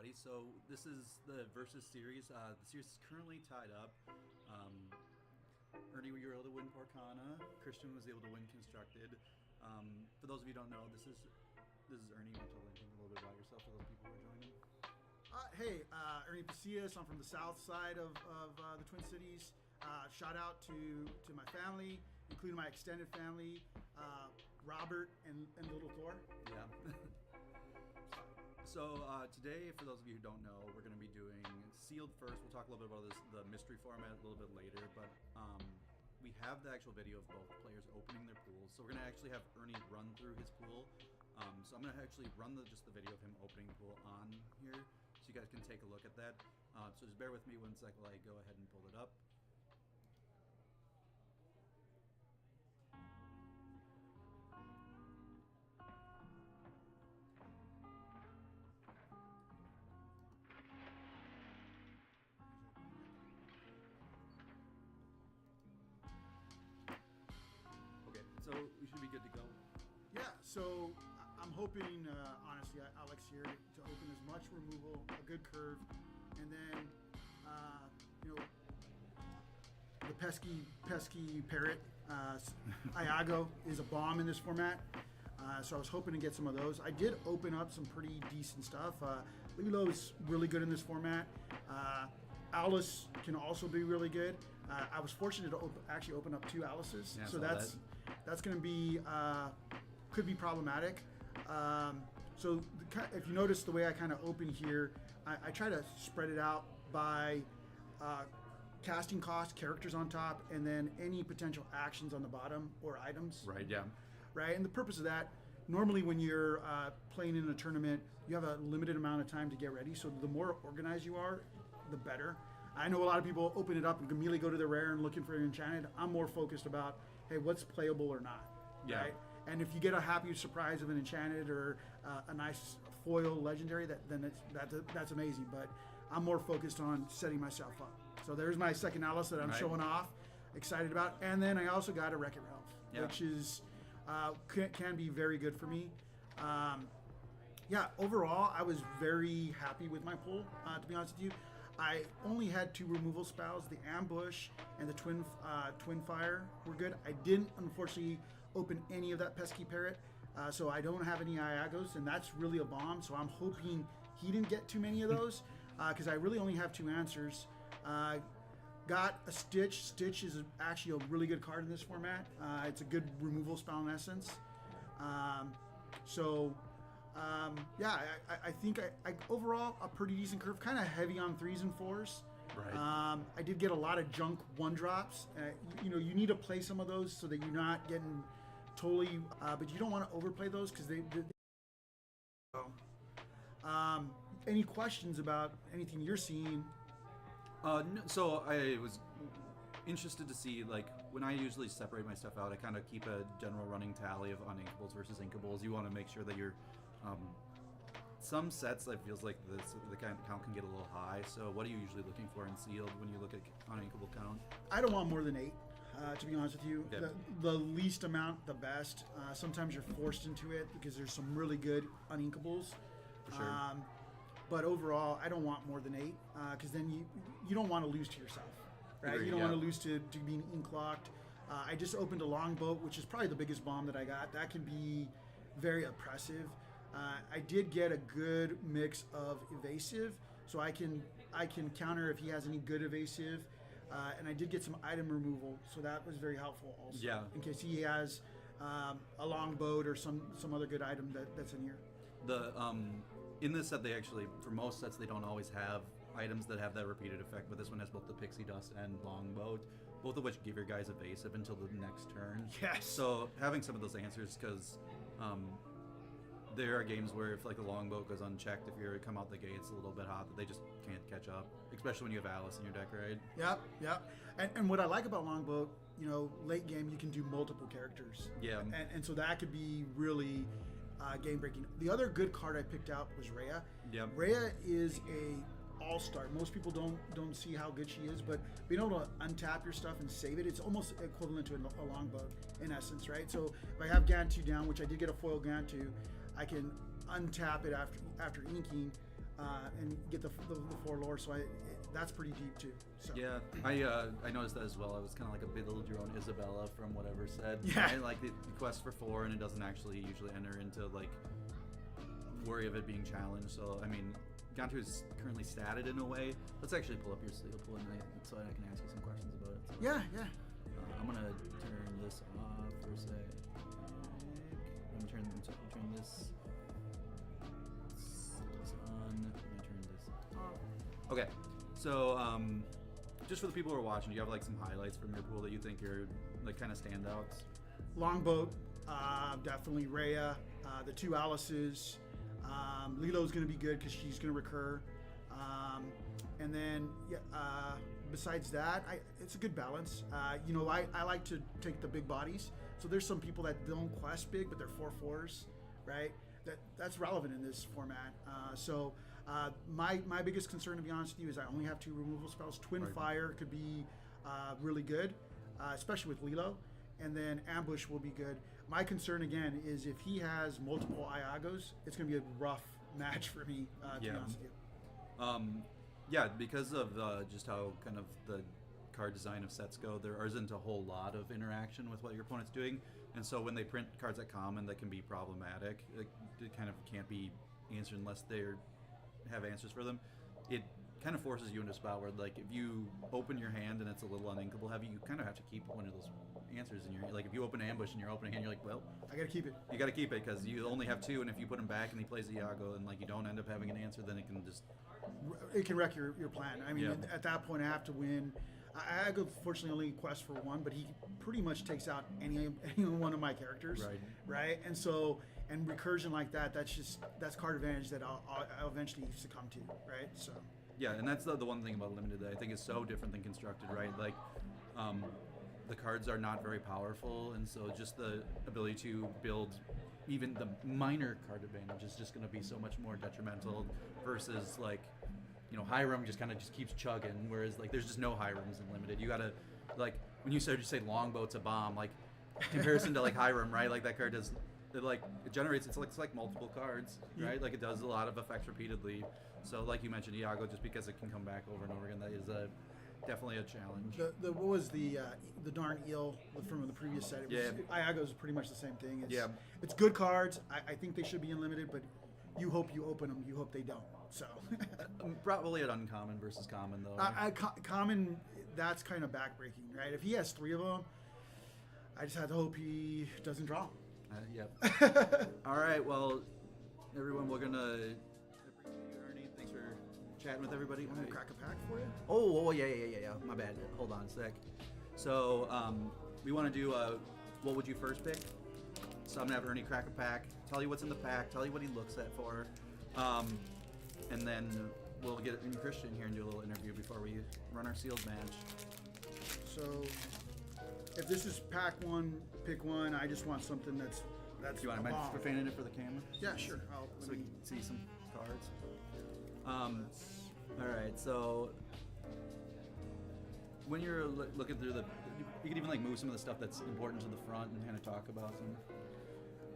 everybody. So this is the Versus series. The series is currently tied up. Ernie, you were able to win Porcana. Christian was able to win Constructed. For those of you who don't know, this is Ernie. You want to tell a little bit about yourself for those people who are joining? Hey, Ernie Pasillas. I'm from the south side of the Twin Cities. Shout out to my family, including my extended family, Robert and little Thor. Yeah. So today, for those of you who don't know, we're going to be doing sealed first. We'll talk a little bit about the mystery format a little bit later, but we have the actual video of both players opening their pools. So we're going to actually have Ernie run through his pool. So I'm going to actually run just the video of him opening the pool on here, so you guys can take a look at that. So just bear with me one sec while I go ahead and pull it up. So we should be good to go. Yeah, so I'm hoping, honestly, Alex here, to open as much removal, a good curve, and then, the pesky parrot, Iago, is a bomb in this format. So I was hoping to get some of those. I did open up some pretty decent stuff. Lilo is really good in this format. Alice can also be really good. I was fortunate to actually open up 2 Alices, yeah, so that's going to be could be problematic. So if you notice the way I kind of open here, I try to spread it out by casting cost, characters on top, and then any potential actions on the bottom or items. Right. Yeah. Right, and the purpose of that, normally when you're playing in a tournament, you have a limited amount of time to get ready. So the more organized you are, the better. I know a lot of people open it up and immediately go to the rare and looking for an enchanted. I'm more focused about, hey, what's playable or not, yeah. Right? And if you get a happy surprise of an enchanted or a nice foil legendary, that's amazing. But I'm more focused on setting myself up. So there's my second Alice that I'm showing off, excited about. And then I also got a Wreck-It Ralph, which is can be very good for me. Overall, I was very happy with my pull, to be honest with you. I only had 2 removal spells. The Ambush and the Twin Fire were good. I didn't, unfortunately, open any of that pesky parrot, so I don't have any Iagos, and that's really a bomb. So I'm hoping he didn't get too many of those, because I really only have 2 answers. Got a Stitch. Stitch is actually a really good card in this format. It's a good removal spell in essence. I think I overall a pretty decent curve, kind of heavy on 3s and 4s. Right. I did get a lot of junk 1-drops. You need to play some of those so that you're not getting totally, but you don't want to overplay those because they any questions about anything you're seeing? No, so I was interested to see, like, when I usually separate my stuff out, I kind of keep a general running tally of uninkables versus inkables. You want to make sure that you're some sets, it feels like the count can get a little high. So what are you usually looking for in sealed when you look at uninkable count? I don't want more than 8, to be honest with you. Yeah. The least amount, the best. Sometimes you're forced into it because there's some really good uninkables. For sure. But overall, I don't want more than 8, because then you don't want to lose to yourself, right? Agreed, you don't want to lose to being ink locked. I just opened a longboat, which is probably the biggest bomb that I got. That can be very oppressive. I did get a good mix of evasive, so I can counter if he has any good evasive, and I did get some item removal, so that was very helpful also. Yeah. In case he has a longboat or some other good item that's in here. In this set, they actually, for most sets, they don't always have items that have that repeated effect, but this one has both the Pixie Dust and Longboat, both of which give your guys evasive until the next turn. Yes. So having some of those answers, because there are games where if like a Longboat goes unchecked, if you come out the gates a little bit hot, that they just can't catch up, especially when you have Alice in your deck, right? Yep. And what I like about Longboat, late game you can do multiple characters. Yeah. And so that could be really game breaking. The other good card I picked out was Rhea. Yep. Rhea is a all-star. Most people don't see how good she is, but being able to untap your stuff and save it, it's almost equivalent to a longbow in essence, right? So if I have Gantu down, which I did get a foil Gantu, I can untap it after inking, and get the 4 lore. So that's pretty deep too. So. Yeah, I noticed that as well. I was kind of like a build your own Isabella from whatever said. Yeah. And like the quest for 4, and it doesn't actually usually enter into like worry of it being challenged. So I mean, Gantu is currently statted in a way. Let's actually pull up your seal pool and so I can ask you some questions about it. So, Yeah. I'm gonna turn this off for a sec. I'm gonna turn this on. I'm gonna turn this off. Okay, so just for the people who are watching, do you have like some highlights from your pool that you think are like kind of standouts? Longboat, definitely Rhea, the 2 Alices. Lilo's going to be good because she's going to recur. And then, besides that, it's a good balance. I like to take the big bodies. So there's some people that don't quest big, but they're 4/4s, right? That's relevant in this format. My biggest concern, to be honest with you, is I only have 2 removal spells. Twin Fire could be really good, especially with Lilo. And then Ambush will be good. My concern, again, is if he has multiple Iagos, it's going to be a rough match for me, to be honest with you. Yeah, because of just how kind of the card design of sets go, there isn't a whole lot of interaction with what your opponent's doing. And so when they print cards at common, that can be problematic. It kind of can't be answered unless they have answers for them. It kind of forces you into a spot where, like, if you open your hand and it's a little uninkable heavy, you kind of have to keep one of those answers in your, like, if you open Ambush in your opening hand, you're like, well, I gotta keep it. You gotta keep it because you only have 2, and if you put him back and he plays Iago and like you don't end up having an answer, then it can wreck your plan. I mean, at that point, I have to win. Iago fortunately only quests for 1, but he pretty much takes out any one of my characters, right? And so, and recursion like that, that's card advantage that I'll eventually succumb to, right? So. Yeah, and that's the one thing about limited that I think is so different than constructed, right? Like, the cards are not very powerful, and so just the ability to build even the minor card advantage is just going to be so much more detrimental versus, like, Hiram just kind of just keeps chugging, whereas like there's just no Hirams in limited. You gotta, like, when you say Longboat's a bomb, like comparison to like Hiram, right? Like that card does, it generates, it's like multiple cards, right? Like it does a lot of effects repeatedly. So like you mentioned, Iago, just because it can come back over and over again, that is definitely a challenge. What was the darn eel from the previous set? Iago's pretty much the same thing. It's good cards. I think they should be unlimited, but you hope you open them. You hope they don't. So probably at uncommon versus common though. Common, that's kind of backbreaking, right? If he has 3 of them, I just have to hope he doesn't draw. Yep. All right. Well, everyone, we're gonna appreciate you, Ernie. Thanks for chatting with everybody. Want me to crack a pack for you? Oh, yeah. My bad. Hold on a sec. So, we want to do what would you first pick? So I'm gonna have Ernie crack a pack, tell you what's in the pack, tell you what he looks at for, and then we'll get Christian here and do a little interview before we run our sealed match. So, if this is pack 1, pick 1. I just want something that's. Do you want to mind profaning it for the camera? Yeah, sure. So we can see some cards. All right. So when you're looking through you can even like move some of the stuff that's important to the front and kind of talk about some.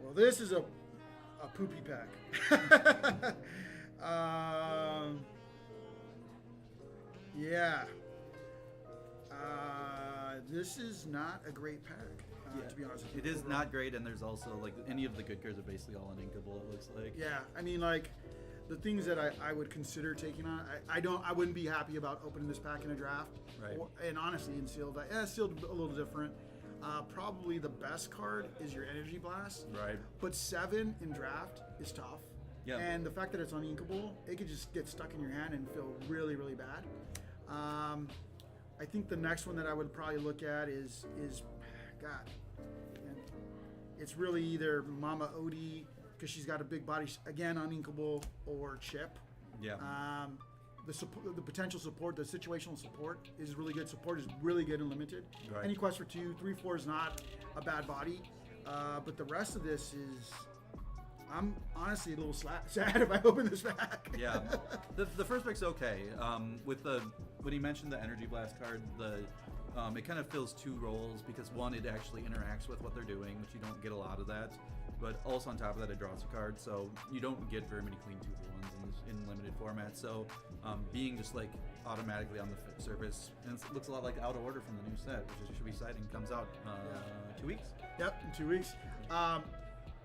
Well, this is a poopy pack. Yeah. This is not a great pack, to be honest with you. It is not great, and there's also, like, any of the good cards are basically all uninkable, it looks like. Yeah, I mean, like, the things that I would consider taking on, I wouldn't be happy about opening this pack in a draft. Right. And honestly, in sealed, sealed a little different. Probably the best card is your Energy Blast. Right. But 7 in draft is tough. Yeah. And the fact that it's uninkable, it could just get stuck in your hand and feel really, really bad. I think the next one that I would probably look at is God, man, it's really either Mama Odie, because she's got a big body, again, uninkable, or Chip. Yeah. The potential support, the situational support is really good. Support is really good and limited. Right. Any quest for 2, 3, 4 is not a bad body. But the rest of this is, I'm honestly a little sad if I open this pack. Yeah. The first pick's okay. When he mentioned the Energy Blast card, it kind of fills 2 roles because one, it actually interacts with what they're doing, which you don't get a lot of that but also on top of that, it draws a card, so you don't get very many clean 2-for-1s in limited format. So being just like automatically on the surface, and it looks a lot like Out of Order from the new set, which should be exciting. Comes out 2 weeks. Yep, in 2 weeks.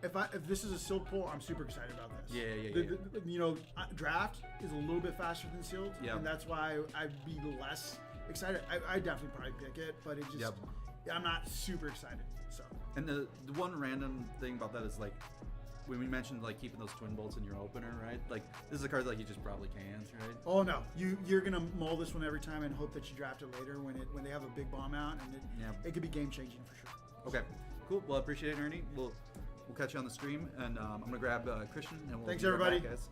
If this is a sealed pull, I'm super excited about this. Yeah. Draft is a little bit faster than sealed, Yeah. and that's why I'd be less excited. I definitely probably pick it, but it just I'm not super excited. So. And the one random thing about that is like when we mentioned like keeping those twin bolts in your opener, right? Like this is a card like you just probably can't, right? Oh no, you're gonna mull this one every time and hope that you draft it later when they have a big bomb out, and it could be game changing for sure. Okay, cool. Well, I appreciate it, Ernie. We'll catch you on the stream, and I'm gonna grab Christian, and we'll thanks be right everybody. back, guys.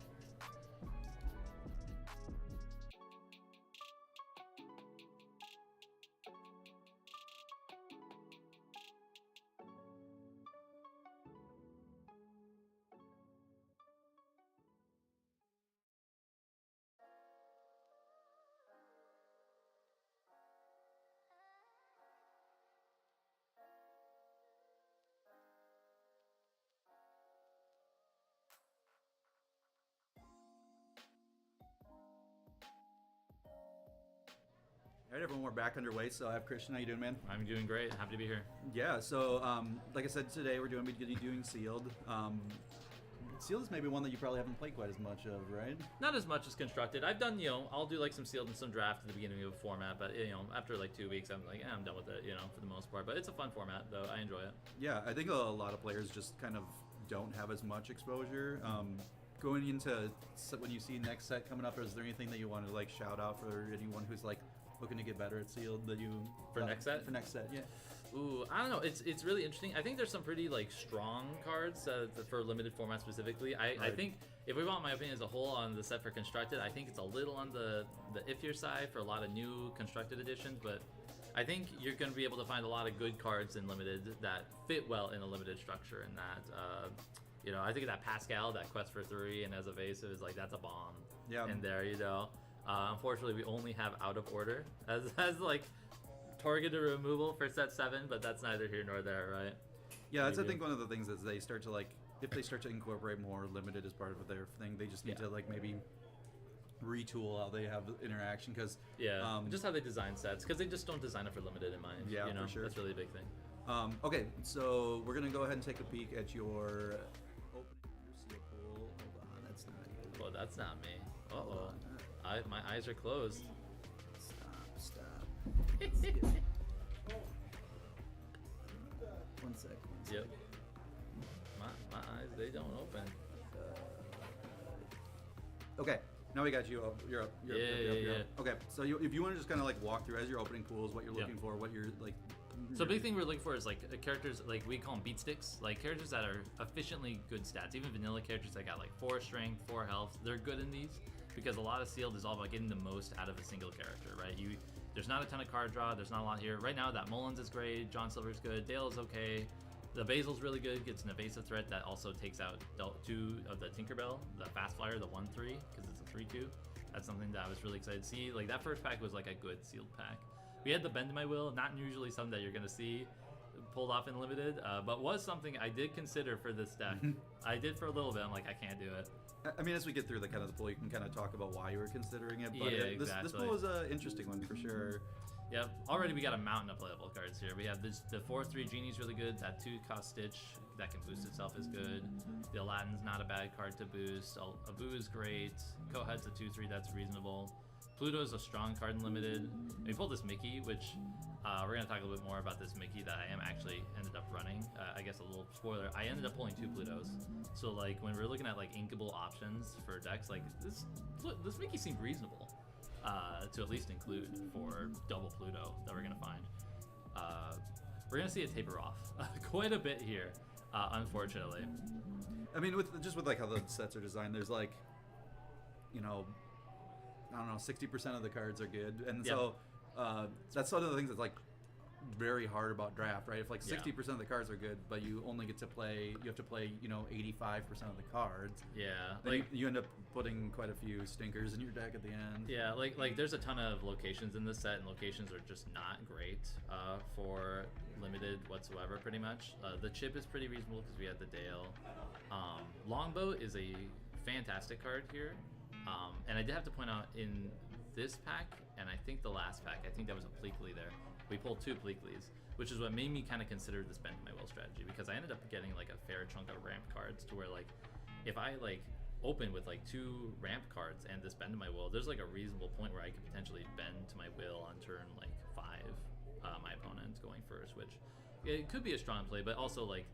All right, everyone, we're back underway. So I have Christian. How you doing, man? I'm doing great. Happy to be here. Yeah. So, like I said, today we're doing sealed. Sealed is maybe one that you probably haven't played quite as much of, right? Not as much as constructed. I've done, I'll do like some sealed and some draft at the beginning of a format, but after like 2 weeks, I'm like, I'm done with it, for the most part. But it's a fun format, though. I enjoy it. Yeah, I think a lot of players just kind of don't have as much exposure. Going into when you see next set coming up, is there anything that you want to like shout out for anyone who's like looking to get better at sealed that you for next set? For next set, yeah. Ooh, I don't know. It's really interesting. I think there's some pretty like strong cards for limited format specifically. I think if we want my opinion as a whole on the set for constructed, I think it's a little on the iffier side for a lot of new constructed editions, but I think you're going to be able to find a lot of good cards in limited that fit well in a limited structure. And that, I think that Pascal, that Quest for 3 and as evasive is like that's a bomb. Yeah. In there, unfortunately, we only have Out of Order as like targeted removal for set 7, but that's neither here nor there, right? Yeah, that's I think one of the things is they start to like if they start to incorporate more limited as part of their thing, they just need to like maybe retool how they have interaction because just how they design sets because they just don't design it for limited in mind. Yeah, for sure. That's really a big thing. Okay, so we're gonna go ahead and take a peek at your opening your seal pool. Hold on, that's not you. Well, that's not me. My eyes are closed. Stop. 1 sec. Yep. My eyes, they don't open. Okay, now we got you up. You're up. You're Yeah. up. Okay, so if you want to just kind of like walk through as you're opening pools, what you're looking for, what you're like. So big thing we're looking for is like characters, like we call them beat sticks, like characters that are efficiently good stats. Even vanilla characters that got like 4 strength, 4 health, they're good in these because a lot of sealed is all about getting the most out of a single character, right? There's not a ton of card draw. There's not a lot here right now. That Mullins is great. John Silver's good. Dale is okay. The Basil's really good. Gets an evasive threat that also takes out 2 of the Tinkerbell, the fast flyer, the 1/3 because it's a 3/2. That's something that I was really excited to see. Like that first pack was like a good sealed pack. We had the Bend to My Will, not usually something that you're gonna see pulled off in limited, but was something I did consider for this deck. I did for a little bit. I'm like, I can't do it. I mean, as we get through the pool, you can kind of talk about why you were considering it. But exactly. This pool was an interesting one for sure. Yep. Already we got a mountain of playable cards here. We have the 4/3 Genie's really good. That 2-cost Stitch that can boost itself is good. The Aladdin's not a bad card to boost. Abu is great. Cohead's a 2/3 that's reasonable. Pluto's a strong card in limited. And we pulled this Mickey, which we're going to talk a little bit more about this Mickey that I am actually ended up running. I guess a little spoiler, I ended up pulling 2 Plutos. So like when we're looking at like inkable options for decks, like this Mickey seemed reasonable to at least include for double Pluto that we're going to find. We're going to see it taper off quite a bit here, unfortunately. I mean, with like how the sets are designed, there's like, I don't know, 60% of the cards are good, and so that's one of the things that's like very hard about draft, right? If like Yeah. 60% of the cards are good, but you only get to play, you have to play, 85% of the cards. Yeah, Then like you end up putting quite a few stinkers in your deck at the end. yeah, like there's a ton of locations in this set, and locations are just not great for limited whatsoever. Pretty much, the chip is pretty reasonable because we had the Dale. Longbow is a fantastic card here, and I did have to point out in this pack, and I think the last pack, I think that was a Pleakley there. We pulled 2 Pleakleys, which is what made me kind of consider this bend my will strategy, because I ended up getting like a fair chunk of ramp cards to where like if I like open with like 2 ramp cards and this bend to my will, there's like a reasonable point where I could potentially bend to my will on turn like 5 my opponent going first, which it could be a strong play, but also like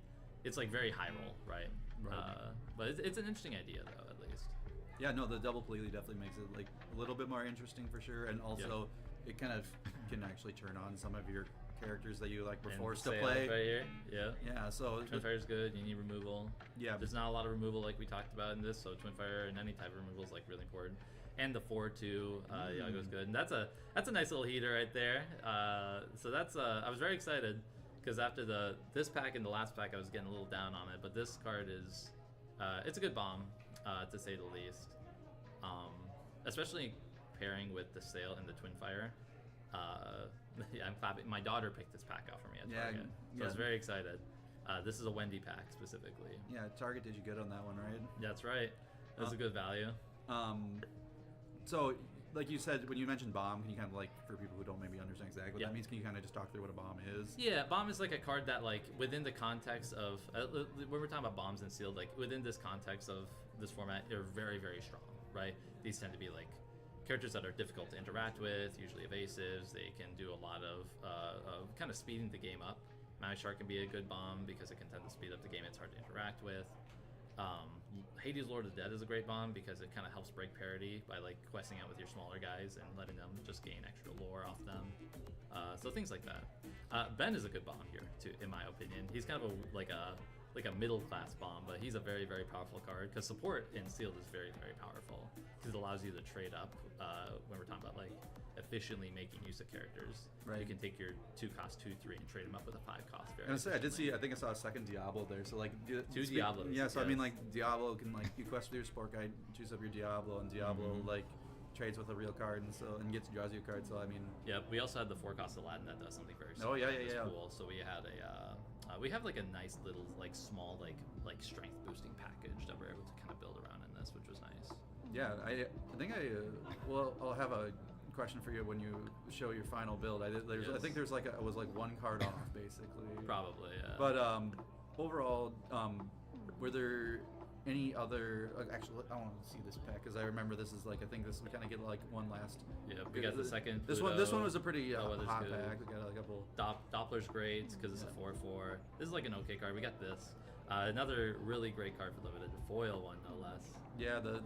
it's like very high roll, right? But it's an interesting idea though, at least. Yeah, no, the double Pleakley definitely makes it like a little bit more interesting for sure, and also it kind of can actually turn on some of your characters that you like were And forced to Sail play. right here. Yeah. Yeah, so Twin Fire's good. You need removal. Yeah. There's not a lot of removal like we talked about in this, so Twin Fire and any type of removal is like really important. And the 4/2 Yago's good, and that's a nice little heater right there. So that's I was very excited because after this pack and the last pack I was getting a little down on it, but this card is it's a good bomb to say the least. Especially pairing with the Sail and the Twin Fire. I'm clapping. My daughter picked this pack out for me at Target, so I was very excited. This is a Wendy pack specifically. Yeah, Target did you good on that one, right? That's right. That's a good value. So, like you said, when you mentioned bomb, can you kind of like, for people who don't maybe understand exactly what that means, can you kind of just talk through what a bomb is? Yeah, bomb is like a card that like within the context of when we're talking about bombs and sealed, like within this context of this format, they're very, very strong, right? These tend to be like characters that are difficult to interact with, usually evasives. They can do a lot of kind of speeding the game up. Maui Shark can be a good bomb because it can tend to speed up the game. It's hard to interact with. Hades Lord of the Dead is a great bomb because it kind of helps break parity by like questing out with your smaller guys and letting them just gain extra lore off them. So things like that. Ben is a good bomb here too, in my opinion. He's kind of like a middle class bomb, but he's a very, very powerful card because support in sealed is very, very powerful because it allows you to trade up when we're talking about like efficiently making use of characters. Right. You can take your 2-cost 2/3 and trade them up with a 5-cost. And I did see. I think I saw a second Diablo there. So like 2 Diablos. Yeah. So I yes. mean, like Diablo can like you quest with your sport guide, choose up your Diablo, and Diablo like trades with a real card and draws you a card. So I mean. Yeah. We also had the 4-cost Aladdin that does something very similar. Oh yeah. Cool. So we had we have like a nice little like small like strength boosting package that we're able to kind of build around in this, which was nice. Yeah. I think I'll have a question for you when you show your final build. I think there's like it was like 1 card off basically. Probably. Yeah. But overall, were there any other? Actually, I want to see this pack because I remember this is like I think this we kind of get like one last. Yeah, we got the second. This Pluto. one was a pretty hot good. pack. We got a couple. Doppler's great because it's a 4/4. This is like an okay card. We got this. Another really great card for limited, foil one no less. Yeah, the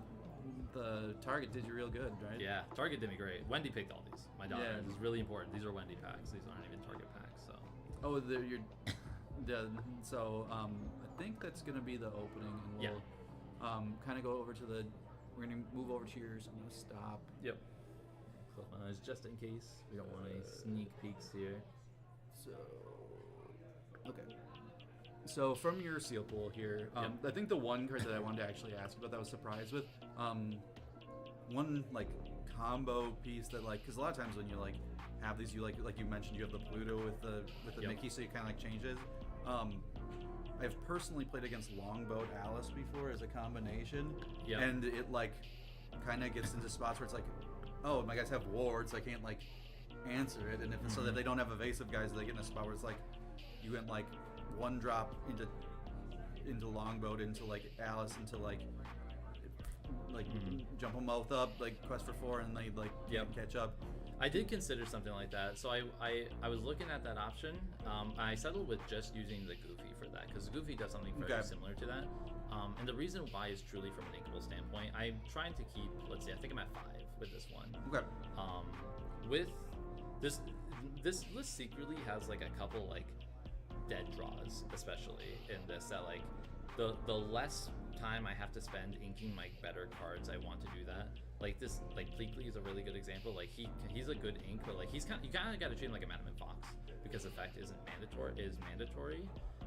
Target did you real good, right? Yeah, Target did me great. Wendy picked all these. My daughter. Yeah. This is really important. These are Wendy packs. These aren't even Target packs. So. Oh, so I think that's gonna be the opening, and we'll kind of go over to the. We're gonna move over to yours. I'm gonna stop. Yep. Close my eyes just in case. We don't want any sneak peeks here. So, okay. So from your seal pool here, I think the one card that I wanted to actually ask about that I was surprised with, one like combo piece that like, because a lot of times when you like have these, you like you mentioned, you have the Pluto with the Mickey, so you kind of like changes. I've personally played against Longboat Alice before as a combination, and it like kind of gets into spots where it's like, oh, my guys have wards, I can't like answer it, and so that they don't have evasive guys, they get in a spot where it's like you went like 1 drop into Longboat into like Alice into like jump them both up like quest for 4 and they like catch up. I did consider something like that. So I was looking at that option. I settled with just using the Goofy for that because Goofy does something very similar to that. And the reason why is truly from an inkable standpoint. I'm trying to keep, let's see, I think I'm at 5 with this one. Okay. With this list secretly has like a couple like dead draws, especially in this, that like the less time I have to spend inking my better cards, I want to do that. Like this, like Pleakley is a really good example. Like he's a good ink, but like you kind of got to treat him like a Manamint Fox because effect isn't mandatory.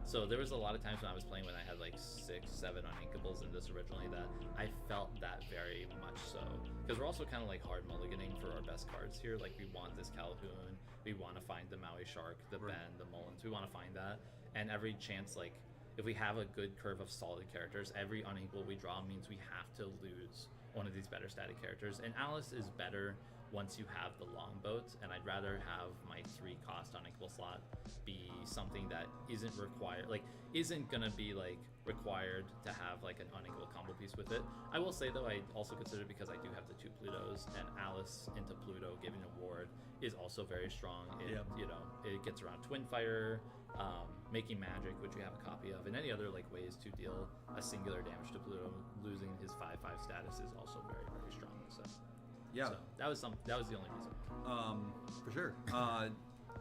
So there was a lot of times when I was playing when I had like 6, 7 uninkables in this originally that I felt that very much so. Because we're also kind of like hard mulliganing for our best cards here. Like we want this Calhoun, we want to find the Maui Shark, the Ben, the Mullins. We want to find that. And every chance, like if we have a good curve of solid characters, every unequal we draw means we have to lose one of these better static characters. And Alice is better once you have the longboat, and I'd rather have my 3-cost unequal slot be something that isn't required, like isn't gonna be like required to have like an unequal combo piece with it. I will say though, I also consider, because I do have the 2 Plutos, and Alice into Pluto giving a ward is also very strong. It, you know, it gets around Twin Fire, making magic, which we have a copy of, and any other like ways to deal a singular damage to Pluto. Losing his 5/5 status is also very, very strong. So yeah, so that was the only reason. For sure.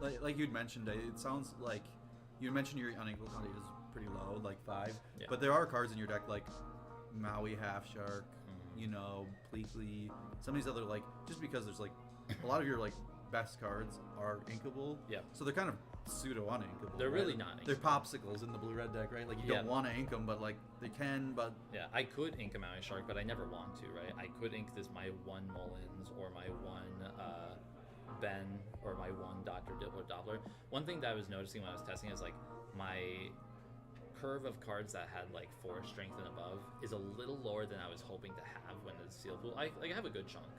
Like you'd mentioned, it sounds like you mentioned your unequal quantity is pretty low, like 5. Yeah. But there are cards in your deck like Maui Half Shark, you know, Pleakley, some of these other, like, just because there's like a lot of your like best cards are inkable. Yeah. So they're kind of pseudo uninkable. They're right? really not inkable. They're popsicles in the blue-red deck, right? Like you don't want to ink them, but like they can. But yeah, I could ink a Maui Shark, but I never want to, right? I could ink this my 1 Mullins or my 1 Ben or my 1 Dr. Doppler. One thing that I was noticing when I was testing is like my curve of cards that had like 4 strength and above is a little lower than I was hoping to have when the sealed pool. I have a good chunk,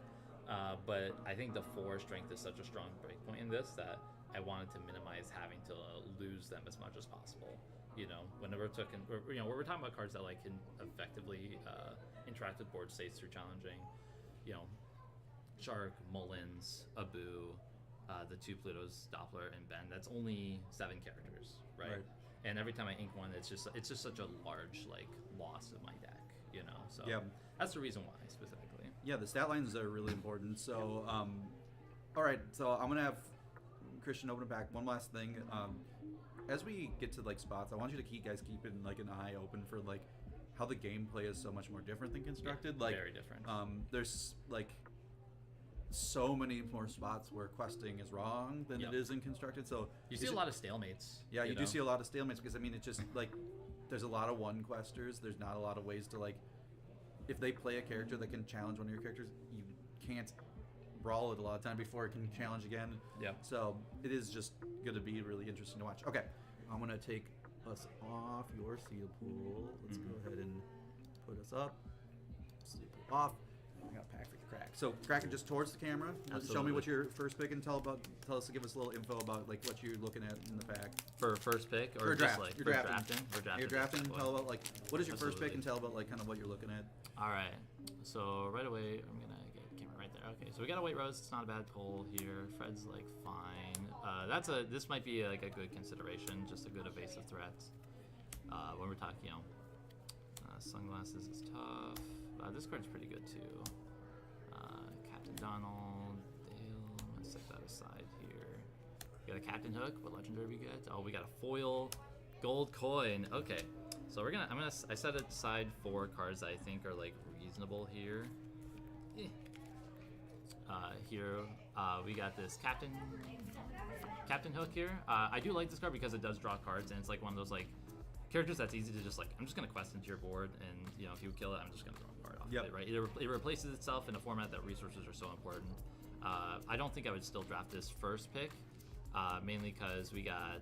but I think the 4 strength is such a strong breakpoint in this that I wanted to minimize having to lose them as much as possible. You know, whenever we're talking about cards that like can effectively interact with board states through challenging, you know, Shark, Mullins, Abu, the 2 Plutos, Doppler, and Ben. That's only 7 characters, right? And every time I ink one, it's just such a large like loss of my deck, you know. So that's the reason why specifically. Yeah, the stat lines are really important. So, all right, so I'm gonna have Christian open it back. One last thing, as we get to like spots, I want you to keep like an eye open for like how the gameplay is so much more different than constructed. Yeah, like very different. There's like so many more spots where questing is wrong than it is in constructed. So you see a lot of stalemates. Yeah, you do see a lot of stalemates because I mean it's just like there's a lot of one questers. There's not a lot of ways to like if they play a character that can challenge one of your characters, you can't brawl it a lot of time before it can challenge again. Yeah. So it is just going to be really interesting to watch. Okay, I'm going to take us off your seal pool. Let's go ahead and put us up. Seal pool off. I got a pack for you, Crack. So Crack, just towards the camera. Absolutely. Show me what your first pick and tell us to give us a little info about like what you're looking at in the pack. For first pick or draft. just like You're for drafting. You're drafting. Tell about like what is your first pick and tell about like kind of what you're looking at. All right. So right away I'm gonna get camera right there. Okay. So we got a White Rose. It's not a bad pull here. Fred's like fine. This might be like a good consideration. Just a good evasive threat. When we're talking, you know, sunglasses is tough. This card's pretty good too. Captain Donald, Dale. I'm gonna set that aside here. We got a Captain Hook. What legendary we get? Oh, we got a foil gold coin. Okay, so I set aside 4 cards that I think are like reasonable here. We got this Captain Hook here. I do like this card because it does draw cards, and it's like one of those like characters that's easy to just like, I'm just gonna quest into your board, and you know if you kill it, I'm just gonna draw a card off of it, right? It replaces itself in a format that resources are so important. I don't think I would still draft this first pick, mainly because we got,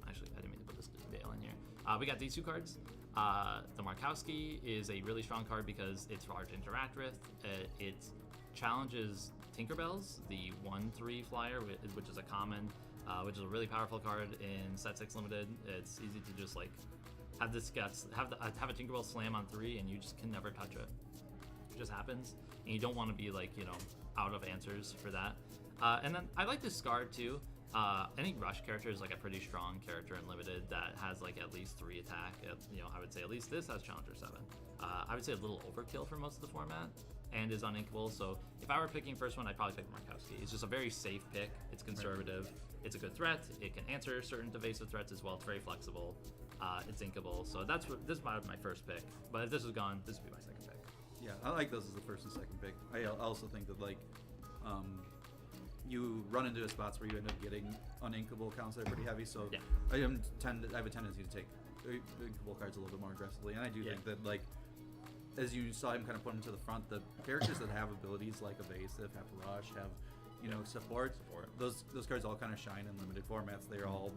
actually I didn't mean to put this Dale in here. We got these 2 cards. The Markowski is a really strong card because it's hard to interact with. It challenges Tinkerbells, the 1/3 flyer, which is a common, which is a really powerful card in Set 6 Limited. It's easy to just like have a Tinkerbell slam on 3 and you just can never touch it. It just happens, and you don't want to be like, you know, out of answers for that. And then I like this Scar too. I think Rush character is like a pretty strong character in Limited that has like at least 3 attack. You know, I would say at least this has Challenger 7. I would say a little overkill for most of the format and is uninkable. So if I were picking first one, I'd probably pick Markowski. It's just a very safe pick. It's conservative. It's a good threat. It can answer certain evasive threats as well. It's very flexible. it's inkable. So this is my first pick. But if this was gone, this would be my second pick. Yeah, I like those as the first and second pick. I also think that like you run into spots where you end up getting uninkable counts that are pretty heavy. So Yeah. I have a tendency to take inkable cards a little bit more aggressively, and I do think that like as you saw him kind of put them to the front, the characters that have abilities like evasive, have rush, have support. Those cards all kind of shine in limited formats. They're all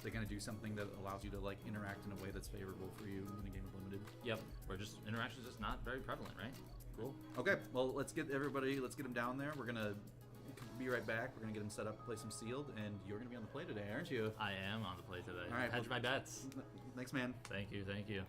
they kind of do something that allows you to like interact in a way that's favorable for you in a game of limited. Yep. Where just interaction's just not very prevalent, right? Cool. Okay, well let's get them down there. We're gonna be right back. We're gonna get them set up, play some sealed, and you're gonna be on the play today, aren't you? I am on the play today. All right, Hedge my bets. Thanks, man. Thank you.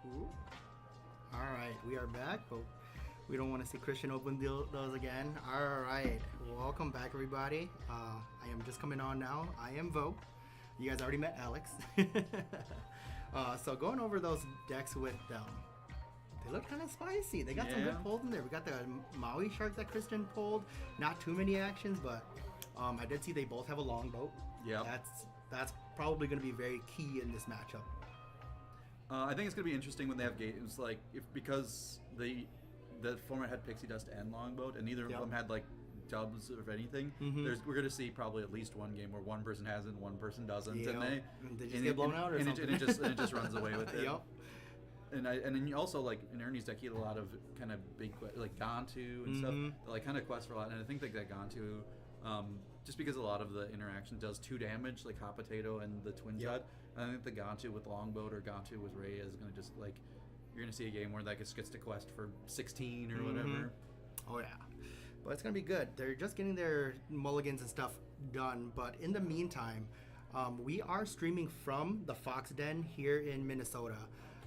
Ooh. All right, we are back, but we don't want to see Christian open those again. All right, welcome back, everybody. I am just coming on now. I am Vo. You guys already met Alex. So going over those decks with them, they look kind of spicy. They got some good pulls in there. We got the Maui Shark that Christian pulled. Not too many actions, but I did see they both have a longboat. Yeah, that's probably going to be very key in this matchup. I think it's gonna be interesting when they have games like because the format had Pixie Dust and Longboat, and neither of them had like dubs of anything. We're gonna see probably at least one game where one person has it and one person doesn't, and they just get blown out or something. And it just runs away with it. Yep. And then you also like in Ernie's deck, he had a lot of kind of big like Gantu and stuff that like kind of quest for a lot. And I think that Gantu Just because a lot of the interaction does 2 damage, like Hot Potato and the Twin Jut. I think the Gantu with Longboat or Gantu with Ray is going to just, like, you're going to see a game where that gets to quest for 16 or whatever. Oh, yeah. But it's going to be good. They're just getting their mulligans and stuff done. But in the meantime, we are streaming from the Fox Den here in Minnesota.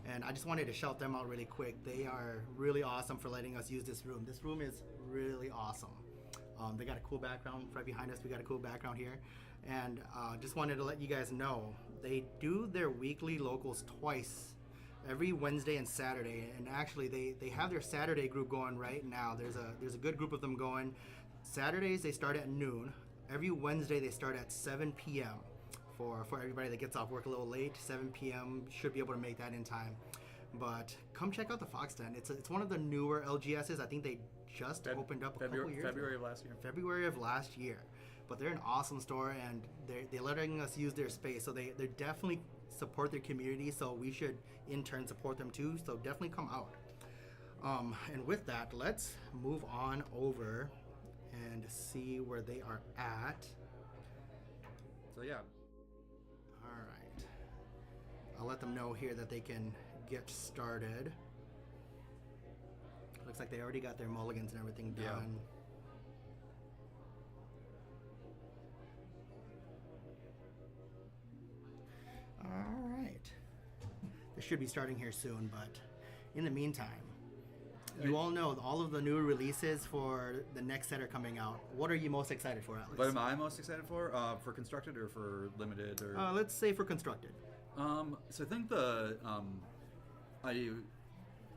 And I just wanted to shout them out really quick. They are really awesome for letting us use this room. This room is really awesome. They got a cool background right behind us. We got a cool background here. And just wanted to let you guys know, they do their weekly locals twice, every Wednesday and Saturday. And actually, they have their Saturday group going right now. There's a good group of them going. Saturdays, they start at noon. Every Wednesday, they start at 7 p.m. For everybody that gets off work a little late. 7 p.m. should be able to make that in time. But come check out the Fox Den. It's one of the newer LGSs. I think they just opened up a couple years February of last year. February of last year. But they're an awesome store, and they're letting us use their space. So they definitely support their community, so we should in turn support them too. So definitely come out. And with that, let's move on over and see where they are at. So yeah. All right. I'll let them know here that they can get started. Looks like they already got their mulligans and everything done. Yeah. All right. They should be starting here soon, but in the meantime, you all know all of the new releases for the next set are coming out. What are you most excited for, Alex? What am I most excited for? For Constructed or for Limited? Or Let's say for Constructed. So I think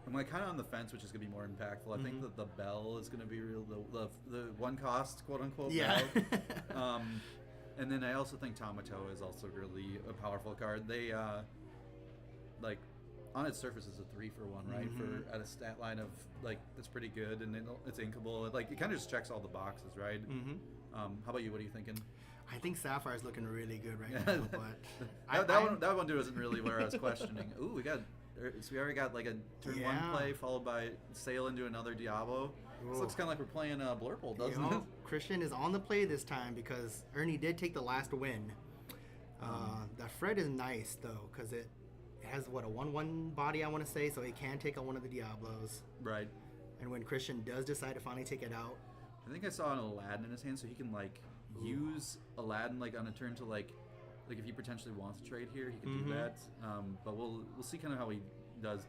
I'm like kind of on the fence, which is going to be more impactful. I think that the Bell is going to be real, the one cost, quote unquote. Yeah. Bell. And then I also think Tamato is also really a powerful card. They like on its surface is a 3-for-1, right? For at a stat line of like that's pretty good, and it's inkable. It kind of just checks all the boxes, right? How about you? What are you thinking? I think Sapphire's looking really good right now, but that one dude isn't really where I was questioning. Ooh, we already got like a turn 1 play followed by sail into another Diablo. This looks kind of like we're playing Blurple, doesn't it? Christian is on the play this time because Ernie did take the last win. That Fred is nice though, because it has a 1/1 body, I want to say, so it can take on one of the Diablos. Right. And when Christian does decide to finally take it out, I think I saw an Aladdin in his hand, so he can like use Aladdin like on a turn to like if he potentially wants to trade here, he can do that. But we'll see kind of how he does.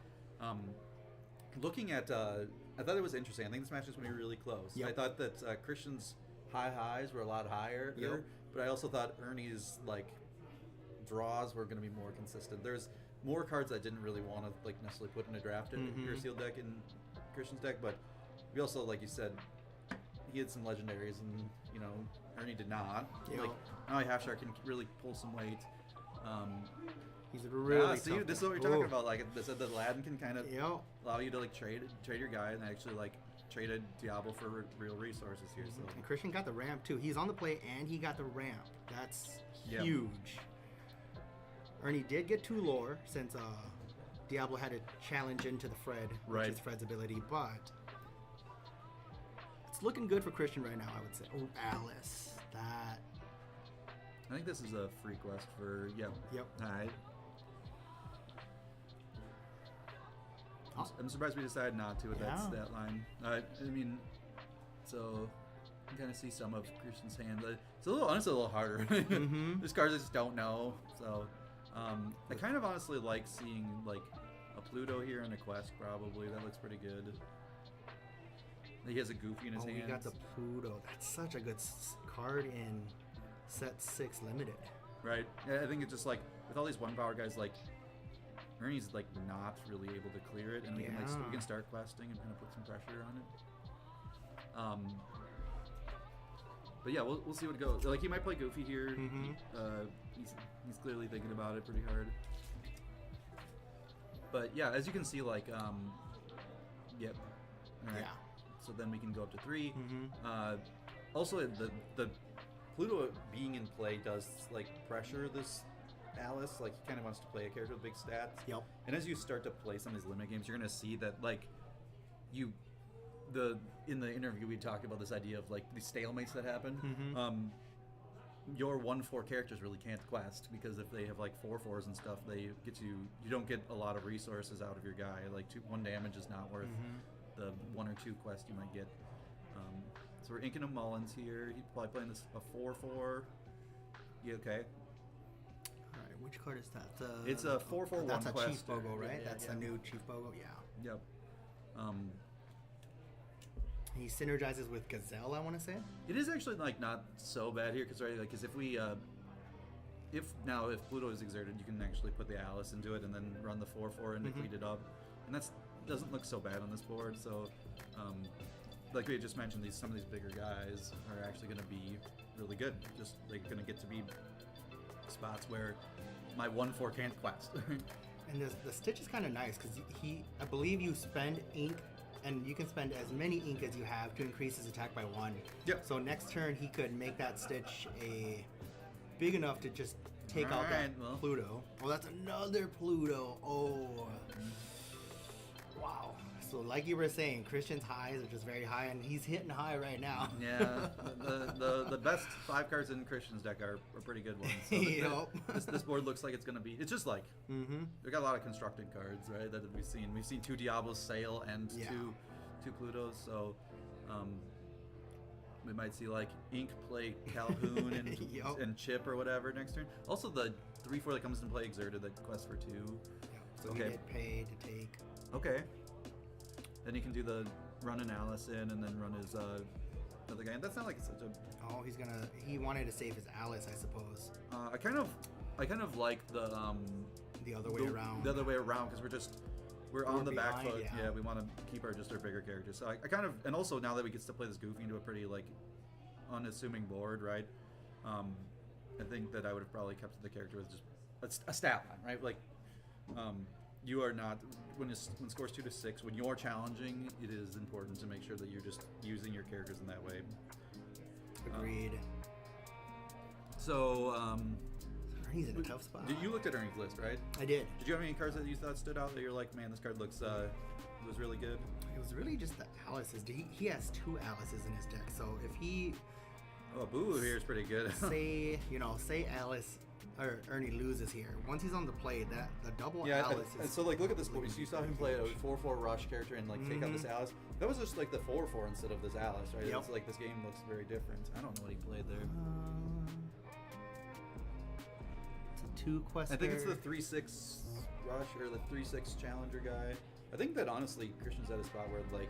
Looking at, I thought it was interesting. I think this match is going to be really close. Yep. I thought that Christian's highs were a lot higher, but I also thought Ernie's like draws were going to be more consistent. There's more cards I didn't really want to like necessarily put in a draft in your sealed deck in Christian's deck, but we also, like you said, he had some legendaries, and Ernie did not. Like now Half Shark can really pull some weight. he's really see, tough. this is what we're talking about. Like they said, the Aladdin can kind of Yep. allow you to like trade your guy and actually like trade a Diablo for real resources here. So And Christian got the ramp too. He's on the play and he got the ramp. That's huge. Ernie did get 2 lore since Diablo had to challenge into the Fred, which is Fred's ability, but it's looking good for Christian right now, I would say. Oh, Alice. That. I think this is a free quest for Yep. All right. I'm surprised we decided not to with that stat line. I mean, so you can kind of see some of Christian's hand. It's honestly a little harder. There's cards I just don't know. So I kind of honestly like seeing like a Pluto here and a quest. Probably that looks pretty good. He has a Goofy in his hand. We got the Pluto. That's such a good card in set 6 limited. Right. Yeah, I think it's just like with all these 1 power guys, like Ernie's like not really able to clear it, and we can start questing and kind of put some pressure on it. But yeah, we'll see what it goes. Like he might play Goofy here. He's clearly thinking about it pretty hard. But yeah, as you can see, like yep. All right. Yeah. So then we can go up to 3. Also, the Pluto being in play does like pressure this Alice. Like he kind of wants to play a character with big stats. Yep. And as you start to play some of these limit games, you're gonna see that like in the interview we talked about this idea of like these stalemates that happen. Mm-hmm. Your 1/4 characters really can't quest because if they have like 4/4s and stuff, they get you don't get a lot of resources out of your guy. Like 1 damage is not worth the 1 or 2 quests you might get. So we're inking a Mullins here. He's probably playing this a 4/4. Yeah, okay. All right, which card is that? It's a 4/4 That's a quest. Chief Bogo, right? Yeah, That's yeah. a new Chief Bogo. Yeah. Yep. He synergizes with Gazelle, I want to say. It is actually like not so bad here because if we if Pluto is exerted, you can actually put the Alice into it and then run the 4/4 and deplete it up, and that's doesn't look so bad on this board. So, like we had just mentioned, some of these bigger guys are actually going to be really good. Just they're going to get to be spots where my 1/4 can't quest. And the Stitch is kind of nice because I believe you spend ink, and you can spend as many ink as you have to increase his attack by 1. Yep. So next turn he could make that Stitch big enough to just take out that Alright, well. Pluto. Oh, that's another Pluto. Oh. Wow. So like you were saying, Christian's highs are just very high, and he's hitting high right now. Yeah, the best 5 cards in Christian's deck are pretty good ones. So Yup. this board looks like it's going to be. It's just like we got a lot of constructed cards, right? That we've seen. We've seen 2 Diablos sail and Yeah. two Plutos. So we might see like Ink play Calhoun and Yup. and Chip or whatever next turn. Also the 3/4 that comes into play exerted that quests for 2. Yep. So Okay. you get paid to take. Okay. Then he can do the run an Allison and then run his other guy. And that's not like such a. Oh, he wanted to save his Alice, I suppose. I kind of like the The other way around. The other way around because we're on the back behind, foot. yeah. Yeah, we want to keep our bigger characters. So I kind of, and also now that we get to play this Goofy into a pretty like unassuming board, right? I think that I would have probably kept the character with just a stat line, right? Like, you are not when scores 2 to 6. When you're challenging, it is important to make sure that you're just using your characters in that way. Agreed. So, He's in a tough spot. you looked at Ernie's list, right? I did. Did you have any cards that you thought stood out that you're like, man, this card looks was really good? It was really just the Alice's. He has 2 Alices in his deck, so if he Oh, Boo here is pretty good. say Alice or Ernie loses here, once he's on the play, that the double Yeah, Alice and is so like look at this board. So you saw him play a 4/4 rush character and like take out this Alice. That was just like the 4/4 instead of this Alice, right? Yep. It's like this game looks very different. I don't know what he played there. It's a 2 quester. I think it's the 3/6 rush or the 3/6 challenger guy. I think that honestly, Christian's at a spot where like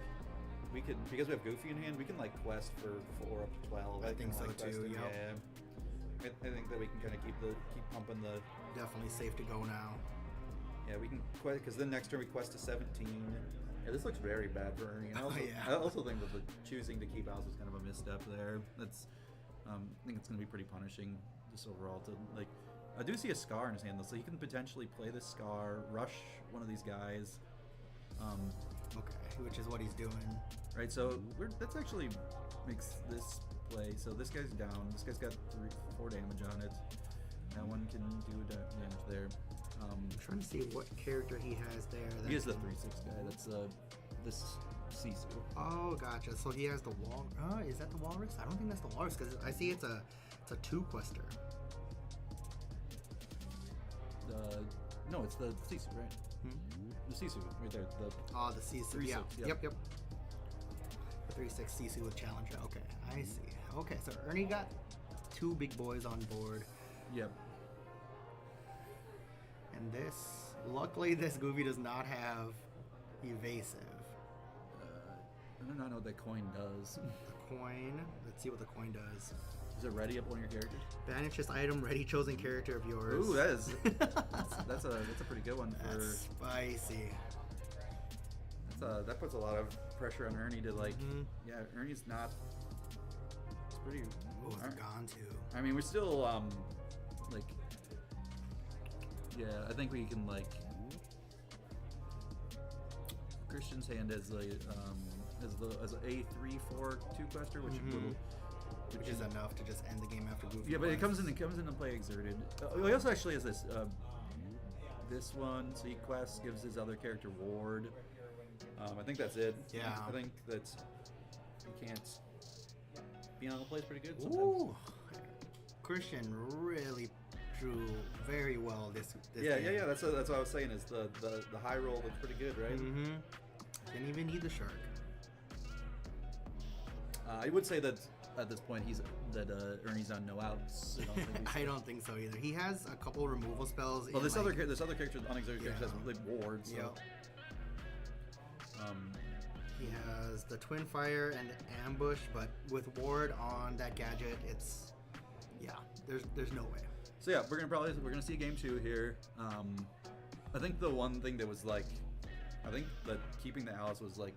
we could, because we have Goofy in hand, we can like quest for 4 up to 12. I think so like too. questing, Yep. Yeah. I think that we can kind of keep pumping the. Definitely safe to go now. Yeah, we can quest because then next turn we quest to 17. Yeah, this looks very bad for Ernie. And Oh, also, yeah. I also think that the choosing to keep Alice was kind of a misstep there. That's, I think it's going to be pretty punishing just overall to like. I do see a Scar in his hand though, so he can potentially play this Scar, rush one of these guys. Okay, which is what he's doing. Right, so that's actually makes this play. So this guy's down. This guy's got 4 damage on it. That one can do damage there. I'm trying to see what character he has there. He is the 3/6 guy. That's this Sisu. Oh, gotcha. So he has the wall. Is that the Walrus? I don't think that's the Walrus because I see it's a 2 quester. No, it's the Sisu, right? The Sisu, right there. The Sisu. 3/6, Yeah. yep. Yep. The 3/6 Sisu with Challenger. Okay, I see. Okay, so Ernie got 2 big boys on board. Yep. And luckily this Goofy does not have evasive. I do not know what that coin does. The coin, let's see what the coin does. Is it ready up one of your characters? Banish this item, ready chosen character of yours. Ooh, that is. that's a pretty good one for. That's spicy. That puts a lot of pressure on Ernie to like. Yeah, Ernie's not. It's pretty. Oh, it's gone too. I mean, we're still like. Yeah, I think we can like. Christian's hand as a as a 3/4 2 quester, which Which is enough to just end the game after Goofy. yeah, but it quests. comes into play exerted. He also actually has this one. So he quests, gives his other character ward. I think that's it. Yeah. I think that's you can't. Being on the play is pretty good sometimes. Ooh, Christian really drew very well this Yeah, game. yeah. That's what I was saying. Is the high roll looks pretty good, right? Mm-hmm. Didn't even need the shark. I would say that at this point Ernie's on no outs. I don't think I don't think so either. He has a couple removal spells. Well, in, this like, other character, the unexecuted character, has like wards. So. Yep. Um, He has the Twin Fire and Ambush, but with Ward on that gadget, it's there's no way. So yeah, we're gonna see a game 2 here. I think the one thing that was like, I think that keeping the Alice was like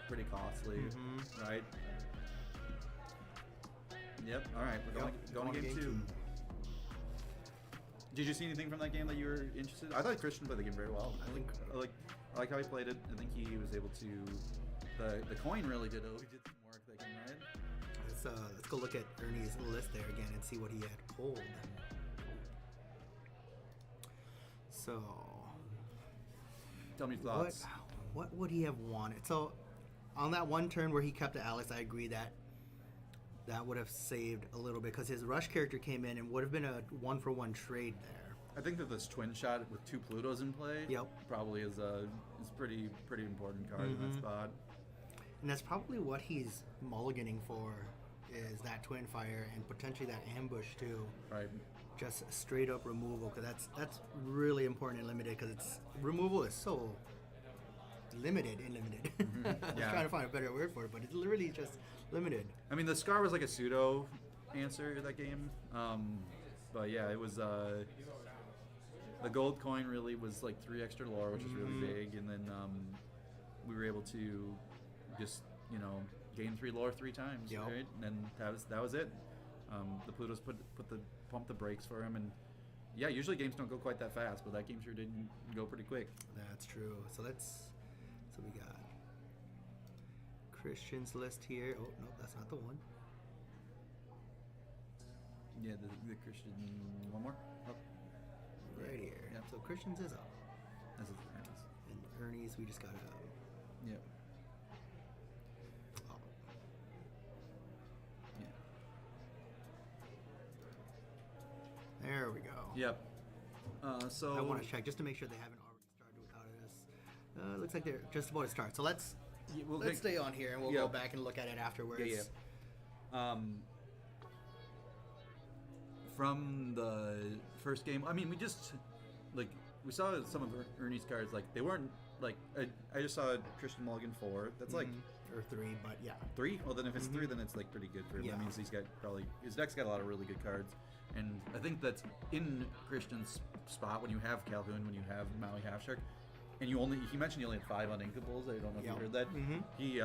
pretty costly, right? Yep. All right, we're going to game 2. Did you see anything from that game that you were interested in? I thought Christian played the game very well. I like how he played it. I think he was able to. The coin really did. He did some work that game, right? Let's go look at Ernie's list there again and see what he had pulled. So, Tell me your thoughts. what would he have wanted? So, on that one turn where he kept the Alex, I agree that would have saved a little bit because his rush character came in and would have been a 1-for-1 trade there. I think that this twin shot with 2 Plutos in play, Yep. probably is pretty important card in that spot. And that's probably what he's mulliganing for, is that Twin Fire and potentially that Ambush too. Right. Just straight up removal, because that's really important in limited, because removal is so limited in limited. I was trying to find a better word for it, but it's literally just limited. I mean, the Scar was like a pseudo answer to that game, but yeah, it was. The gold coin really was like 3 extra lore, which is really big, and then we were able to just gain 3 lore 3 times, Yep. right? And that was it. The Plutos pumped the brakes for him, and yeah, usually games don't go quite that fast, but that game sure didn't go pretty quick. That's true. So we got Christian's list here. Oh no, that's not the one. Yeah, the Christian one more. Oh. Right here. Yep. So Christian's is up, This is Ernie's. and Ernie's we just got Yep. oh, Yeah. there we go. Yep. So I want to check just to make sure they haven't already started without us. Looks like they're just about to start. So let's stay on here and we'll go back and look at it afterwards. Yeah. From the first game, I mean, we saw some of Ernie's cards. Like, they weren't like I just saw Christian Mulligan 4. That's like Or 3, but yeah. 3. Well, then if it's 3, then it's like pretty good for him. Yeah. That means his deck's got a lot of really good cards, and I think that's in Christian's spot when you have Calhoun, when you have Maui Half Shark, and he mentioned he only had 5 uninkables. I don't know if you heard that. He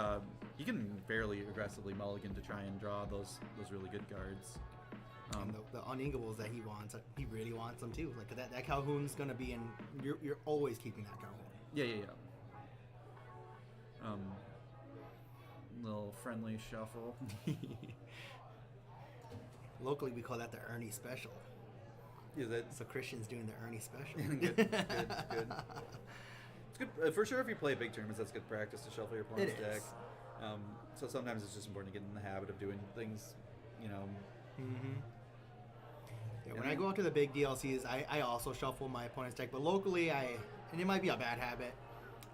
can fairly aggressively mulligan to try and draw those really good cards. And the uninkables that he wants, he really wants them too. Like that Calhoun's gonna be in. You're always keeping that Calhoun. Yeah. Little friendly shuffle. Locally, we call that the Ernie special. Is that So Christian's doing the Ernie special. good? It's good for sure. If you play big tournaments, that's good practice to shuffle your opponent's It deck. is. So sometimes it's just important to get in the habit of doing things. Yeah, when I go out to the big DLCs, I also shuffle my opponent's deck, but locally and it might be a bad habit,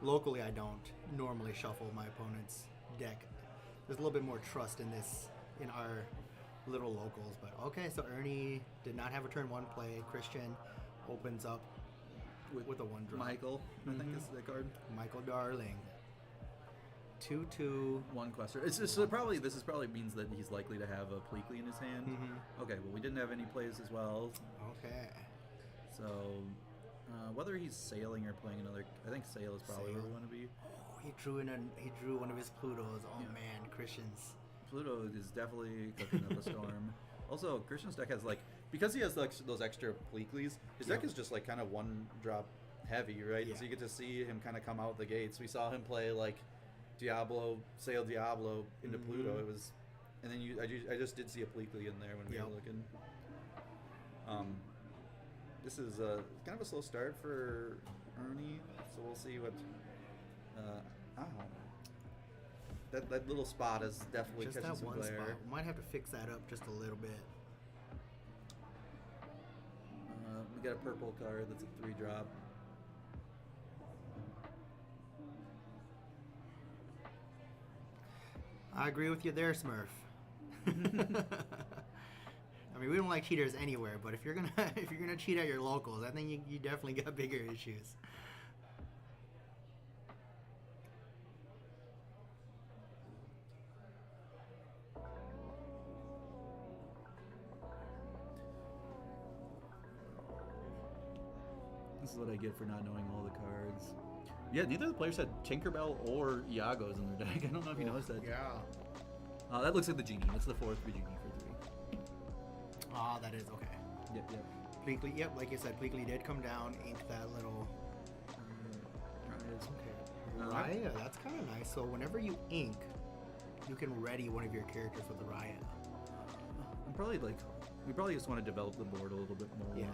locally I don't normally shuffle my opponent's deck. There's a little bit more trust in our little locals, but okay, so Ernie did not have a turn 1 play. Christian opens up with a 1 drop. Michael, I think is the card. Michael Darling. 2/2. 1 Quester. This probably means that he's likely to have a Pleakley in his hand. Okay, well, we didn't have any plays as well. Okay. So whether he's sailing or playing another, I think sail is probably where we want to be. Oh, he drew one of his Plutos. Oh man, Christian's. Pluto is definitely cooking up a storm. Also, Christian's deck has because he has those extra Pleakleys, his deck is just like kind of 1 drop heavy, right? Yeah. So you get to see him kind of come out the gates. We saw him play like Sail Diablo into Pluto. It was, and then I just did see a Pleakley in there when we were looking. This is kind of a slow start for Ernie, so we'll see what That little spot is definitely Just catching that some one glare. spot. We might have to fix that up just a little bit. We got a purple card that's a 3-drop. I agree with you there, Smurf. I mean, we don't like cheaters anywhere, but if you're gonna cheat at your locals, I think you definitely got bigger issues. This is what I get for not knowing all the cards. Yeah, neither of the players had Tinkerbell or Iago's in their deck. I don't know if you noticed that. Yeah. That looks like the genie. That's the 4th genie for 3. Ah, that is okay. Yep, yep. Pleakley, yep, like you said, Pleakley did come down, ink that little. Okay. Raya, that's kind of nice. So whenever you ink, you can ready one of your characters with a Raya. I'm probably like, we probably just want to develop the board a little bit more. Yeah.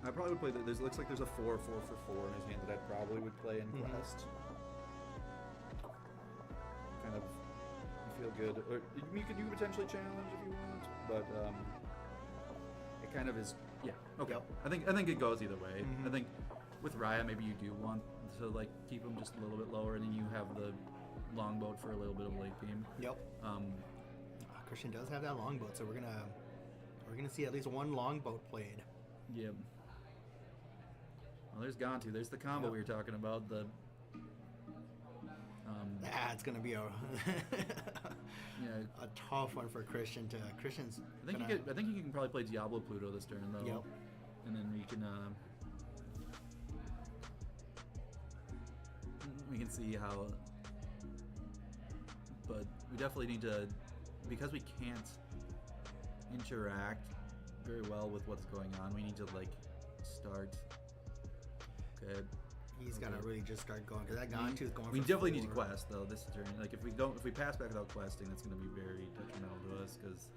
I probably would play. Looks like there's a 4/4 for 4 in his hand that I probably would play in Quest. Kind of, you feel good. Or you can potentially challenge if you want, but it kind of is. Yeah. Okay. Yep. I think it goes either way. Mhm. I think with Raya maybe you do want to like keep him just a little bit lower, and then you have the longboat for a little bit of late game. Yep. Christian does have that longboat, so we're gonna see at least one longboat played. Yep. Well, there's Gantu. There's the combo Yep. we were talking about. The It's gonna be a yeah. a tough one for Christian's. I think you can probably play Diablo Pluto this turn though. Yep. And then we can see how. But we definitely need to, because we can't interact very well with what's going on. We need to like start. Okay. He's gotta really just start going because that Gantu's going. We for definitely need to 4. quest though this turn. Like if we pass back without questing, that's going to be very detrimental to us because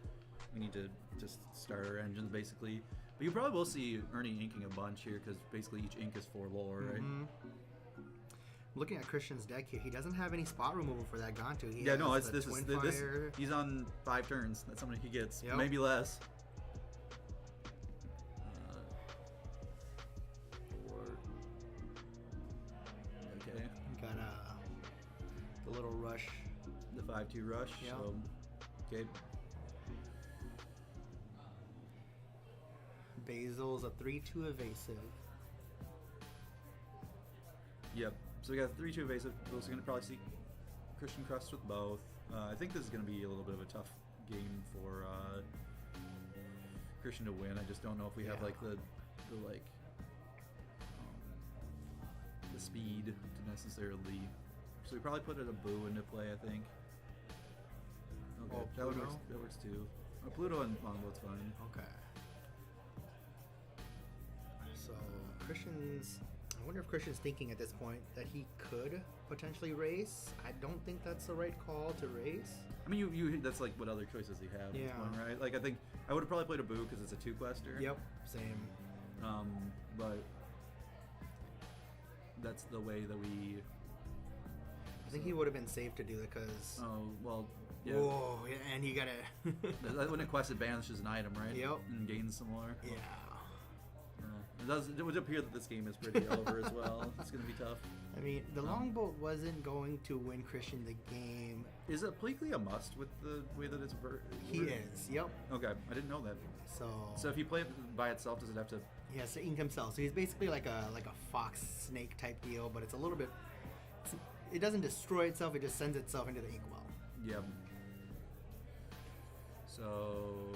we need to just start our engines basically. But you probably will see Ernie inking a bunch here because basically each ink is 4 lore, right? Mhm. Looking at Christian's deck here, he doesn't have any spot removal for that Gantu. He Yeah, no, has it's the this Twin Fire. he's on 5 turns. That's how many he gets, Yep. maybe less. 4. Okay, Got the little rush. the 5/2 rush. Yep. So, okay, Basil's a 3/2 evasive. yep. So we got 3/2 evasive. We're also gonna probably see Christian Crust with both. I think this is gonna be a little bit of a tough game for Christian to win. I just don't know if we have Yeah. like the speed to necessarily. So we probably put a Boo into play. I think. Okay, Oh, that Pluto? works too. Pluto and Longboat's fine. Okay. So Christian's. I wonder if Christian's thinking at this point that he could potentially race. I don't think that's the right call to race. I mean, you that's like what other choices you have. At this Yeah. point, right? Like I think I would have probably played a Boo because it's a 2-quester. Yep. Same. But that's the way that we. I think he would have been safe to do it because. Oh well, yeah. Whoa! Yeah, and he gotta. When a quest banishes an item, right? Yep. And gains some more. Yeah. It would appear that this game is pretty over as well. It's gonna be tough. I mean, the longboat wasn't going to win Christian the game. Is it Pleakley a must with the way that it's He is. Yep. Okay, I didn't know that. So if you play it by itself, does it have to? he has to ink himself. So he's basically like a fox snake type deal, but it's a little bit. It doesn't destroy itself. It just sends itself into the inkwell. Yep. So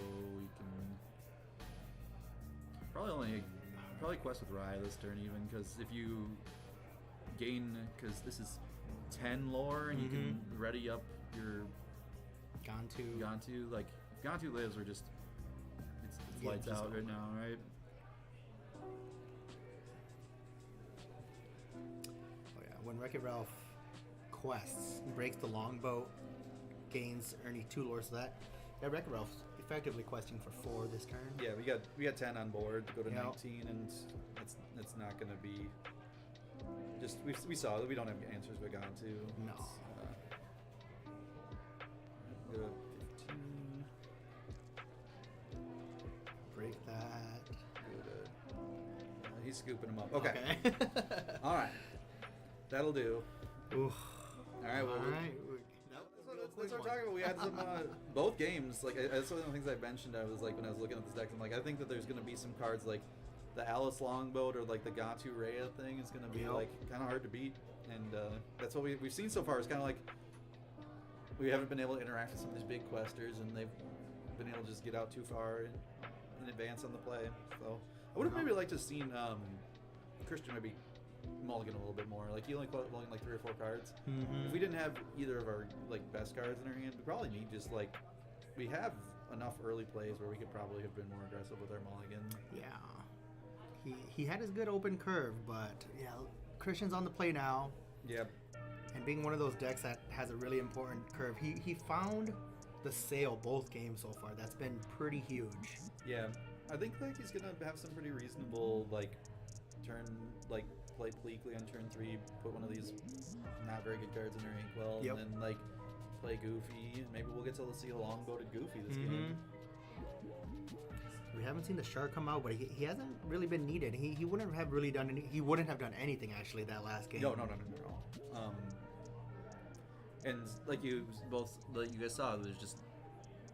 we can probably quest with Raya this turn even because if you gain because this is 10 lore and you can ready up your Gantu. Like if Gantu lives, we're just it's Yeah, lights just out over. right now, right? Oh yeah. When Wreck-It Ralph quests, breaks the longboat, gains Ernie 2 lore. So that Wreck-It Ralph, effectively questing for 4 this turn. Yeah, we got 10 on board to go to Yep. 19, and it's not going to be. Just we saw that we don't have answers we got to. No. Go to 15. Break that. Go to, he's scooping them up. Okay. All right. That'll do. Oof. All right. Well, All right. that's what we're talking about. We had some both games. Like that's one of the things I mentioned. I was like when I was looking at this deck, I'm like, I think that there's going to be some cards like the Alice Longboat or like the Gatu Rhea thing is going to be Yep. like kind of hard to beat, and that's what we've seen so far. It's kind of like we haven't been able to interact with some of these big questers, and they've been able to just get out too far in advance on the play. So I would have maybe liked to have seen Christian maybe mulligan a little bit more. Like he only mulligan like 3 or 4 cards. Mm-hmm. If we didn't have either of our like best cards in our hand, we probably need just like we have enough early plays where we could probably have been more aggressive with our mulligan. Yeah. He had his good open curve, but yeah, Christian's on the play now. Yep. And being one of those decks that has a really important curve, he found the sale both games so far. That's been pretty huge. Yeah. I think like he's gonna have some pretty reasonable like turn like play Pleakley on turn 3, put one of these not very good cards in their inkwell, Yep. and then like play Goofy, and maybe we'll get to see a longboated Goofy this game. We haven't seen the shark come out, but he hasn't really been needed. He wouldn't have really done he wouldn't have done anything actually that last game. No. And like you guys saw, there's just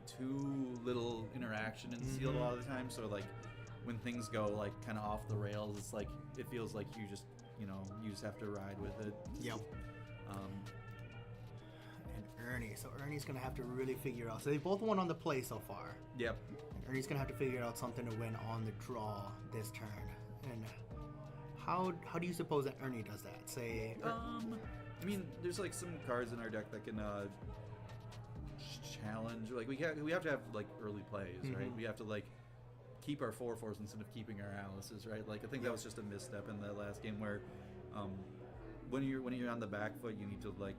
too little interaction in Sealed a lot of the time. So like when things go like kind of off the rails, it's like it feels like you just have to ride with it. Yep. And Ernie, so Ernie's gonna have to really figure out. So they both won on the play so far. Yep. Ernie's gonna have to figure out something to win on the draw this turn. And how do you suppose that Ernie does that? Say, I mean, there's like some cards in our deck that can challenge. Like we have to have like early plays, right? We have to like keep our 4/4s instead of keeping our Alices, right? Like I think that was just a misstep in the last game where when you're on the back foot, you need to like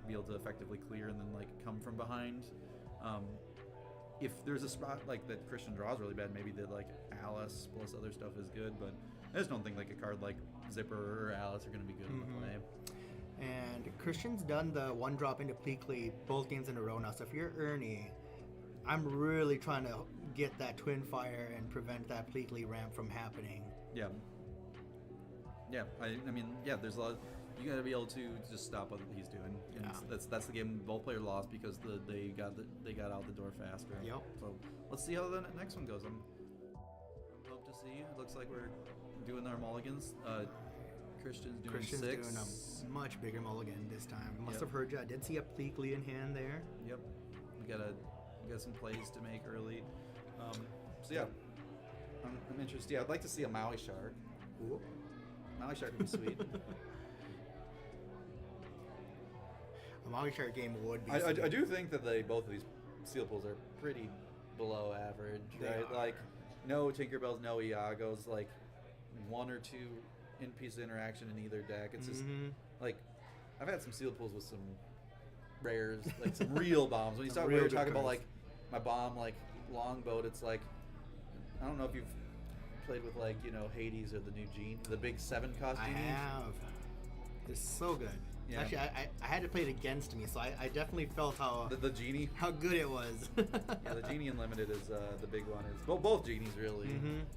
be able to effectively clear and then like come from behind. If there's a spot like that Christian draws really bad, maybe the like Alice plus other stuff is good, but I just don't think like a card like Zipper or Alice are going to be good in the play. and Christian's done the 1-drop into Pleakley both games in a row now. So if you're Ernie, I'm really trying to get that Twin Fire and prevent that Pleakley ramp from happening. Yeah. I mean, there's a lot. You got to be able to just stop what he's doing. And that's the game both players lost because they got out the door faster. Yep. So let's see how the next one goes. I'm hope to see. It looks like we're doing our mulligans. Christian's doing 6. Doing a much bigger mulligan this time. Must have heard you. I did see a Pleakley in hand there. Yep. We got some plays to make early. So yeah, I'm interested. Yeah, I'd like to see a Maui Shark. Ooh. Maui Shark would be sweet. A Maui Shark game would be. I do think that both of these seal pools are pretty below average, They right? are. Like no Tinkerbells, no Iagos, like 1 or 2 in-piece interaction in either deck. It's just like I've had some seal pools with some rares, like some real bombs. When you Some we real were good talking about cards. like my bomb, like longboat. It's like I don't know if you've played with like Hades or the new Genie, the big 7-cost I Genie. have. It's so good. Yeah. Actually, I had to play it against me, so I definitely felt The Genie. how good it was. Yeah, the Genie Unlimited is the big one. Is both Genies really.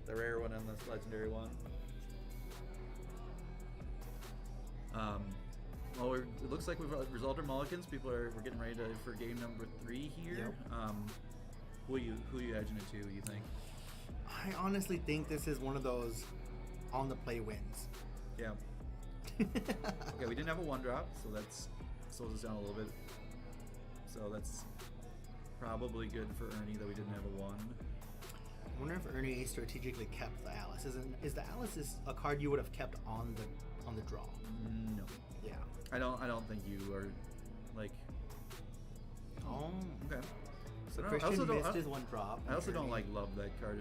The rare one and the legendary one. Well, it looks like we've resolved our mulligans. We're getting ready for game number 3 here. Yep. Who are you edging it to? You think? I honestly think this is one of those on the play wins. Yeah. Okay, we didn't have a 1-drop, so that slows us down a little bit. So that's probably good for Ernie that we didn't have a 1. I wonder if Ernie strategically kept the Alice. Is the Alice a card you would have kept on the draw? No. Yeah. I don't think you are like. Oh. Okay. So I Christian also don't- missed his 1-drop. I also don't Ernie- like love that card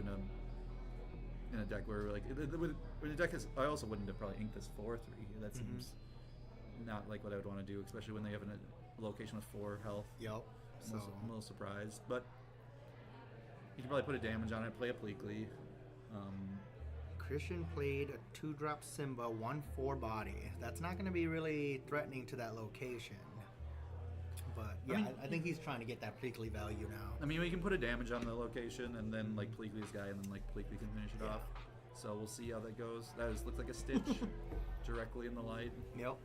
in a deck where like when the deck is. I also wouldn't have probably inked this 4/3. That seems not like what I would want to do, especially when they have a location with 4 health. Yep. I'm a little surprised, but You can probably put a damage on it, play a Pleakley. Christian played a 2-drop Simba, 1/4 body. That's not going to be really threatening to that location. But yeah, I think he's trying to get that Pleakley value now. I mean, we can put a damage on the location, and then like Pleakley's guy, and then like Pleakley can finish it off. So we'll see how that goes. That looks like a Stitch directly in the light. Yep.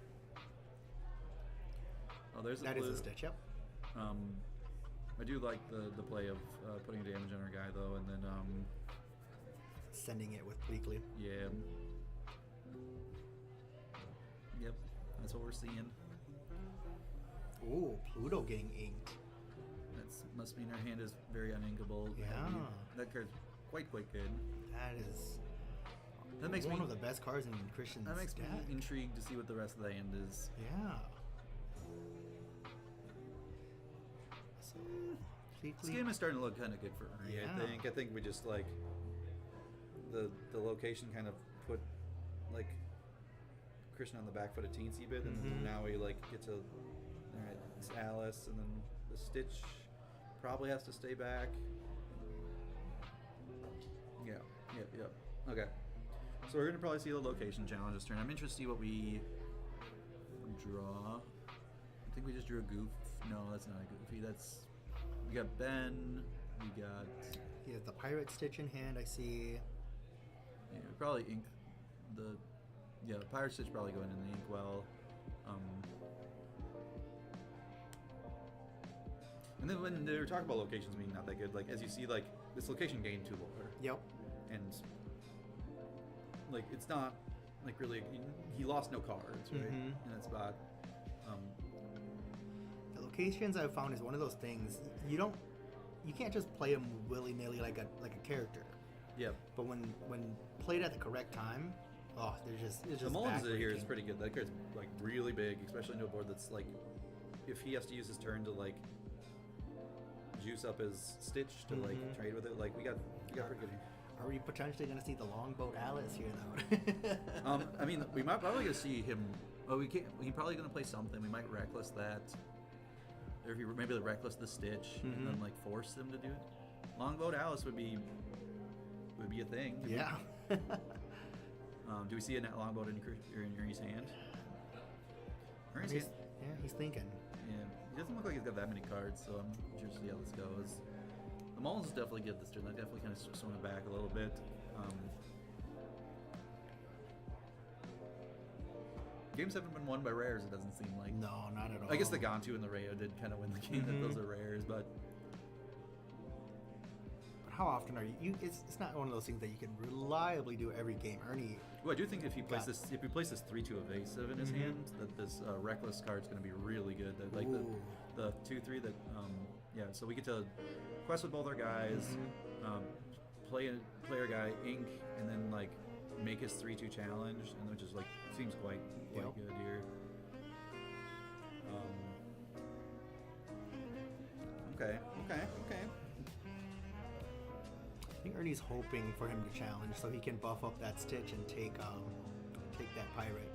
Oh, there's That blue. is a Stitch, yep. I do like the play of putting damage on our guy though, and then Sending it with Pleakley. yeah. Yep, that's what we're seeing. Ooh, Pluto getting inked. That must mean our hand is very uninkable. Yeah. That card's quite good. That is That makes one me of the best cards in Christian's that makes deck. me intrigued to see what the rest of the hand is. Yeah. So, This Pleakley. game is starting to look kind of good for Ernie. Yeah. I think we just like the location kind of put like Christian on the back foot a teensy bit, and then now we like get to all right, it's Alice, and then the Stitch probably has to stay back. Yeah. Okay. So we're gonna probably see the location challenge this turn. I'm interested to see what we draw. I think we just drew a goof. No, that's not a goofy. We got Ben. We got. He has the Pirate Stitch in hand, I see. Yeah, we probably ink the. Yeah, the Pirate Stitch probably going in the inkwell. And then when they were talking about locations being not that good, like as you see, like this location gained 2 lore, Yep. and like it's not like really he lost no cards right in that spot. The locations I've found is one of those things you can't just play them willy nilly like a character. Yeah, But when played at the correct time, it's just the Mullins here is backbreaking. pretty good. That card's like really big, especially into a board that's like if he has to use his turn to like juice up his Stitch to like trade with it. Like we got pretty good. Are we potentially going to see the Longboat Alice here, though? I mean, we might probably gonna see him. Oh, we can't. He's probably gonna play something. We might reckless that, or if you maybe reckless the Stitch and then like force them to do it. Longboat Alice would be a thing. Yeah. Do we see a net longboat in Ernie's hand? Ernie's hand. Yeah, he's thinking. Yeah, he doesn't look like he's got that many cards, so I'm curious to see how this goes. The Mullins is definitely good this turn. That definitely kind of swung it back a little bit. Games haven't been won by rares, it doesn't seem like. No, not at all. I guess the Gantu and the Rayo did kind of win the game. That those are rares, but How often are you? It's not one of those things that you can reliably do every game. Ernie. well, I do think if he plays this 3/2 evasive in his hand, that this reckless card's going to be really good. That like the 2/3 that yeah. So we get to quest with both our guys, play our guy ink, and then like make his 3/2 challenge, and which is like seems quite Yep. good here. Okay. I think Ernie's hoping for him to challenge so he can buff up that Stitch and take that Pirate.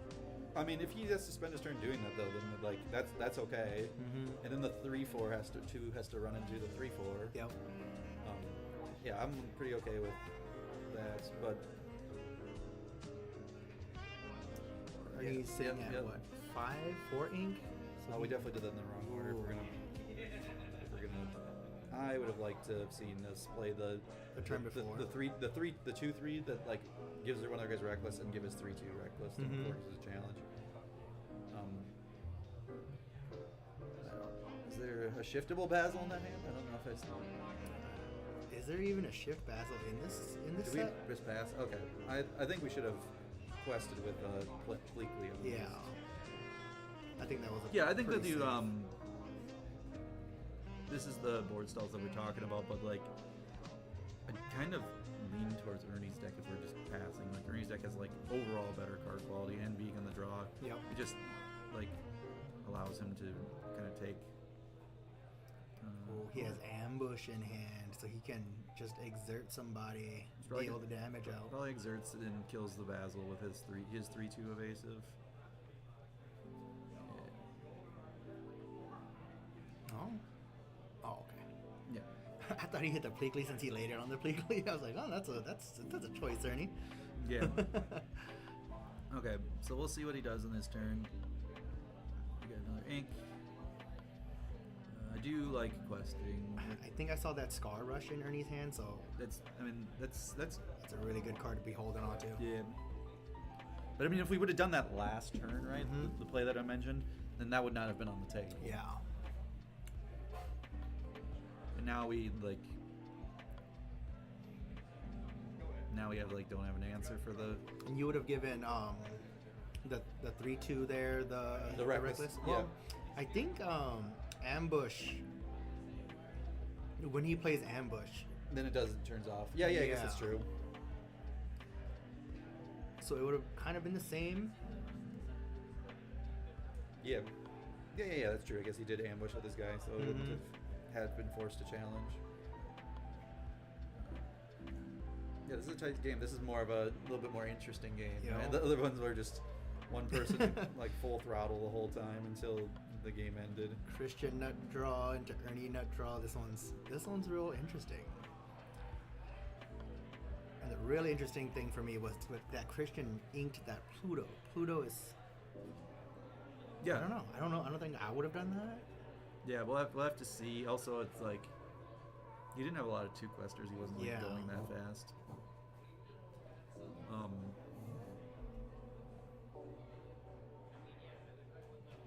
I mean, if he has to spend his turn doing that, though, then like that's okay. And then the 3/4 has to run into the 3/4. Yep. Yeah, I'm pretty okay with that. But Ernie's sitting at what, 4 ink? So we definitely did that in the wrong order. If we're gonna, I would have liked to have seen us play the turn before. the 2/3 that like gives one of their guys reckless and give his 3/2 reckless and forces a challenge. Is there a shiftable Basil in that hand? I don't know if I saw it. Is there even a shift Basil in this Did we set? just pass? Okay. I think we should have quested with Pleakley. Yeah. I think that was a Yeah, I think that pretty you safe. this is the board stalls that we're talking about, but like I kind of lean towards Ernie's deck if we're just passing. Like Ernie's deck has like overall better card quality and being on the draw. Yep. It just like allows him to kind of take. Oh, he has ambush in hand, so he can just exert somebody, probably deal the damage out. Probably exerts it and kills the Basil with his 3/2 evasive. Oh. Oh, okay. Yeah. I thought he hit the Pleakley since he laid it on the Pleakley. I was like, oh, that's a choice, Ernie. Yeah. Okay, so we'll see what he does in this turn. We got another ink. I do like questing. I think I saw that Scar Rush in Ernie's hand, so That's it's a really good card to be holding on to. yeah. But I mean, if we would have done that last turn, right, Mhm. the play that I mentioned, then that would not have been on the table. Yeah. And now we don't have an answer for the And you would have given the 3/2 there, the reckless, yeah. Well, I think ambush. When he plays ambush, then it turns off. Yeah, I guess it's Yeah. true. so it would have kind of been the same. Yeah, that's true. I guess he did ambush with this guy, so it wouldn't Mhm. have been forced to challenge. Yeah, this is a tight game. This is more of a little bit more interesting game. Yeah. Right? The other ones were just one person like full throttle the whole time until the game ended. Christian nut draw into Ernie nut draw. This one's real interesting. And the really interesting thing for me was that Christian inked that Pluto. Pluto is Yeah, I don't know. I don't think I would have done that. Yeah, we'll have to see. Also, it's like he didn't have a lot of two questers. He wasn't Yeah. going that fast.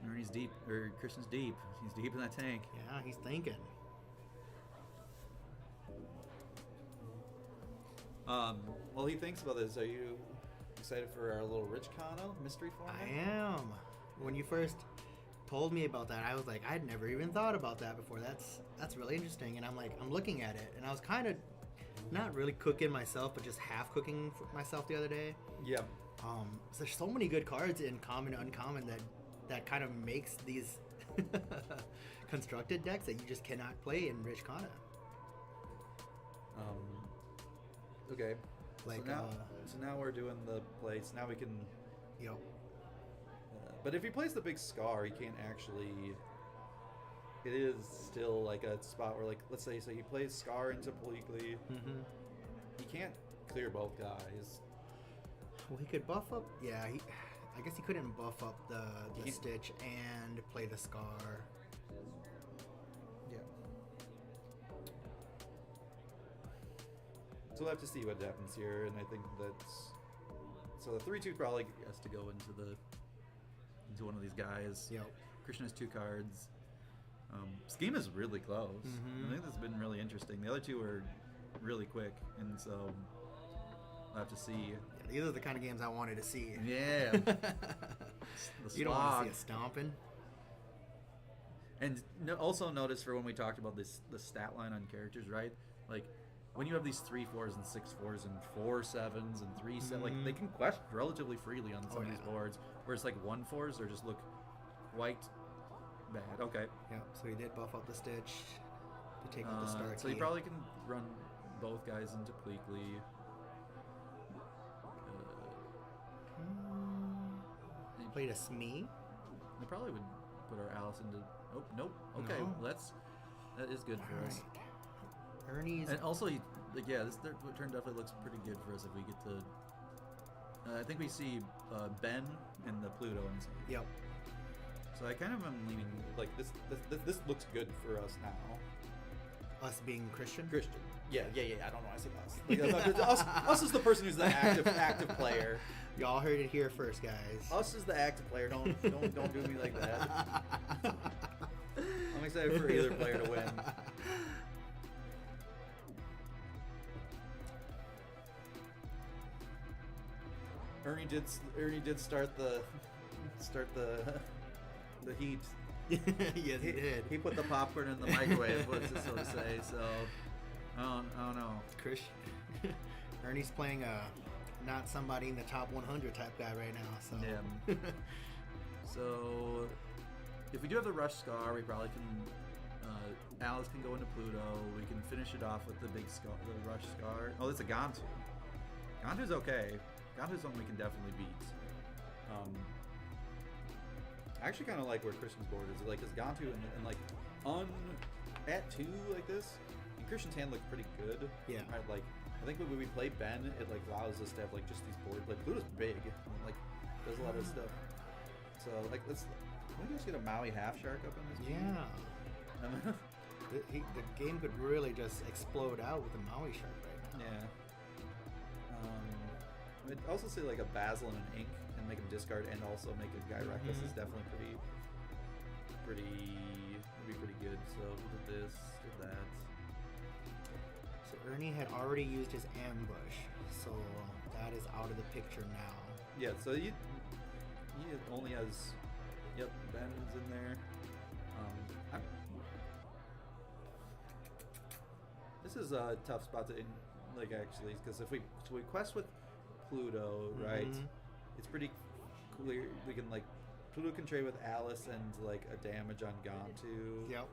Ernie's deep, or Christian's deep. He's deep in that tank. Yeah, he's thinking. While he thinks about this, are you excited for our little Rich Kano mystery format? I am. When you first told me about that, I was like, I'd never even thought about that before. That's really interesting. And I'm looking at it, and I was kind of not really cooking myself, but just half cooking for myself the other day. Yeah. So there's so many good cards in common and uncommon that kind of makes these constructed decks that you just cannot play in Rich Kana. Okay. Like, so now we're doing the plays. Now we can. Yep. But if he plays the big Scar, he can't actually. It is still like a spot where, like, let's say, so he plays Scar into Pleakley. Mm-hmm. He can't clear both guys. Well, he could buff up. Yeah, I guess he couldn't buff up the He- Stitch and play the Scar. Yeah. So we'll have to see what happens here, and I think that's. So the 3/2 probably has to go into one of these guys. Yep. Christian has 2 cards. This game is really close. Mhm. I think this has been really interesting. The other 2 are really quick, and so we'll have to see. Yeah, these are the kind of games I wanted to see. Yeah. You don't want slog. to see it stomping. And also notice for when we talked about the stat line on characters, right? Like when you have these 3/4s and 6/4s and 4/7s and 3/7, like they can quest relatively freely on some of these yeah. boards. Whereas like 1/4s are just look quite bad. Okay. Yeah, so he did buff up the Stitch to take out the Star So he Key. probably can run both guys into Pleakley. He played a Smee. They probably would put our Alice into. Oh nope. Okay, No. well, that is good for us. Alright. Ernie's. And also, this turn definitely looks pretty good for us if we get to. I think we see Ben and the Pluto. Yep. So I kind of am leaning like this looks good for us now. Us being Christian. Christian. Yeah. I don't know. I say us. Us is the person who's the active player. Y'all heard it here first, guys. Us is the active player. Don't do me like that. I'm excited for either player to win. Ernie did start the heat. Yes, he did. He put the popcorn in the microwave, so to say. So I don't know. Chris. Ernie's playing not somebody in the top 100 type guy right now. So Yeah. So if we do have the Rush Scar, we probably can. Alice can go into Pluto. We can finish it off with the big Scar, the Rush Scar. Oh, that's a Gantu. Gantu's okay. Gantu's one we can definitely beat. I actually kind of like where Christian's board is. Like, is Gantu and like at 2 like this, and Christian's hand looked pretty good. Yeah. Right, like I think when we play Ben, it like allows us to have like just these boards. Like Pluto's big, and, like does a lot of stuff. So like let's. Can we just get a Maui half shark up in this game? Yeah. The game could really just explode out with a Maui shark right now. Yeah. I'd also say like a Basil and an Ink and make him discard and also make a guy reckless is definitely would be pretty good. So we did this, did that. So Ernie had already used his ambush, so that is out of the picture now. Yeah, so he only has Ben's in there. This is a tough spot to actually, because if we quest with Pluto, right? It's pretty clear we can Pluto can trade with Alice and like a damage on Gontu. Yep.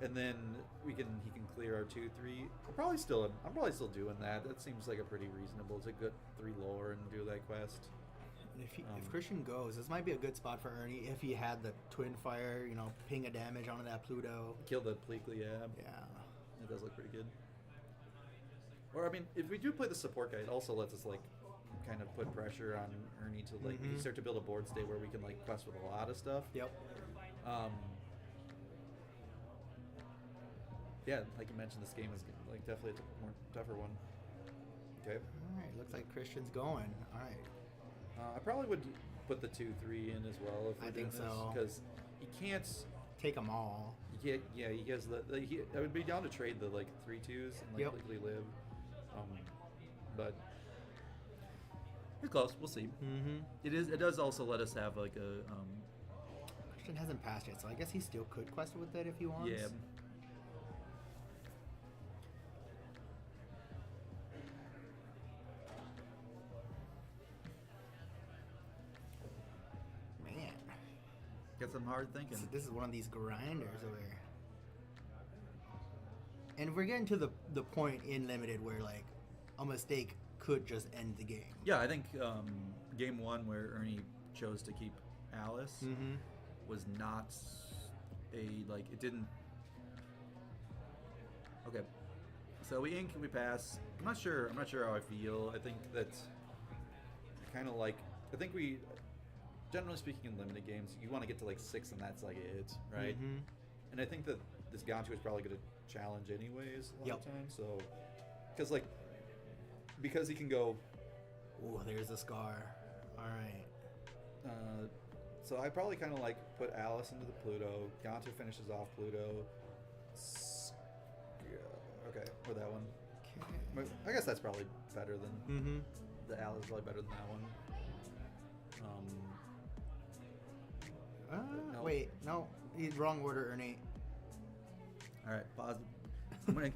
And then he can clear our 2/3. I'm probably still doing that. That seems like a pretty reasonable to get 3 lore and do that quest. And if Christian goes, this might be a good spot for Ernie if he had the Twin Fire, ping a damage onto that Pluto. Kill the Pleakley, yeah. It does look pretty good. Or I mean, if we do play the support guy, it also lets us kind of put pressure on Ernie to we start to build a board state where we can quest with a lot of stuff. Yep. Yeah, like you mentioned, this game is definitely a more tougher one. Okay. All right, looks like Christian's going. All right. I probably would put the 2/3 in as well if we're doing think so. Because he can't take them all. He has I would be down to trade the 3/2s and likely live. But we're close. We'll see. It does also let us have a. Christian hasn't passed yet, so I guess he still could quest with it if he wants. Yeah. Man. Got some hard thinking. This is one of these grinders over here. And we're getting to the point in Limited where a mistake could just end the game. Yeah, I think game 1 where Ernie chose to keep Alice was not it didn't. Okay, so we ink and we pass. I'm not sure how I feel. I think that kind of I think we, generally speaking, in limited games, you want to get to 6 and that's it, right? And I think that this Gontu is probably going to challenge anyways a lot of times. So, because he can go. Oh, there's a scar. All right. So I probably kind of put Alice into the Pluto. Gontu finishes off Pluto. Okay, or that one. Okay. I guess that's probably better than the Alice is probably better than that one. No. Wait, no, he's wrong order, Ernie. All right, pause. I'm gonna.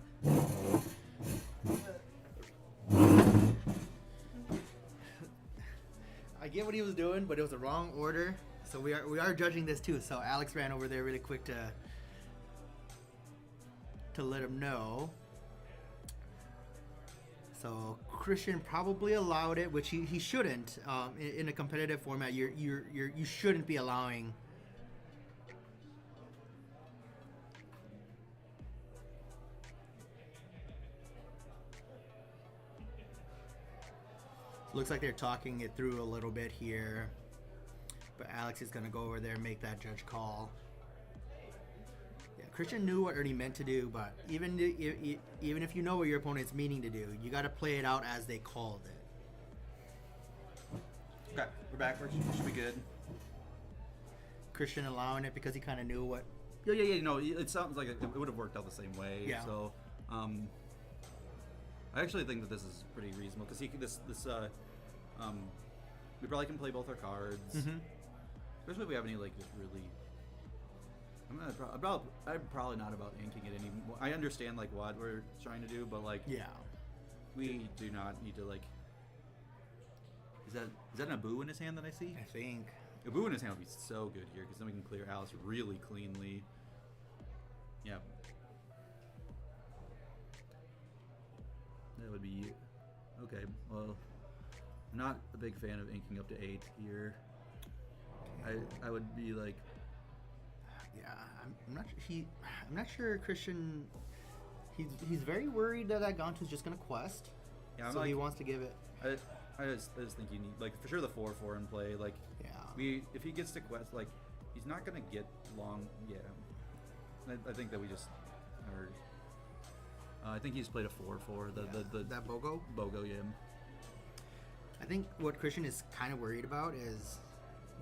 I get what he was doing, but it was the wrong order. So we are judging this too. So Alex ran over there really quick to let him know. So Christian probably allowed it, which he shouldn't. In a competitive format, you shouldn't be allowing. Looks like they're talking it through a little bit here, but Alex is gonna go over there and make that judge call. Yeah, Christian knew what Ernie meant to do, but even if you know what your opponent's meaning to do, you got to play it out as they called it. Okay, we're back. We should be good. Christian allowing it because he kind of knew what. Yeah. No, it sounds like it would have worked out the same way. Yeah. So, I actually think that this is pretty reasonable because we probably can play both our cards, especially if we have any just really. I'm probably not about inking it anymore. I understand what we're trying to do, but yeah, we do not need to Is that an Abu in his hand that I see? I think Abu in his hand would be so good here because then we can clear Alice really cleanly. Yeah. That would be okay. Well, I'm not a big fan of inking up to 8 here. I would be yeah. I'm not sure Christian. He's very worried that Gantu's just gonna quest. Yeah, so he wants to give it. I just think you need, like, for sure the 4/4 in play. Like, Yeah. if he gets to quest, like, he's not gonna get long. Yeah, I think that we just are. I think he's played a 4/4. That Bogo. Bogo, yeah. I think what Christian is kind of worried about is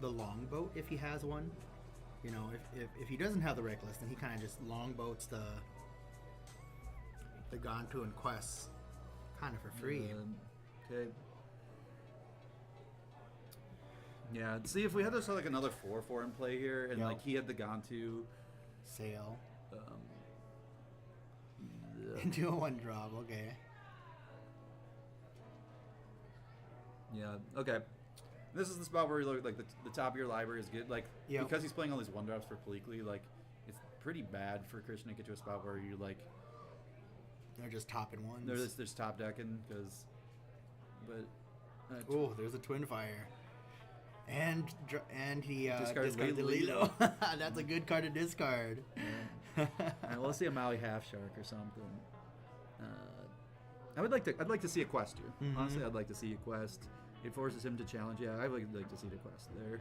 the longboat if he has one. You know, if he doesn't have the Reckless, then he kind of just longboats the Gantu and quests kind of for free. Okay. Yeah, see if we had like another 4/4 in play here, and Yep. like he had the Gantu. Sail. Yeah. Do a 1 drop, okay. Yeah. Okay. This is the spot where you look like the top of your library is good. Like Yep. because he's playing all these 1-drops for Pleakley, like it's pretty bad for Christian to get to a spot where you like They're just topping ones. there's top decking because, but Oh, there's a Twin Fire. And he Discarded discarded the Lilo. Lilo. That's a good card to discard. Alright, let's see a Maui Half Shark or something. I'd like to see a quest here. Mhm. Honestly, I'd like to see a quest. It forces him to challenge. Yeah, I'd like to see the quest there.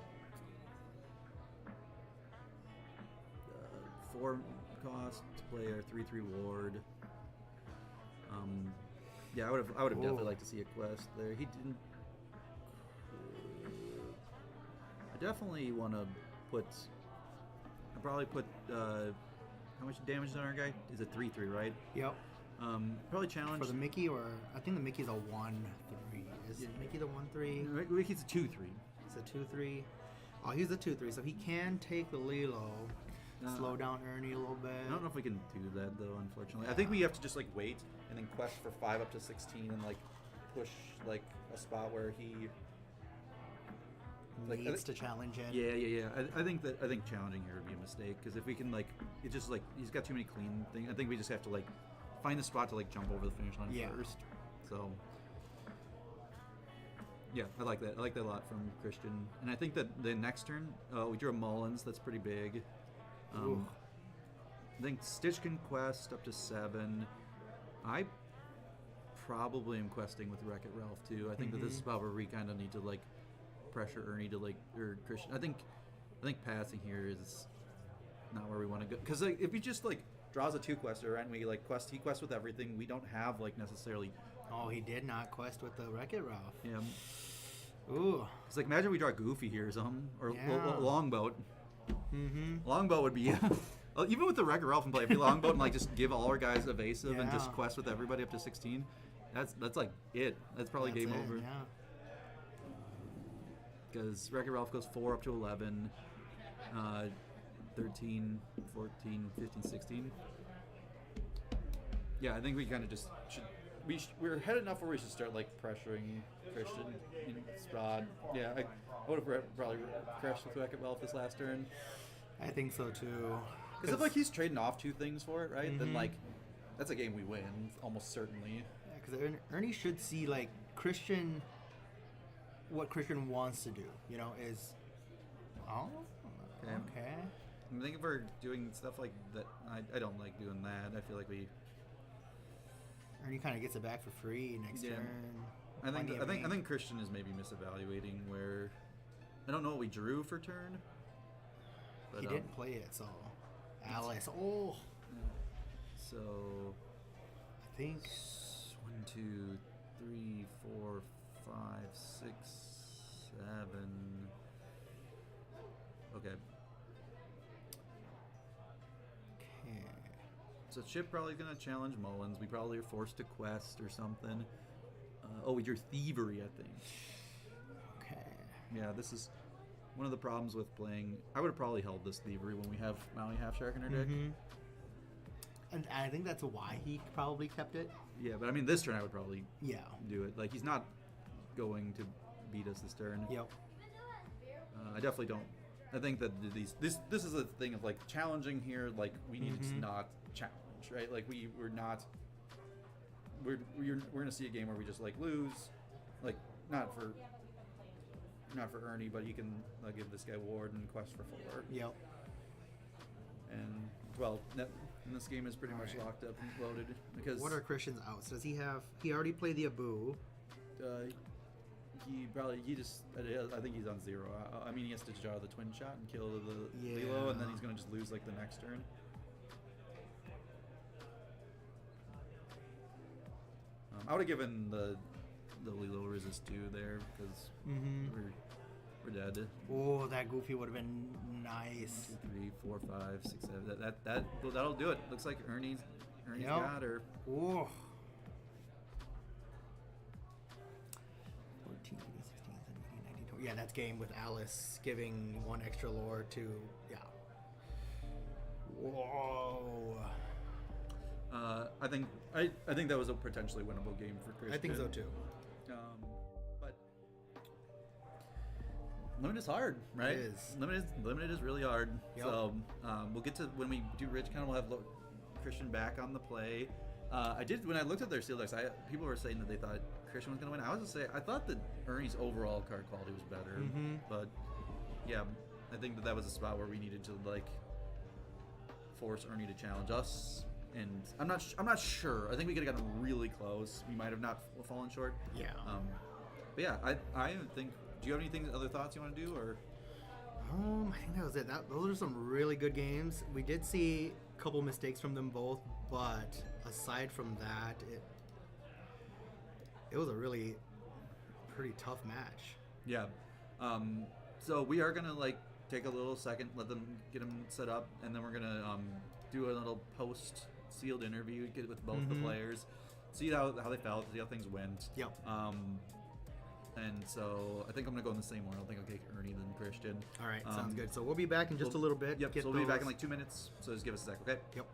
4 cost to play our 3/3 ward. Yeah, I would have definitely Ooh. liked to see a quest there. He didn't. I definitely want to put. I'd probably put. How much damage is on our guy? Is it 3/3, right? Yep. Probably challenge. For the Mickey, or I think the Mickey's a 1/3. Is Mickey the 1/3? Mickey's a 2/3. It's a 2/3. Oh, he's a 2/3, so he can take the Lilo, slow down Ernie a little bit. I don't know if we can do that though, unfortunately. I think we have to just like wait and then quest for 5 up to 16 and like push like a spot where he like, needs to challenge it. Yeah. I think challenging here would be a mistake because if we can like, it just like he's got too many clean things. I think we just have to like find the spot to like jump over the finish line Yeah. first. So yeah, I like that. I like that a lot from Christian. And I think that the next turn, we drew a Mullins. That's pretty big. Ooh. I think Stitch can quest up to 7. I probably am questing with Wreck-It Ralph too. I think that this is about where we kind of need to like pressure Ernie to like, or Christian. I think passing here is not where we want to go because like, if he just like draws a 2-quester and we like he quests with everything, we don't have like necessarily. Oh, he did not quest with the Wreck-It Ralph. Yeah. Ooh. It's like imagine we draw Goofy here or something or Yeah. Longboat. Mm-hmm. Longboat would be even with the Wreck-It Ralph in play. If we Longboat and like just give all our guys evasive and just Yeah. quest with everybody up to 16, that's like it. That's probably That's game it, over. Yeah. Because Wreck-It Ralph goes 4 up to 11, 13, 14, 15, 16. Yeah, I think we kind of just should. We're ahead enough where we should start like pressuring Christian in spot. Yeah, I would have probably crashed with Wreck-It Ralph this last turn. I think so too. Because if like he's trading off 2 things for it, right? Then Mhm. like that's a game we win almost certainly. Because Ernie should see like Christian, what Christian wants to do. You know, is okay. I think if we're doing stuff like that, I don't like doing that. I feel like we. Ernie kind of gets it back for free next Yeah. turn. I Plenty of game. think Christian is maybe misevaluating where. I don't know what we drew for turn. But, He didn't play it, so Alice. Oh, So I think 1, 2, 3, 4, 5, 6, 7. Okay. okay. So Chip probably gonna challenge Mullins. We probably are forced to quest or something. We drew Thievery, I think. Okay. Yeah, this is one of the problems with playing. I would have probably held this Thievery when we have Maui Half Shark in our deck. Mhm. And I think that's why he probably kept it. Yeah, but I mean, this turn I would probably Yeah. do it. Like, he's not going to beat us this turn. Yep. I definitely don't. I think that this is a thing of like challenging here. Like, we need to not challenge, right? Like, we're not. We're gonna see a game where we just like lose, like not for Ernie, but he can give this guy ward and quest for 4. Yep. And well, and this game is pretty much Alright. locked up and loaded because What are Christian's outs? Does he have? He already played the Abu. he just I think he's on 0. I mean, he has to draw the twin shot and kill the Lilo, and then Yeah. he's gonna just lose like the next turn. I would have given the Lilo resist 2 there because we're dead. Oh, that Goofy would have been nice. 2, 3, 4, 5, 6, 7. That'll do it. Looks like Ernie's Yep. got her. Oh. 14, 15, 16, 17, 18, 19, 20. Yeah, that's game with Alice giving 1 extra lore to, yeah. Whoa. I think that was a potentially winnable game for Christian. I think so too. But limited is hard, right? It is. Limited is really hard. Yep. So we'll get to when we do Rich Con. We'll have Christian back on the play. I did when I looked at their sealed decks. People were saying that they thought Christian was going to win. I was just say I thought that Ernie's overall card quality was better, but yeah, I think that was a spot where we needed to like force Ernie to challenge us. And I'm not sure. I think we could have gotten really close. We might have not fallen short. Yeah. But yeah, I think. Do you have anything other thoughts you want to do or? I think that was it. Those are some really good games. We did see a couple mistakes from them both, but aside from that, it was a really pretty tough match. Yeah. So we are gonna like take a little second, let them get them set up, and then we're gonna do a little post sealed interview, get with both the players, see how they felt, see how things went. Yep. And so I think I'm gonna go in the same order. I think I'll take Ernie then Christian. All right, sounds good. So we'll be back in just a little bit. Yep. Get So we'll be back in those- like 2 minutes. So just give us a sec, okay? Yep.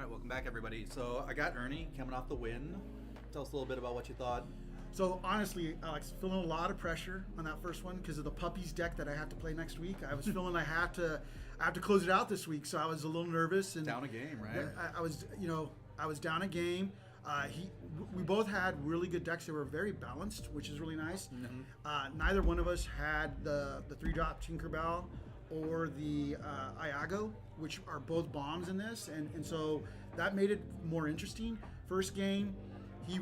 right, welcome back, everybody. So I got Ernie coming off the win. Tell us a little bit about what you thought. So honestly, Alex, feeling a lot of pressure on that first one because of the puppies deck that I have to play next week. I was feeling I have to close it out this week, so I was a little nervous and Down a game, right? I was down a game. We both had really good decks. They were very balanced, which is really nice. Mm-hmm. Neither one of us had the 3-drop Tinkerbell or the Iago, which are both bombs in this, and so that made it more interesting. First game, he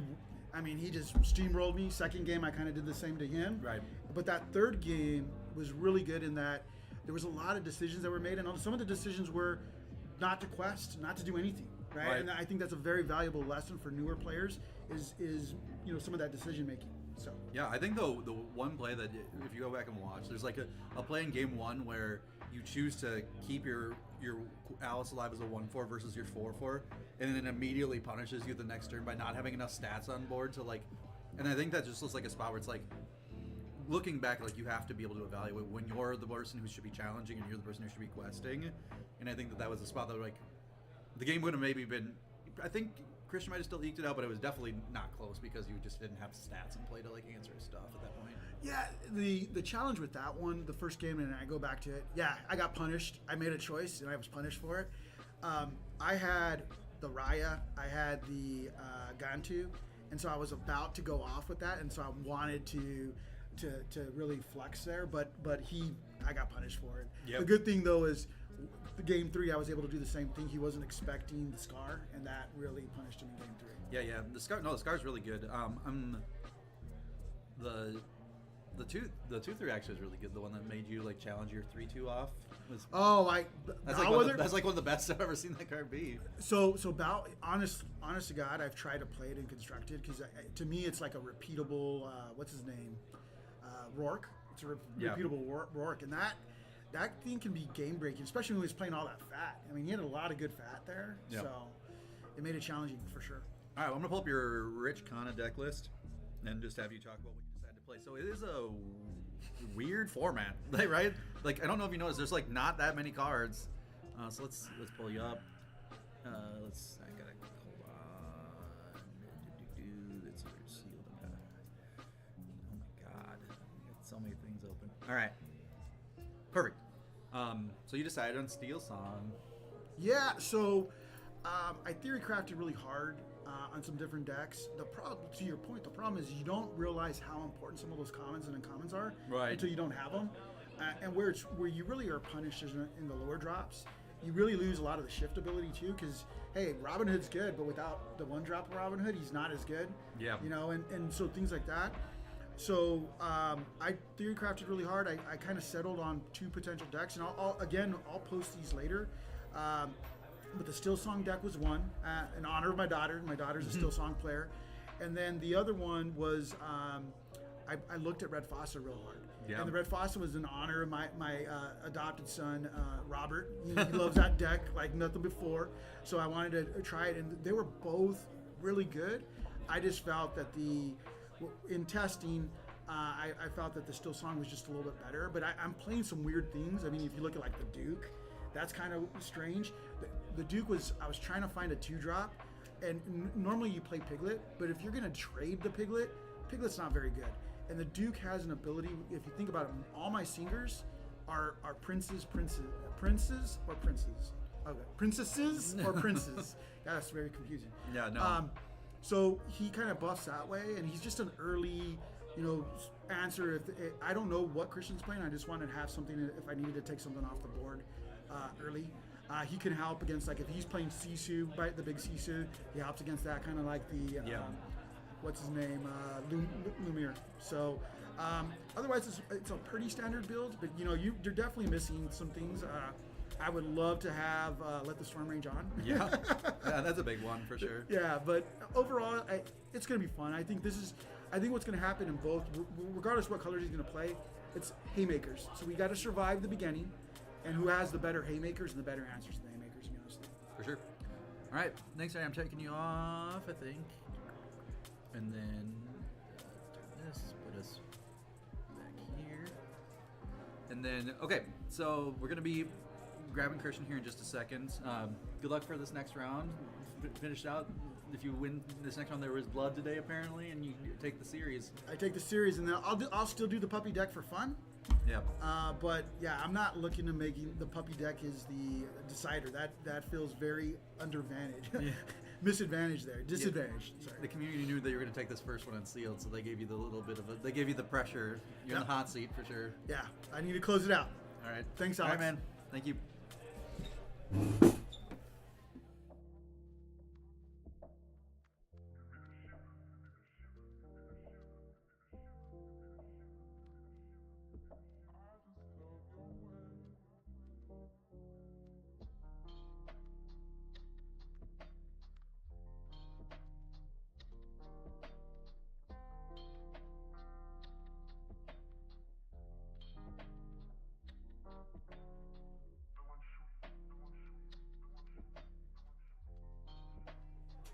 just steamrolled me. Second game, I kind of did the same to him. Right. But that third game was really good in that there was a lot of decisions that were made, and some of the decisions were not to quest, not to do anything. Right. And I think that's a very valuable lesson for newer players. Is some of that decision making. So. Yeah, I think the one play that if you go back and watch, there's like a play in game 1 where you choose to keep your Alice alive as a 1/4 versus your 4/4, and then it immediately punishes you the next turn by not having enough stats on board to like. And I think that just looks like a spot where it's like, looking back, like you have to be able to evaluate when you're the person who should be challenging and you're the person who should be questing. And I think that was a spot that like the game would have maybe been. I think Christian might have still eked it out, but it was definitely not close because you just didn't have stats in play to like answer his stuff at that point. Yeah, the challenge with that one, the first game, and I go back to it. Yeah, I got punished. I made a choice, and I was punished for it. I had the Raya, I had the Gantu, and so I was about to go off with that, and so I wanted to really flex there, but I got punished for it. Yep. The good thing though is the game 3, I was able to do the same thing. He wasn't expecting the Scar, and that really punished him in game 3. Yeah. The Scar's really good. The 2/3 actually is really good. The one that made you like challenge your 3/2 off. That's like one of the best I've ever seen that card be. So Bow, honest to God, I've tried to play it in constructed because to me it's like a repeatable. What's his name? Rourke. It's a repeatable Rourke, and that thing can be game breaking, especially when he was playing all that fat. I mean, he had a lot of good fat there, so it made it challenging for sure. All right, well, I'm gonna pull up your Rich Kana deck list and just have you talk about what you decided to play. So it is a weird format, right? Like I don't know if you noticed, there's like not that many cards. So let's pull you up. I gotta hold on. It's sealed. Oh my god, I got so many things open. All right, perfect. So you decided on Steel Song. Yeah, so I theory crafted really hard on some different decks. The problem, to your point, the problem is you don't realize how important some of those commons and uncommons are until you don't have them. And where you really are punished is in the lower drops. You really lose a lot of the shift ability too, because hey, Robin Hood's good, but without the 1-drop of Robin Hood, he's not as good. Yeah. And so things like that. So I theory crafted really hard. I kind of settled on 2 potential decks, and I'll post these later. But the Still Song deck was one in honor of my daughter. My daughter's a Still Song player, and then the other one was I looked at Red Fossa real hard. Yeah. And the Red Fossa was in honor of my adopted son, Robert. He loves that deck like nothing before. So I wanted to try it, and they were both really good. I just felt that in testing, I felt that the Still Song was just a little bit better. But I'm playing some weird things. I mean, if you look at like the Duke, that's kind of strange. The Duke I was trying to find a 2-drop, and normally you play Piglet, but if you're going to trade the Piglet's not very good. And the Duke has an ability, if you think about it, all my singers are princesses or princes. Okay. Princesses or princes. Yeah, that's very confusing. Yeah, no. So he kind of buffs that way, and he's just an early, answer. I don't know what Christian's playing. I just wanted to have something if I needed to take something off the board early. He can help against, like, if he's playing Sisu, the big Sisu, he helps against that, kind of like the, what's his name, Lumiere. So, otherwise, it's a pretty standard build, but, you're definitely missing some things. I would love to have Let the Storm Rage on. Yeah, that's a big one for sure. Yeah, but overall, it's going to be fun. I think what's going to happen in both, regardless of what colors he's going to play, it's haymakers. So we got to survive the beginning, and who has the better haymakers and the better answers to the haymakers, to be honest. For sure. All right, next time I'm taking you off, I think. And then this, put us back here. And then, okay, so we're going to be grabbing Christian here in just a second. Good luck for this next round. Finish out. If you win this next round, there was blood today apparently, and you take the series. I take the series, and then I'll still do the puppy deck for fun. Yeah. But yeah, I'm not looking to making the puppy deck is the decider. That feels very undervantaged. Yeah. Misadvantage there. Disadvantage. Sorry. The community knew that you were going to take this first one unsealed, so they gave you the little bit of they gave you the pressure. You're in the hot seat for sure. Yeah, I need to close it out. All right. Thanks, All Alex. right, man. Thank you.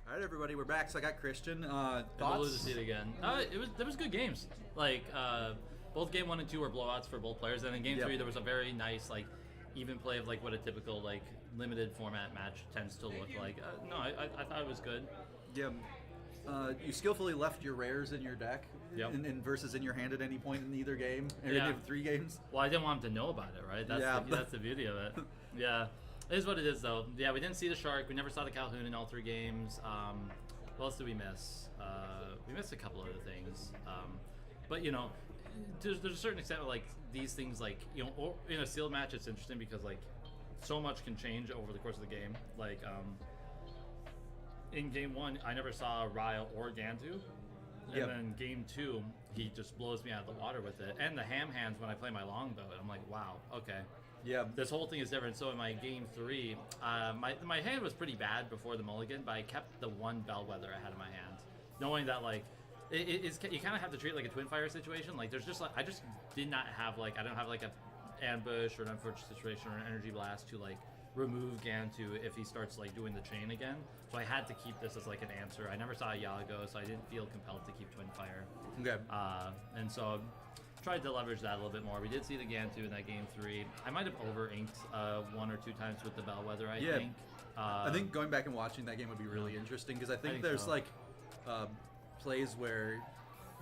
All right, everybody, we're back. So I got Christian. Thoughts? Thoughts? To see it again. There was good games. Like both game 1 and 2 were blowouts for both players, and in game 3 there was a very nice like even play of like what a typical like limited format match tends to look like. No, I thought it was good. Yeah. You skillfully left your rares in your deck, Yep. in versus in your hand at any point in either game. Or Yeah. any of 3 games. Well, I didn't want him to know about it, right? That's Yeah. that's the beauty of it. Yeah. It is what it is, though. Yeah, we didn't see the shark. We never saw the Calhoun in all 3 games. What else did we miss? We missed a couple other things. But, you know, there's a certain extent of, like, these things, like, you know, or in a sealed match, it's interesting because, like, so much can change over the course of the game. Like, in game 1, I never saw Ryle or Gantu. And Yep. then game 2, he just blows me out of the water with it. And the ham hands when I play my longbow. And I'm like, wow, okay. Yeah. This whole thing is different. So in my game 3, my hand was pretty bad before the mulligan, but I kept the one bellwether I had in my hand, knowing that like it's you kind of have to treat it like a twin fire situation. Like there's just like I just did not have like I don't have like a ambush or an unfortunate situation or an energy blast to like remove Gantu if he starts like doing the chain again. So I had to keep this as like an answer. I never saw Iago, so I didn't feel compelled to keep twin fire. Okay. And so tried to leverage that a little bit more. We did see the Gantu in that game 3. I might have over-inked 1 or 2 times with the bellwether, I think. I think going back and watching that game would be really interesting because I think there's so. like plays where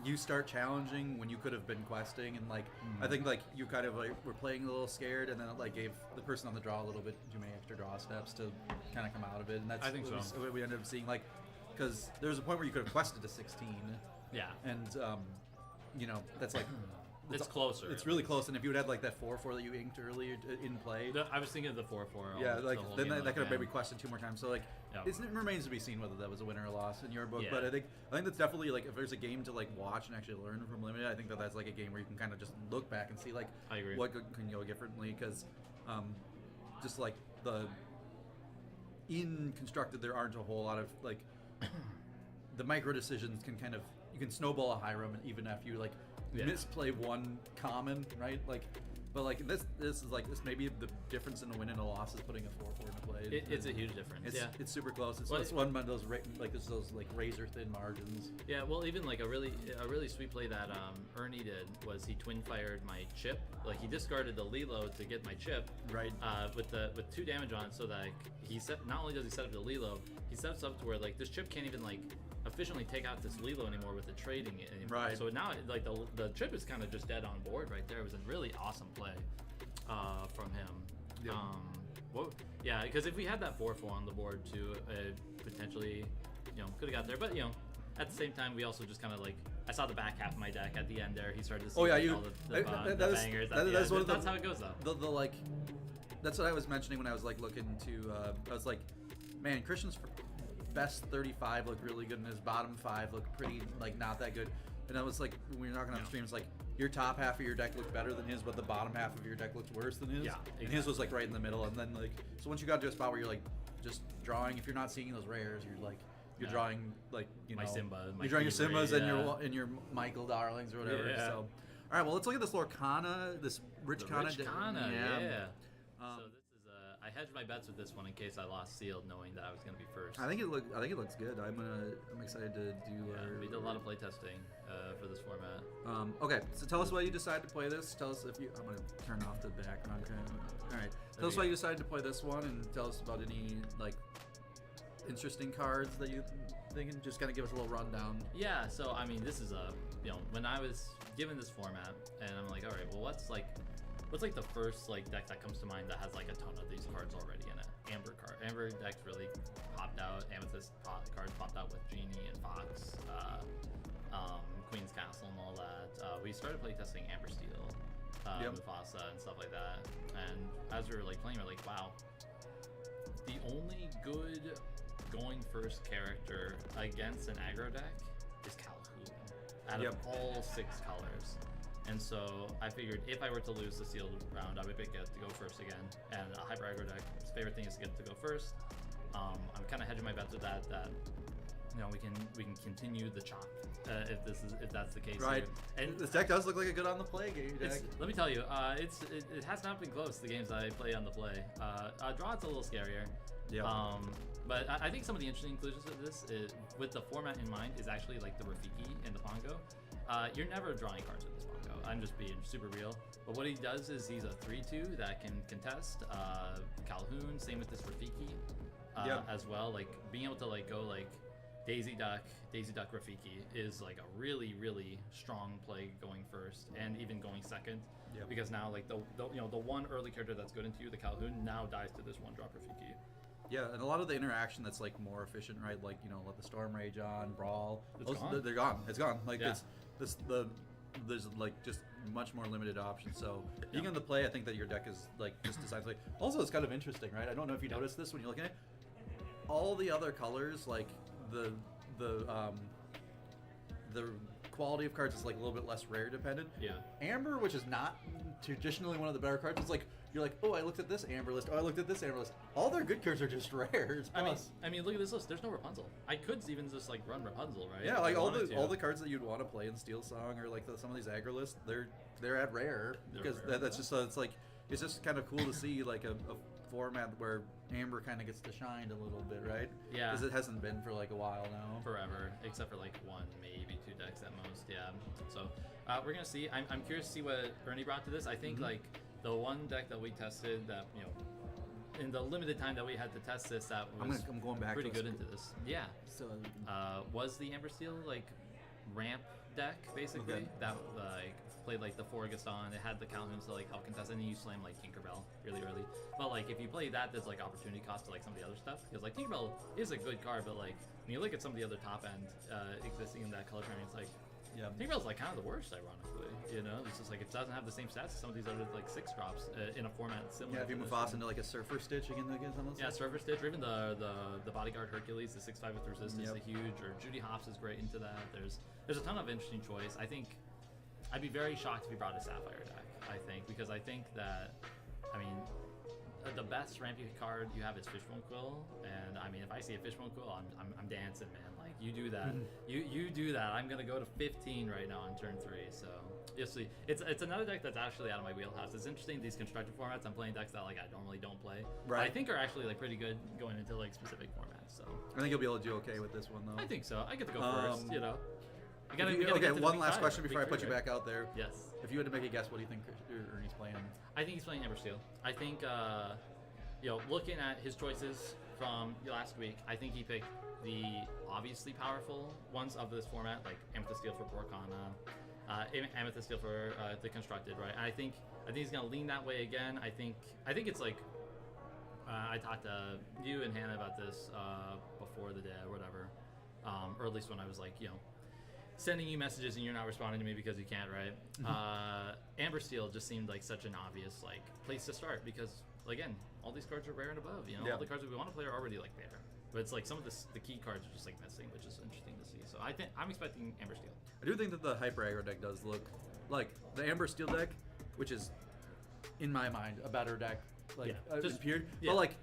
you start challenging when you could have been questing, and like I think like you kind of like were playing a little scared, and then it like gave the person on the draw a little bit too many extra draw steps to kind of come out of it, and that's I think what we ended up seeing. Like because there's a point where you could have quested to 16, Yeah. and you know that's like. It's closer. It's really close, and if you had like that 4/4 that you inked earlier in play, I was thinking of the 4-4. yeah, like the whole then game that could have man. maybe quested 2 more times. So like, Yep. it remains to be seen whether that was a win or a loss in your book. Yeah. But I think that's definitely like if there's a game to like watch and actually learn from limited, I think that's like a game where you can kind of just look back and see like I agree. what can go differently because just like in constructed there aren't a whole lot of like the micro decisions can kind of you can snowball a high room even after you like misplay one common, right? Like, but like this is like this maybe the difference in a win and a loss is putting a 4/4 into play. It's a huge difference. It's super close. It's, Well, it's one of those like there's those like razor thin margins. Yeah, well, even like a really sweet play that Ernie did was he twin fired my chip. Like he discarded the Lilo to get my chip, Right. With 2 damage on it, so that like, he set not only does he set up the Lilo, he sets up to where like this chip can't even like efficiently take out this Lilo anymore with the trading it anymore. Right. So now like the chip is kind of just dead on board right there. It was a really awesome play from him. Yeah. Yeah, because if we had that 4/4 on the board too, potentially, could have got there. But at the same time, we also just kind of like I saw the back half of my deck at the end there. He started to see all the bangers. That's one of that's how it goes though. The like, that's what I was mentioning when I was like looking to. I was like, man, Christian's best 35 looked really good, and his bottom 5 looked pretty like not that good. And I was like, when we were talking on the stream, it's like your top half of your deck looked better than his, but the bottom half of your deck looked worse than his. Yeah, And his was like right in the middle. And then like, so once you got to a spot where you're like just drawing, if you're not seeing those rares, you're drawing like My Simba, my you're drawing your Thievery, Simbas and your Michael Darlings or whatever. Yeah. So, all right, well let's look at this Lorcana, this Rich Kana. Rich Kana, Yeah. so this is I hedged my bets with this one in case I lost sealed, knowing that I was gonna be first. I think it looks good. I'm excited to do. We did a lot of playtesting for this format. Okay, so tell us why you decided to play this. Tell us if you. I'm gonna turn off the background. Okay. All right. Tell us why you decided to play this one, and tell us about any like interesting cards that you think, and just kind of give us a little rundown. Yeah. So I mean, this is when I was given this format, and I'm like, all right, well, what's like the first like deck that comes to mind that has like a ton of these cards already in it? Amber decks really popped out. Amethyst cards popped out with Genie and Fox, Queen's Castle and all that. We started playtesting Amber Steel, Mufasa and stuff like that. And as we were like playing, we're like, wow, the only good going first character against an aggro deck is Calhoun out of all 6 colors. And so I figured if I were to lose the sealed round, I would get to go first again. And a hyper aggro deck's favorite thing is to get to go first. I'm kind of hedging my bets with that we can continue the chop if that's the case. Right. Here. And this deck does look like a good on the play game deck. Let me tell you, it has not been close, the games I play on the play. Draw, it's a little scarier. Yeah. But I think some of the interesting inclusions of this, with the format in mind, is actually like the Rafiki and the Pongo. You're never drawing cards with this Pongo. I'm just being super real. But what he does is he's a 3/2 that can contest Calhoun. Same with this Rafiki as well. Like being able to like go like Daisy Duck Rafiki is like a really, really strong play going first and even going second. Yep. Because now like the one early character that's good into you, the Calhoun, now dies to this one drop Rafiki. Yeah, and a lot of the interaction that's like more efficient, right? Like let the Storm Rage on, Brawl. They're gone. It's gone. Like there's like just much more limited options. So being on the play, I think that your deck is like just designed like. Also, it's kind of interesting, right? I don't know if you noticed this when you're looking at it. All the other colors, like the quality of cards is like a little bit less rare dependent. Yeah. Amber, which is not traditionally one of the better cards, it's like you're like, oh, I looked at this Amber list. Oh, I looked at this Amber list. All their good cards are just rares. I mean, look at this list. There's no Rapunzel. I could even just like run Rapunzel, right? Yeah, like all the cards that you'd want to play in Steel Song or like some of these aggro lists, they're at rare because that's just it's like it's just kind of cool to see like a format where Amber kind of gets to shine a little bit, right? Yeah. Because it hasn't been for like a while now. Forever, except for like 1, maybe 2 decks at most. Yeah. So we're gonna see. I'm curious to see what Ernie brought to this. I think like the one deck that we tested that in the limited time that we had to test this, that was I'm going back pretty to good into this. Yeah. So was the Amber Steel like ramp deck basically that like played like the 4 Gaston. It had the Calhoun to like help contest, and then you slam like Tinkerbell really early. But like if you play that, there's like opportunity cost to like some of the other stuff, because like Tinkerbell is a good card, but like when you look at some of the other top end existing in that color pairing, it's like Tinkerbell's like kind of the worst, ironically. It's just like it doesn't have the same stats as some of these other like 6 drops in a format similar. Yeah, if you move Mufasa into like a Surfer Stitch again some of those. Yeah, Surfer Stitch, or even the Bodyguard Hercules, the 6/5 with resistance, the huge, or Judy Hopps is great into that. There's a ton of interesting choice. I think I'd be very shocked if he brought a Sapphire deck. Because I think that, the best rampy card you have is Fishbone Quill, and if I see a Fishbone Quill, I'm dancing, man. Like you do that, you do that. I'm gonna go to 15 right now on turn 3. So you'll see. It's another deck that's actually out of my wheelhouse. It's interesting, these constructed formats. I'm playing decks that like I normally don't play. Right. I think are actually like pretty good going into like specific formats. So I think you'll be able to do okay with this one though. I think so. I get to go first. Okay, one last question before I put you back out there. Yes. If you had to make a guess, what do you think Ernie's playing? I think he's playing Amber Steel. I think, looking at his choices from last week, I think he picked the obviously powerful ones of this format, like Amethyst Steel for Porkana, Amethyst Steel for the Constructed, right? And I think he's gonna lean that way again. I think it's like I talked to you and Hannah about this before the day or whatever, or at least when I was like, sending you messages and you're not responding to me because you can't, right? Amber Steel just seemed like such an obvious like place to start, because again, all these cards are rare and above. All the cards that we want to play are already like rare, but it's like some of the key cards are just like missing, which is interesting to see. So I'm expecting Amber Steel. I do think that the Hyper Aggro deck does look like the Amber Steel deck, which is in my mind a better deck, like period. But like,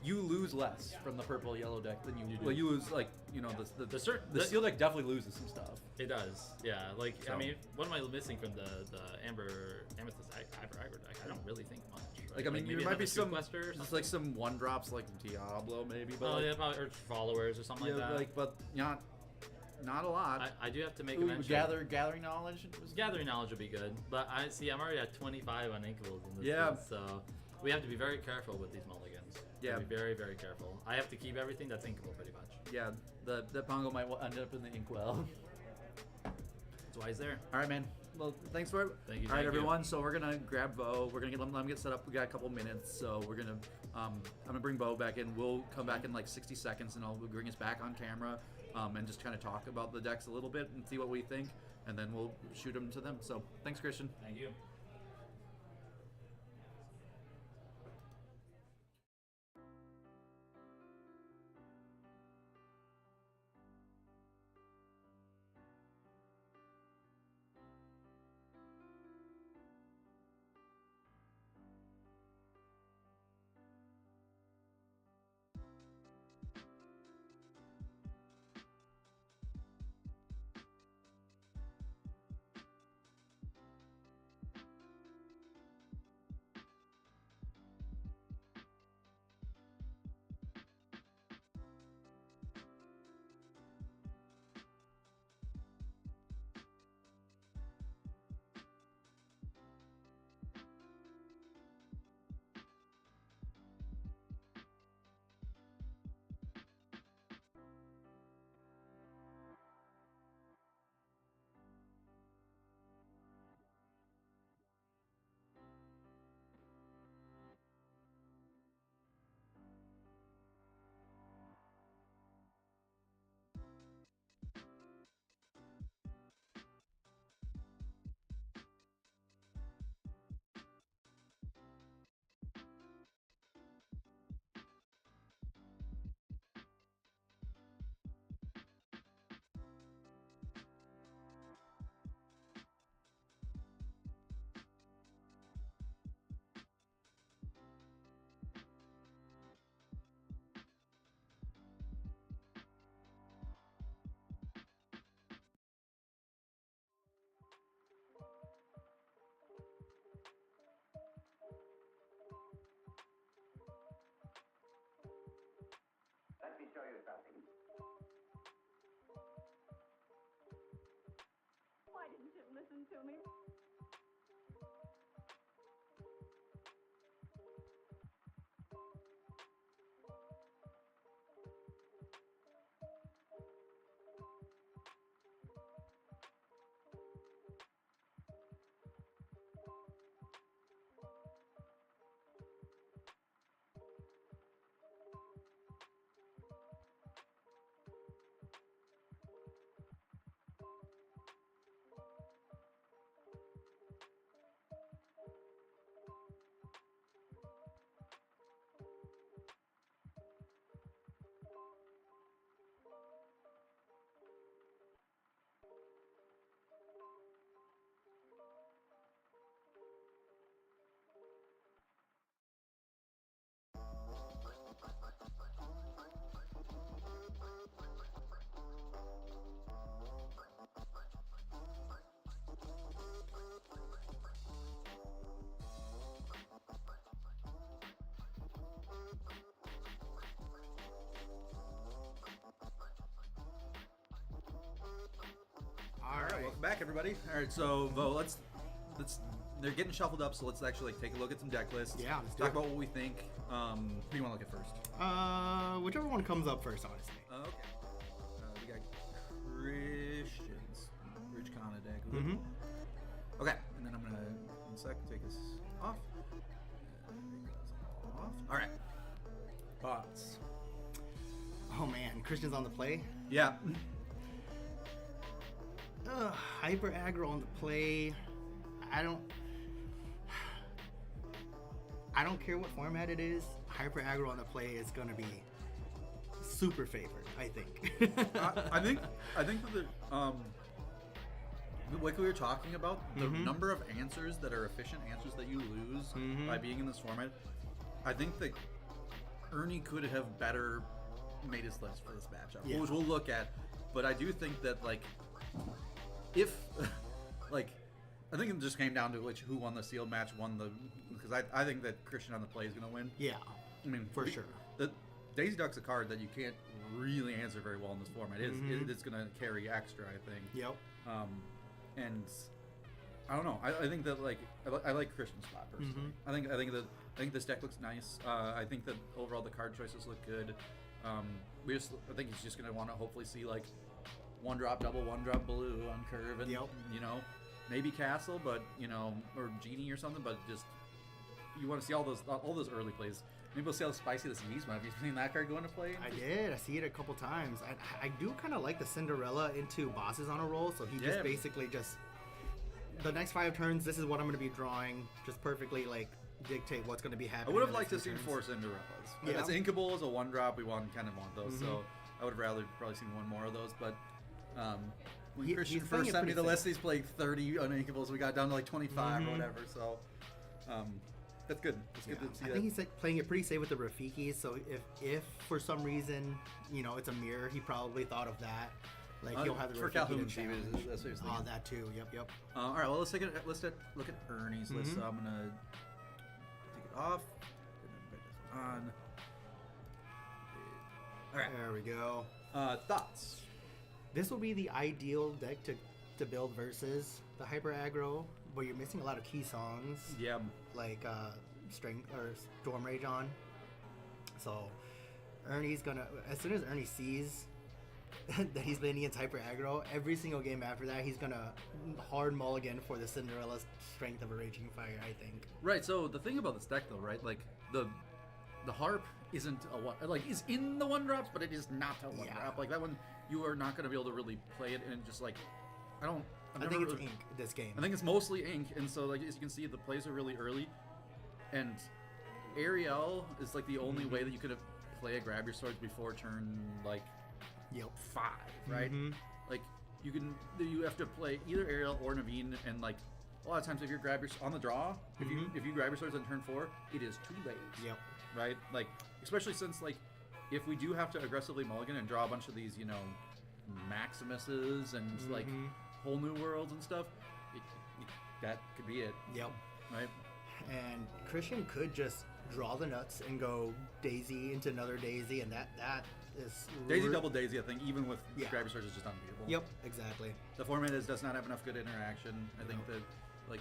you lose less from the purple yellow deck than you do. Well, you lose like the steel deck definitely loses some stuff. It does, yeah. Like so. What am I missing from the Amethyst Hyper Aggro deck? really think much. Right? Like I mean, maybe there might be some Quester or just something. like some one drops like Diablo maybe, but Oh like, yeah, probably or followers or something yeah, like that. like but not a lot. I do have to make a Ooh, mention. gathering knowledge. Gathering knowledge would be good, but I'm already at 25 on Inkables in this Yeah. list, so we have to be very careful with these mulligans. Yeah. Be very, very careful. I have to keep everything that's inkable pretty much. Yeah, the Pongo might end up in the inkwell. That's why he's there. All right, man. Well, thanks for it. Thank you, All right, thank you. everyone. So we're gonna grab Bo. We're gonna let him get set up. We got a couple minutes, so we're gonna I'm gonna bring Bo back in. We'll come back in like 60 seconds, and I'll bring us back on camera, and just kind of talk about the decks a little bit and see what we think, and then we'll shoot them to them. So thanks, Christian. Thank you. Let me show you something. Why didn't you listen to me? All right, welcome back, everybody. All right, so Bo, let's they're getting shuffled up, so let's actually take a look at some deck lists. Yeah, let's do talk it. about what we think. Who do you want to look at first? Whichever one comes up first, honestly. Okay. We got Christian's Rich Kana deck. Mm-hmm. Okay, and then I'm gonna one sec take this off. Off. All right. Thoughts? Oh man, Christian's on the play. Yeah. Hyper aggro on the play. I don't care what format it is. Hyper aggro on the play is gonna be super favored, I think. I think that like we were talking about, the number of answers that are efficient answers that you lose by being in this format, I think that Ernie could have better made his list for this matchup, Yeah. which we'll look at. But I do think that if like I think it just came down to who won the sealed match won the because I think that Christian on the play is going to win. Yeah, I mean, for sure. The Daisy Duck's a card that you can't really answer very well in this format. It's going to carry extra, I think. Yep. And I don't know. I think that like I like Christian's spot personally. I think this deck looks nice. I think that overall the card choices look good. I think he's just going to want to hopefully see like 1-drop double, 1-drop blue on curve, and you know, maybe Castle, but you know, or Genie or something. But just you want to see all those early plays. Maybe we'll see how spicy this Yzma. Have you seen that card go into play? I did. I see it a couple times. I do kind of like the Cinderella into bosses on a roll. So he just basically just the next 5 turns. This is what I'm going to be drawing. Just perfectly like dictate what's going to be happening. I would have liked to see 4 Cinderellas. Yeah. It's inkable as a 1-drop. We want those. So I would have rather probably seen one more of those. But when Christian first sent me the list, he's played 30 uninkables. We got down to like 25 or whatever. So that's good. It's good to see I think he's like playing it pretty safe with the Rafiki. So if for some reason, you know, it's a mirror, he probably thought of that. Like he'll have the for Rafiki Calhoun. to challenge. That's what he was thinking. That too. Yep. All right. Well, let's look at Ernie's list. So I'm gonna take it off. And then put this on. All right. There we go. Thoughts? This will be the ideal deck to build versus the hyper aggro, but you're missing a lot of key songs. Yeah. Like Strength or Storm Rage on. So Ernie's gonna, as soon as Ernie sees that he's playing against hyper aggro, every single game after that he's gonna hard mulligan for the Cinderella Strength of a Raging Fire, I think. Right. So the thing about this deck, though, right? Like the harp isn't is in the 1-drops, but it is not a 1-drop. Like that one, you are not gonna be able to really play it and just like I think it's ink this game. I think it's mostly ink, and so like as you can see, the plays are really early, and Ariel is like the only way that you could have play a grab your swords before turn like 5, right? Like you have to play either Ariel or Naveen, and like a lot of times if you grab your on the draw, if you grab your swords on turn 4, it is too late. Yep. Right? Like especially since like if we do have to aggressively mulligan and draw a bunch of these, you know, Maximuses and like whole new worlds and stuff, that could be it. Yep. Right? And Christian could just draw the nuts and go Daisy into another Daisy, and that is Daisy double Daisy. I think even with grab your swords is just unbeatable. Yep, exactly. The format does not have enough good interaction. I think that like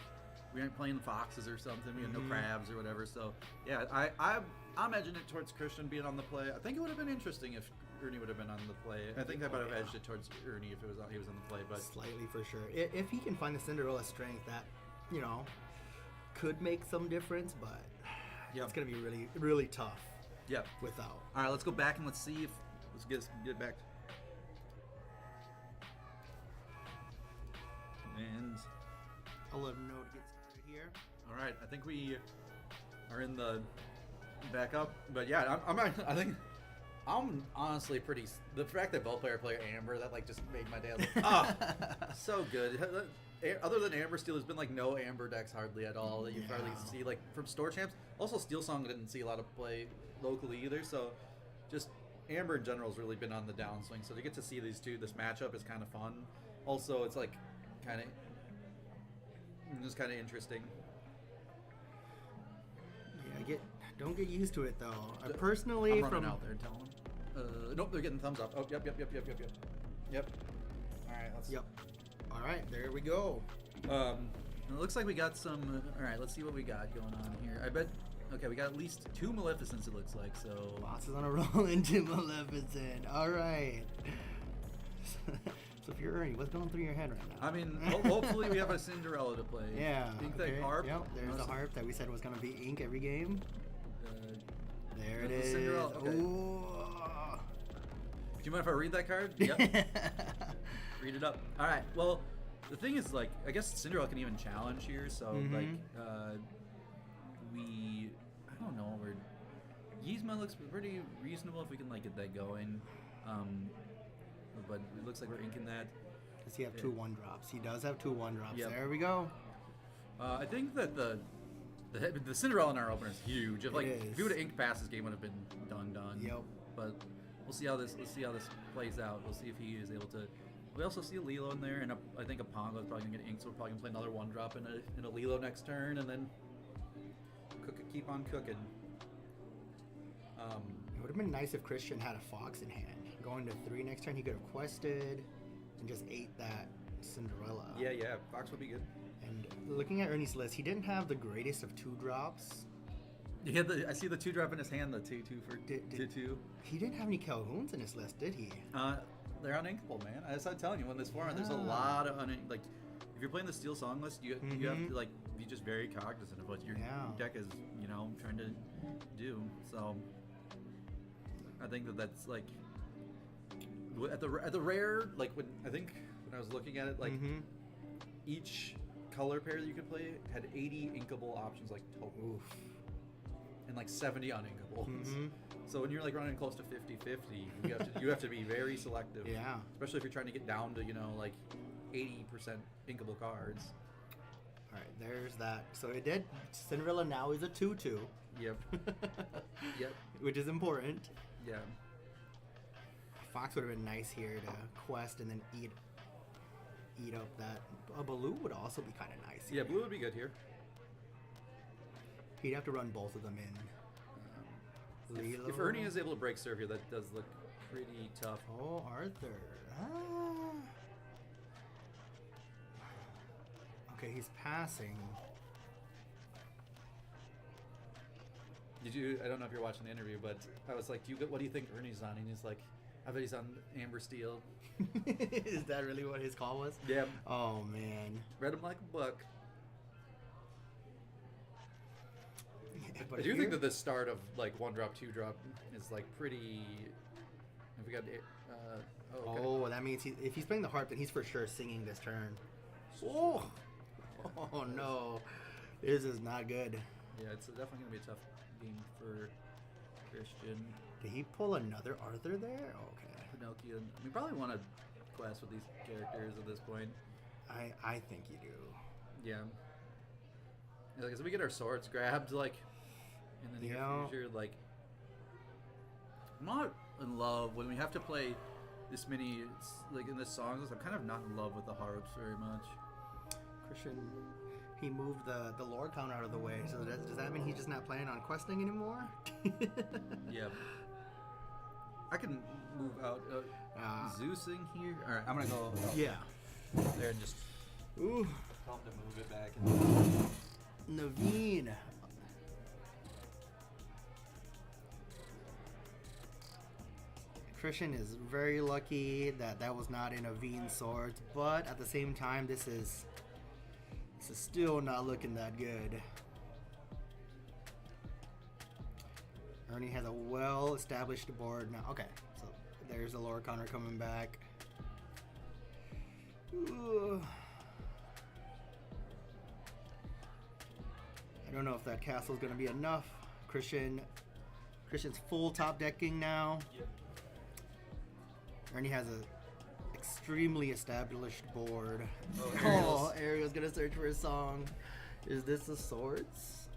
we aren't playing foxes or something. We have no crabs or whatever. So yeah, I'm edging it towards Christian being on the play. I think it would have been interesting if Ernie would have been on the play. I think I might have edged it towards Ernie if he was on the play, but slightly for sure. If he can find the Cinderella Strength, that could make some difference, but it's gonna be really, really tough. Yep. Without. All right, let's go back and let's get back. And I'll let him know to get started here. All right, I think we are in the backup, but yeah, I think I'm honestly pretty. The fact that both player Amber, that like just made my day. So good. Other than Amber Steel, there's been like no Amber decks hardly at all that you hardly see like from store champs. Also, Steel Song didn't see a lot of play locally either. So, just Amber in general has really been on the downswing. So to get to see these two, this matchup is kind of fun. Also, it's like kind of interesting. Yeah, don't get used to it though. Personally, I'm running out there, tell them. Nope, they're getting thumbs up. Oh, yep. Yep. All right, let's. Yep. All right, there we go. It looks like we got some. All right, let's see what we got going on here. I bet. Okay, we got at least 2 Maleficents. It looks like so. Bosses on a roll into Maleficent. All right. So if you're Ernie, what's going through your head right now? I mean, hopefully we have a Cinderella to play. Yeah. Ink that harp. Yep. There's the harp that we said was going to be ink every game. There it is. Cinderella. Okay. Ooh. Do you mind if I read that card? Yep. Read it up. All right. Well, the thing is, like, I guess Cinderella can even challenge here. So, like, I don't know. Yzma looks pretty reasonable if we can like get that going. But it looks like we're inking that. Does he have 2 1-drops? He does have 2 1-drops. Yep. There we go. I think that the Cinderella in our opener is huge. If he would have inked past, this game would have been done. Yep. But let's see how this plays out. We'll see if he is able to. We also see a Lilo in there, and I think a Pongo is probably gonna get inked, so we're probably gonna play another 1-drop in a Lilo next turn, and then keep on cooking. It would have been nice if Christian had a fox in hand. Going to 3 next turn, he could have quested and just ate that Cinderella. Yeah, Fox would be good. And looking at Ernie's list, he didn't have the greatest of 2-drops. Yeah, I see the 2-drop in his hand, the 2/2 for 2/2. He didn't have any Calhouns in his list, did he? They're uninkable, man. As I'm telling you, in this format, there's a Yeah. lot of like. If you're playing the Steel Song list, you have to like be just very cognizant of what your deck is, trying to do. So I think that's like at the rare, like when I was looking at it, like each color pair that you could play had 80 inkable options, like total. Oof. And like 70 uninkables. So when you're like running close to 50-50, you have to be very selective. Yeah. Especially if you're trying to get down to like 80% inkable cards. All right, there's that. So it did. Cinderella now is a 2/2. Yep. Yep. Which is important. Yeah. Fox would have been nice here to quest and then eat up that. A Baloo would also be kind of nice. Yeah, blue would be good here. He'd have to run both of them in. If Ernie is able to break serve here, that does look pretty tough. Oh, Arthur. Okay, he's passing. I don't know if you're watching the interview, but I was like, what do you think Ernie's on? And he's like, I bet he's on Amber Steel. Is that really what his call was? Yeah. Oh, man. Read him like a book. But I do think that the start of like 1-drop, 2-drop is like pretty. If we got, okay. Oh, that means if he's playing the harp, then he's for sure singing this turn. Oh, oh no, this is not good. Yeah, it's definitely gonna be a tough game for Christian. Did he pull another Arthur there? Okay. Pinocchio. We probably want to quest with these characters at this point. I think you do. Yeah. Like, as we get our swords grabbed, like in the near future, like I'm not in love when we have to play this many, like in this song list. I'm kind of not in love with the harps very much. Christian, he moved the lore count out of the way. So does that mean he's just not planning on questing anymore? Yeah. I can move out. Zeusing here. All right, I'm gonna go there and just Ooh, tell him to move it back. Naveen. Christian is very lucky that was not in Naveen's swords, but at the same time, this is still not looking that good. Ernie has a well-established board now. Okay, so there's the lore counter coming back. Ooh. I don't know if that castle is going to be enough. Christian's full top decking now. Yep. Ernie has a extremely established board. Oh, Ariel's gonna search for a song. Is this the swords?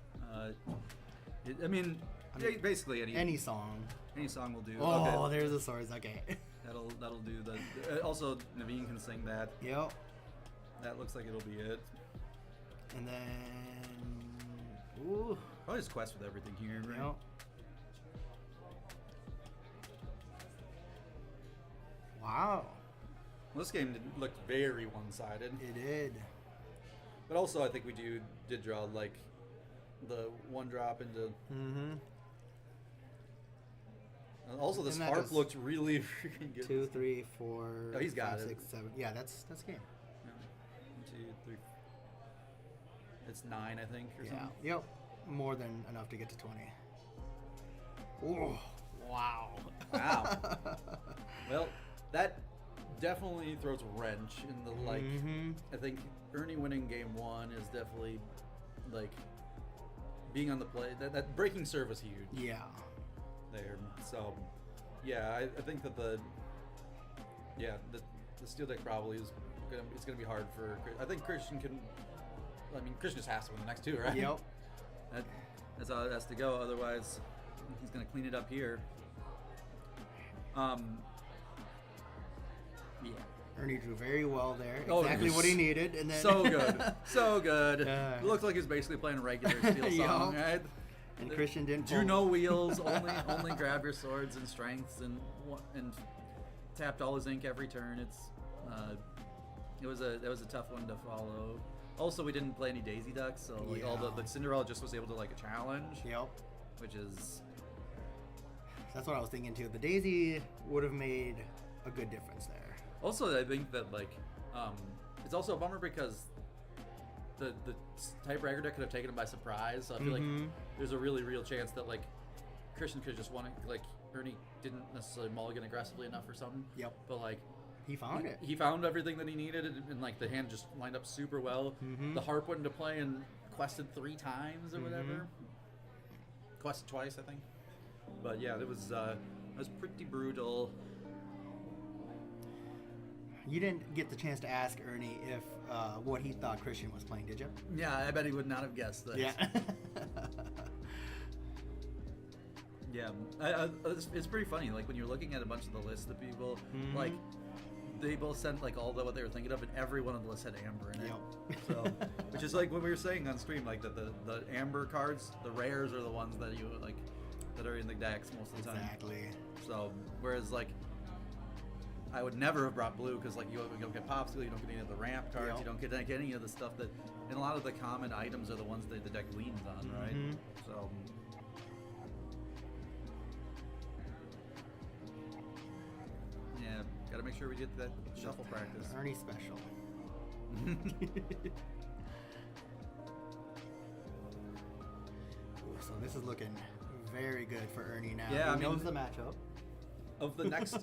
Basically Any song. Any song will do. Oh, Okay. there's the swords. Okay. That'll do that. Also, Naveen can sing that. Yep. That looks like it'll be it. And then, ooh. Probably just quest with everything here, right? Yep. Wow. Well, this game looked very one-sided. It did. But also, I think we did draw like the 1-drop into. Mm-hmm. Also, this And that harp is looked really freaking good. 2, 3, 4. Oh, he's got 5, it. 6, 7. Yeah, that's game. Yeah. 1, 2, 3. It's 9, I think, or Yeah. something. Yep. More than enough to get to 20. Oh, wow. Wow. Well, that definitely throws a wrench in the like. Mhm. I think Ernie winning game 1 is definitely like being on the play. That breaking serve was huge Yeah. there. So yeah, I think that the steel deck probably is gonna be hard for. I think Christian can. I mean, Christian just has to win the next 2, right? Yep. That's how it has to go. Otherwise, he's gonna clean it up here. Yeah. Ernie drew very well there. Oh, Exactly what he needed. And then So good. So good. Yeah. It looks like he's basically playing a regular Steel song, Yup. right? And Christian didn't. Do pull. no wheels, only grab your swords and strengths, and tapped all his ink every turn. That was a tough one to follow. Also, we didn't play any Daisy Ducks, so like all the Cinderella just was able to like a challenge, Yep. which is That's what I was thinking too. The Daisy would have made a good difference there. also I think that like it's also a bummer because the typewriter deck could have taken him by surprise. So I feel like there's a really real chance that like Christian could have just won it. Like Ernie didn't necessarily mulligan aggressively enough or something. Yep. But like He found it. he found everything that he needed, and like the hand just lined up super well. The harp went into play and quested 3 times or whatever. Quested twice, I think. But yeah, it was pretty brutal. You didn't get the chance to ask Ernie if what he thought Christian was playing, did you? Yeah, I bet he would not have guessed that. Yeah. Yeah, it's pretty funny. Like when you're looking at a bunch of the lists of people, like they both sent like all what they were thinking of, and every one of the lists had amber in it. Yep. So, which is like what we were saying on stream, like the amber cards, the rares are the ones that you like that are in the decks most of the time. Exactly. So whereas like I would never have brought blue because like you don't get popsicle, you don't get any of the ramp cards, Yep. you don't get like, any of the stuff that, and a lot of the common items are the ones that the deck leans on, right? So. Yeah, gotta make sure we get that shuffle practice. Ernie special. Ooh, so this is looking very good for Ernie now. Yeah, he I mean- knows the matchup. Of the next,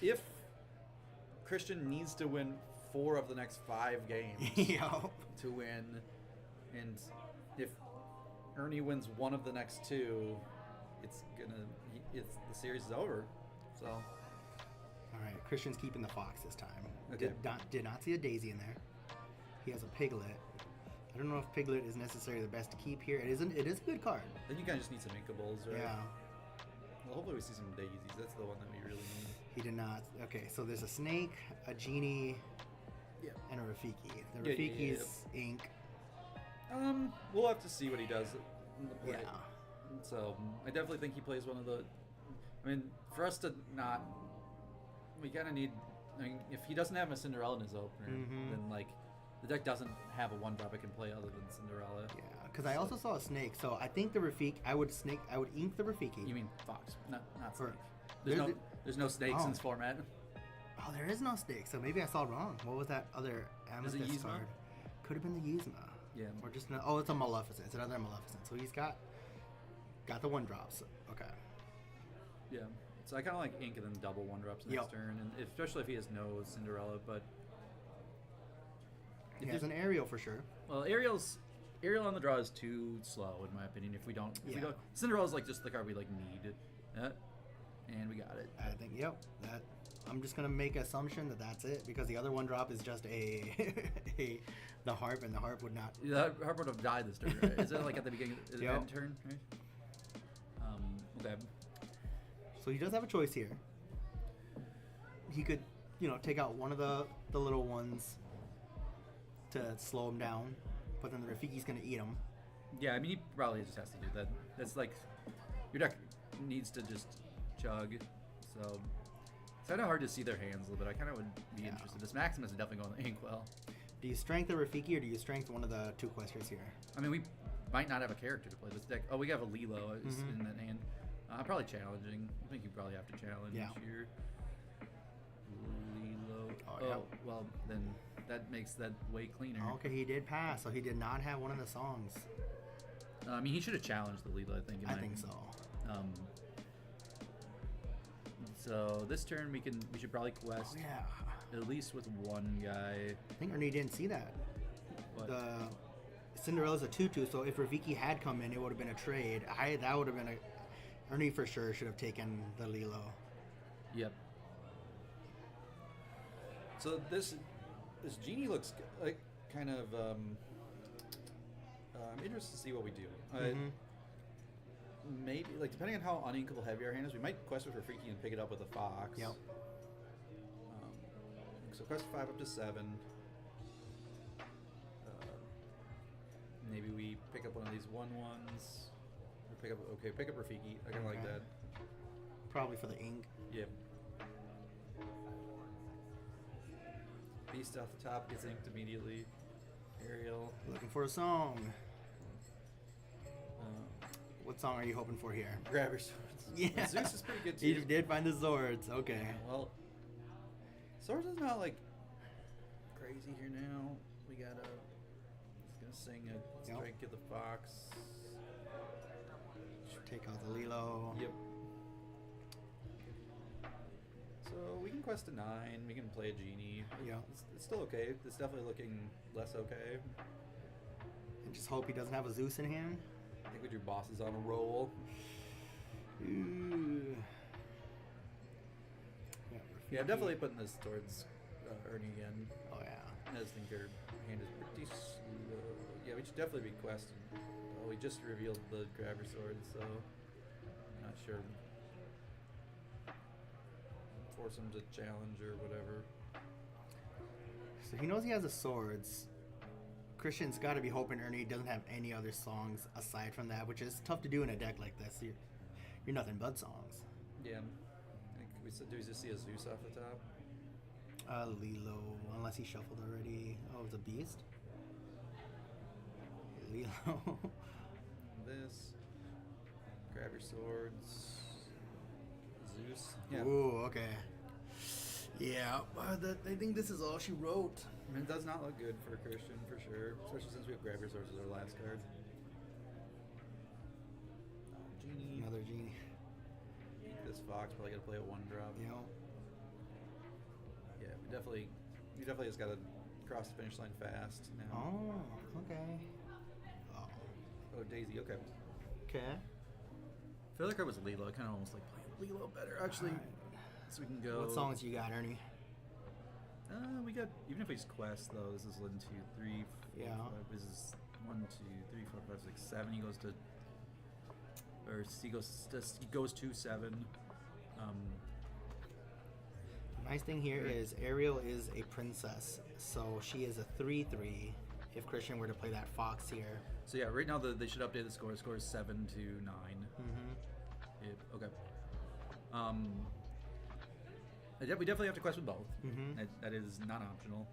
if Christian needs to win 4 of the next 5 games Yup. to win, and if Ernie wins 1 of the next 2, the series is over. So. All right, Christian's keeping the fox this time. Okay. Did not see a daisy in there. He has a piglet. I don't know if piglet is necessarily the best to keep here. It isn't. It is a good card. Then you kind of just need some inkables, right? Yeah. Well, hopefully we see some daisies. That's the one that we really need. He did not. Okay, so there's a snake, a genie, Yeah. and a Rafiki. The Yeah, Rafiki's ink. We'll have to see what he does in the play. Yeah. So I definitely think he plays one of the. I mean, for us to not, we kind of need. I mean, if he doesn't have a Cinderella in his opener, then like the deck doesn't have a 1-drop it can play other than Cinderella. Yeah, because I also saw a snake. So I think the Rafiki. I would ink the Rafiki. You mean Fox, not For- snake. There's no snakes in this format. Oh, there is no snake. So maybe I saw wrong. What was that other Is it amethyst Yzma? card? Could have been the Yzma. Yeah. Or just oh, it's a Maleficent. It's another Maleficent. So he's got the 1-drops. Okay. Yeah. So I kind of like ink and then double 1-drops next Yep. turn, and especially if he has no Cinderella. But He if has there's- an Ariel for sure. Well, Ariel on the draw is too slow in my opinion. If we don't, Yeah. Cinderella's like just the card we like need, and we got it. I think that I'm just gonna make an assumption that that's it because the other 1-drop is just the harp, and the harp would not. Yeah, that Harper would have died this turn. Right? Is it like at the beginning of the Yep. end turn? Right? Okay. So he does have a choice here. He could, take out one of the little ones to slow him down, but then the Rafiki's gonna eat him. Yeah, I mean he probably just has to do that. That's like your deck needs to just chug. So it's kind of hard to see their hands a little bit. I kind of would be Yeah. interested. This Maximus is definitely going to ink well. Do you strength the Rafiki or do you strength one of the 2 questers here? I mean, we might not have a character to play this deck. Oh, we have a Lilo in that hand. Probably challenging. I think you probably have to challenge Yeah. here. Lilo. Oh, yeah. Well, then that makes that way cleaner. Okay, he did pass, so he did not have one of the songs. I mean, he should have challenged the Lilo, I think. in I my think opinion. so. So this turn we should probably Oh, quest yeah. at least with one guy. I think Ernie didn't see that. But The Cinderella's a 2/2, so if Rafiki had come in, it would have been a trade. That would have been Ernie for sure should have taken the Lilo. yep. So this genie looks like kind of. I'm interested to see what we do. Maybe like depending on how uninkable heavy our hand is, we might quest with Rafiki and pick it up with a fox. Yep. Because So quest 5 up to 7. Maybe we pick up one of these 1/1s. Or pick up Rafiki. I kind of like Okay. that. Probably for the ink. Yep. Beast off the top gets inked immediately. Ariel. Looking for a song. What song are you hoping for here? Grab your swords. Yeah. Zeus is pretty good too. You did find the swords. Okay. Well, swords is not like crazy here now. We gotta. He's gonna sing a Yep. strike at the fox. Take out the Lilo. Yep. So we can quest a 9. We can play a genie. Yeah. It's still okay. It's definitely looking less okay. And just hope he doesn't have a Zeus in hand. I think we drew bosses on a roll. Ooh. Yeah, I'm definitely putting this towards Ernie again. Oh yeah. I just think her hand is pretty slow. Yeah, we should definitely be questing. Oh, we just revealed the grabber sword, so I'm not sure. Force him to challenge or whatever. So he knows he has the swords. Christian's got to be hoping Ernie doesn't have any other songs aside from that, which is tough to do in a deck like this. You're nothing but songs. Yeah. I think do we just see a Zeus off the top? Lilo, unless he shuffled already. Oh, it's a beast? Lilo. This. Grab your swords. Zeus. Yeah. Ooh, okay. Yeah, I think this is all she wrote. I mean, it does not look good for Christian, for sure. Especially since we have Grab Your Swords as our last card. Genie. Another genie. This Fox probably got to play a 1-drop. You know? Yeah, we definitely just got to cross the finish line fast now. Oh, okay. Oh, Daisy, okay. Okay. I feel like I was Lilo. I kind of almost like playing Lilo better, actually. So we can go. What songs you got, Ernie? We got, even if we just quest though, this is 1, 2, 3, 4, Yeah. 5. This is 1, 2, 3, 4, 5, 6, 7. He goes to, or he goes to 7. Nice thing here is Ariel is a princess, so she is a 3/3. If Christian were to play that fox here. So yeah, right now they should update the score. The score is 7 to 9. Mm-hmm. Okay. We definitely have to quest with both. Mm-hmm. That is not optional.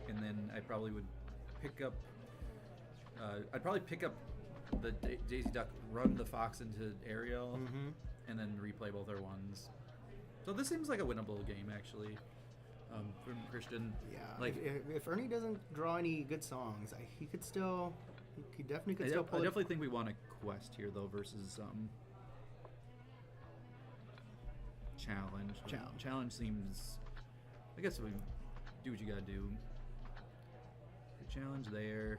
And then I probably would pick up. I'd probably pick up the Daisy Duck, run the fox into Ariel, Mm-hmm. and then replay both our ones. So this seems like a winnable game, actually. From Christian. Yeah. Like if Ernie doesn't draw any good songs, he could still. He definitely could I still pull it. definitely think we want a quest here though versus challenge. Challenge seems. I guess we do what you gotta do. Good challenge there.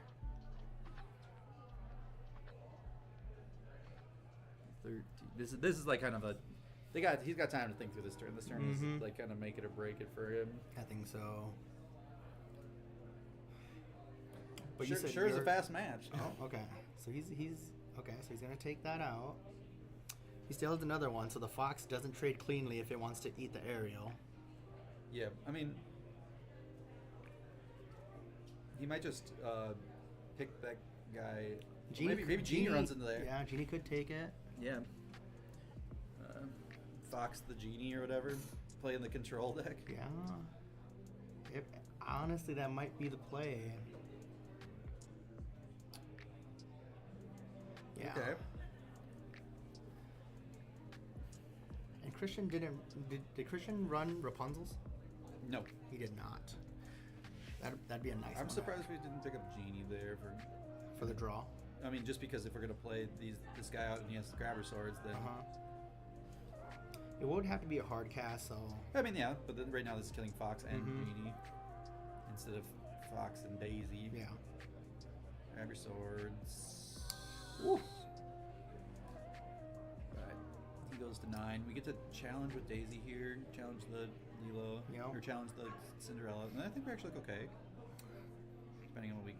13. This is like kind of a. He's got time to think through this turn. This turn Mhm. is like kind of make it or break it for him. I think so. But Sure, you said sure is a you're- fast match. Oh, okay. So he's okay. So he's gonna take that out. He still has another one, so the fox doesn't trade cleanly if it wants to eat the Ariel. Yeah, I mean, he might just pick that guy. Maybe Genie runs into there. Yeah, Genie could take it. Yeah. Fox the Genie or whatever, playing the control deck. Yeah. Honestly, that might be the play. Yeah. Okay. And Christian did Christian run Rapunzel's? No, He did not. That'd be a nice one. I'm surprised we didn't pick up Genie there For the draw. I mean, just because if we're gonna play this guy out and he has the grabber swords, then It would have to be a hard cast, so. I mean, yeah. But then right now this is killing Fox and Mhm. Genie instead of Fox and Daisy. Yeah. Grab your swords. Woo. Right. He goes to 9. We get to challenge with Daisy here. Challenge the Lilo. Yep. Or challenge the Cinderella. And I think we're actually okay. Depending on what we.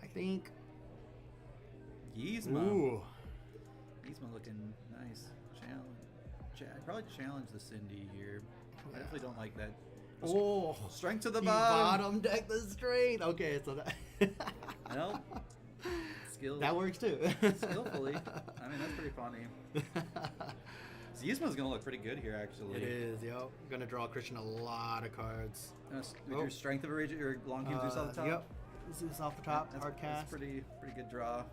I think. Yzma. Ooh. Yzma looking nice. I'd probably challenge the Cindy here. I definitely don't like that. Oh, Strength to the he bottom. bottom deck the strength. Okay, so that No. Skill. that works too. Skillfully. I mean, that's pretty funny. Yzma's gonna look pretty good here, actually. It is, yo. Gonna draw Christian a lot of cards. With your Strength of a Rage, your Long Game Zeus off the top. Yep. Zeus off the top. That's, Hard that's cast. pretty good draw.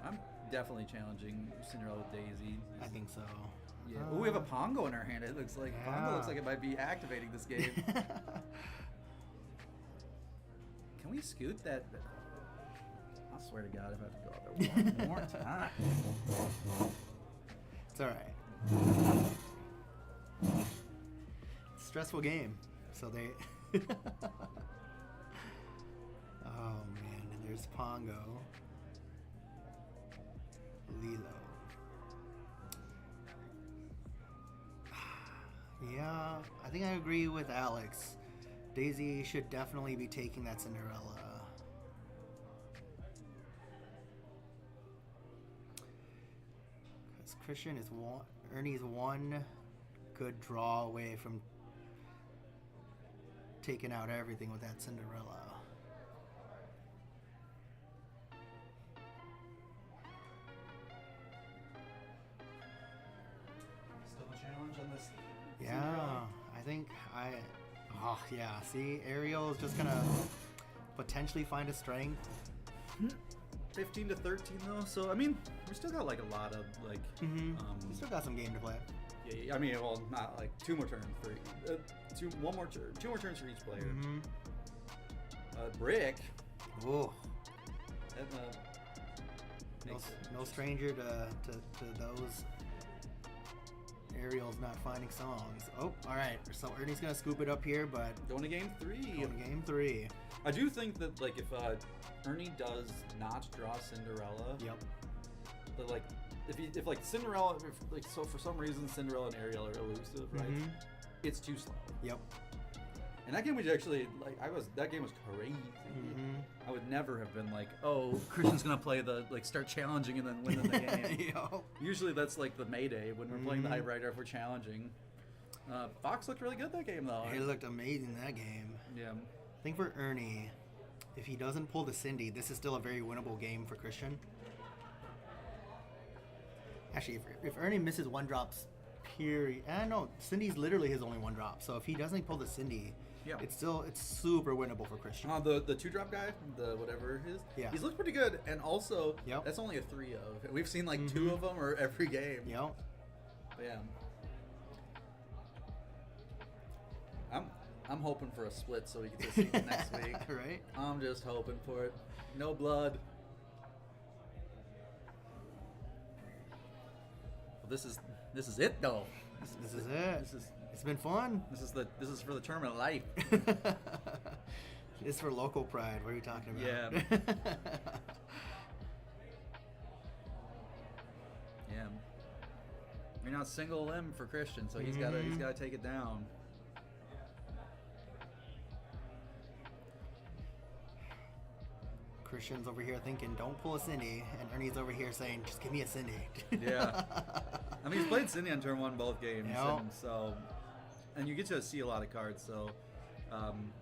I'm definitely challenging Cinderella with Daisy. I think so. Yeah. Oh, we have a Pongo in our hand. It looks like Pongo looks like it might be activating this game. Can we scoot that? I swear to God, if I have to go out there one more time. It's alright. Stressful game. So they. Oh man, and there's Pongo. Lilo. Yeah, I think I agree with Alex. Daisy should definitely be taking that Cinderella. Because Christian is one, Ernie's one good draw away from taking out everything with that Cinderella. Still a challenge on this. Yeah, I think oh yeah, see, Ariel is just gonna potentially find a strength. 15 to 13 though, so I mean, we still got like a lot of like. We still got some game to play. Yeah, I mean, well, not like 2 more turns for two more turns for each player. Brick. Oh, That, no stranger to those. Ariel's not finding songs. Oh, all right. So Ernie's gonna scoop it up here, but going to game 3. going to game 3. I do think that like if Ernie does not draw Cinderella, Yep. but like if like Cinderella, if, like so for some reason Cinderella and Ariel are elusive, right? It's too slow. Yep. And that game was actually like that game was crazy. I would never have been like, oh, Christian's gonna play the like start challenging and then win the game. Yo. Usually that's like the Mayday when we're playing the High Rider if we're challenging. Fox looked really good that game though. He looked amazing that game. Yeah. I think for Ernie, if he doesn't pull the Cindy, this is still a very winnable game for Christian. Actually, if Ernie misses 1-drops, period. No, Cindy's literally his only 1-drop. So if he doesn't pull the Cindy, Yeah. it's super winnable for Christian. The 2-drop guy, the whatever it is, Yeah. he's looked pretty good, and also Yep. that's only a 3 of. We've seen like 2 of them or every game. Yep. But yeah. I'm hoping for a split so we can just see it next week. Right? I'm just hoping for it. No blood. Well, this is it though. This is it. It's been fun. This is for the tournament of life. It's for local pride. What are you talking about? Yeah. Yeah. You're not single limb for Christian, so he's gotta take it down. Christian's over here thinking, don't pull a Cindy, and Ernie's over here saying, just give me a Cindy. Yeah. I mean, he's played Cindy on turn 1 both games, Yep. and you get to see a lot of cards. So, I'm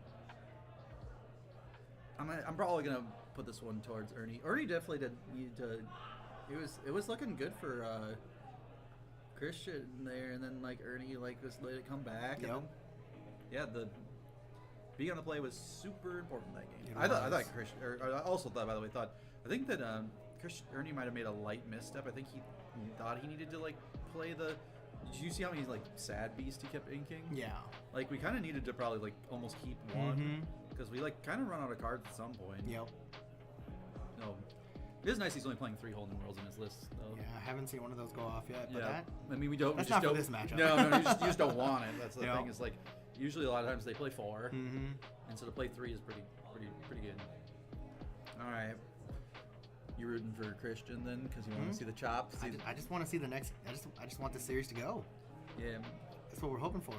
probably gonna put this one towards Ernie. Ernie definitely did need to. It was looking good for Christian there, and then like Ernie like just let it come back. Yep. And then, yeah, the being on the play was super important in that game. It I thought was. Christian. I also thought, by the way, I think that Ernie might have made a light misstep. I think he thought he needed to like play the. Did you see how many like sad beast he kept inking? Yeah. Like we kind of needed to probably like almost keep one because we like kind of run out of cards at some point. Yep. No, it is nice he's only playing 3 Holding Worlds in his list though. Yeah, I haven't seen one of those go off yet, but Yeah. that, I mean, we don't. that's we just not for don't, this matchup. No, you just don't want it. That's the Yep. thing. Is like usually a lot of times they play 4, mm-hmm. and so to play 3 is pretty good. All right. You rooting for Christian then because you want to see the chops? I just want to see the next. I just want the series to go. Yeah. That's what we're hoping for.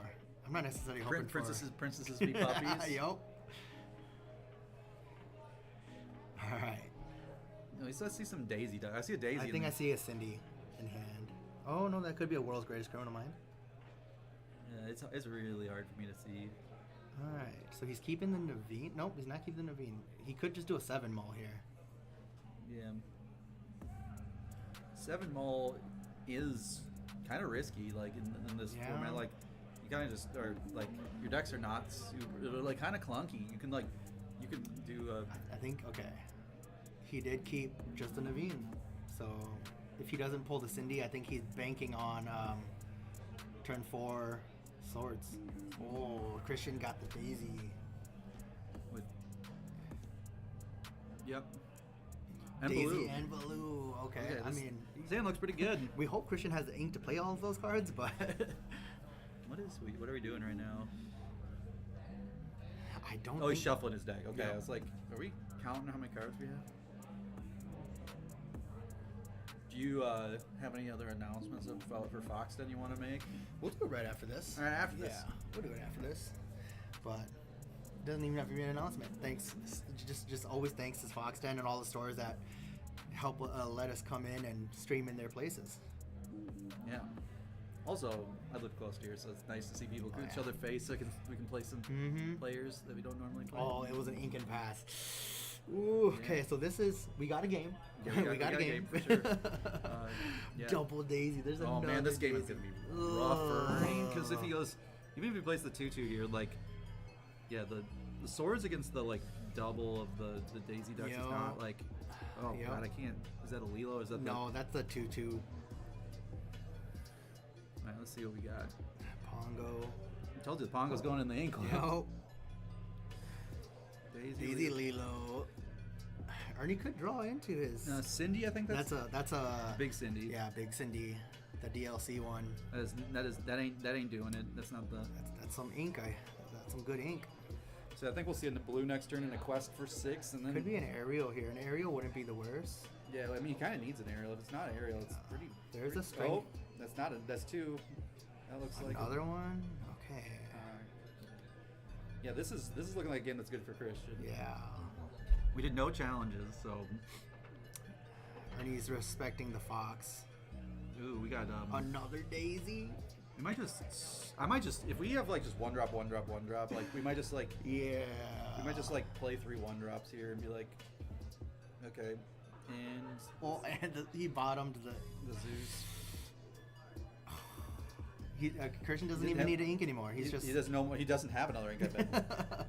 I'm not necessarily hoping Princesses be puppies. Yup. All right. At least I see some Daisy. I see a Daisy. I think I see a Cindy in hand. Oh no, that could be a World's Greatest Criminal Mind. Yeah, it's really hard for me to see. All right, so he's keeping the Naveen. Nope, he's not keeping the Naveen. He could just do a 7 mall here. Yeah. 7 mall is kind of risky, like in this Yeah. format. Like you kind of just are like your decks are not super, they're like kind of clunky. You can do a. I think okay. He did keep just a Naveen, so if he doesn't pull the Cindy, I think he's banking on turn 4 swords. Oh, Christian got the Daisy. With, yep. And Daisy blue. and Baloo. Okay, Yeah, I this- mean, his hand looks pretty good. we hope Christian has the ink to play all of those cards, but What are we doing right now? I don't. Oh, he's think- shuffling his deck. Okay, Yeah. I was like, are we counting how many cards we have? Do you have any other announcements for Foxton you want to make? We'll do it right after this. All right, after this. Yeah, we'll do it after this. But it doesn't even have to be an announcement. Thanks, just always thanks to Foxton and all the stores that help let us come in and stream in their places. Yeah. Also, I live close to here, so it's nice to see people Oh, each yeah. other face. So we can play some players that we don't normally play. Oh, it was an ink and pass. Ooh, okay, Yeah. so this is we got a game. Yeah, we got a game for sure. Yeah. Double Daisy. There's Oh another man, this game is Daisy. gonna be rough for Ernie because if he Ugh. goes, even if he plays the 2/2 here, like, yeah, the swords against the like double of the Daisy ducks is Yo. not like. Oh Yep. god, I can't. Is that a Lilo? Is that No, that's a 2/2 Alright, let's see what we got. Pongo. I told you the Pongo's going in the ankle. Yo, Lilo. Daisy Lilo. Ernie could draw into his. Cindy, I think that's That's a Big Cindy. Yeah, Big Cindy, the DLC one. that ain't doing it. That's not the. That's some ink. That's some good ink. So I think we'll see in the blue next turn in a quest for 6, and then Could be an aerial here. An aerial wouldn't be the worst. yeah. I mean, he kind of needs an aerial. If it's not aerial, it's pretty. There's a pretty- string. Oh, that's not a. That's 2. That looks like Another one. Okay. Yeah, this is looking like a game that's good for Christian. Yeah. We did no challenges, so Ernie's respecting the fox. ooh, we got Another Daisy. we might just I might just if we have like just one drop, like we might just like Yeah. we might just like play 3 1-drops here and be like, okay, and Well, and he bottomed the. the Zeus. Christian doesn't He even didn't need have- to ink anymore. He's he, just. he doesn't have another ink. I bet.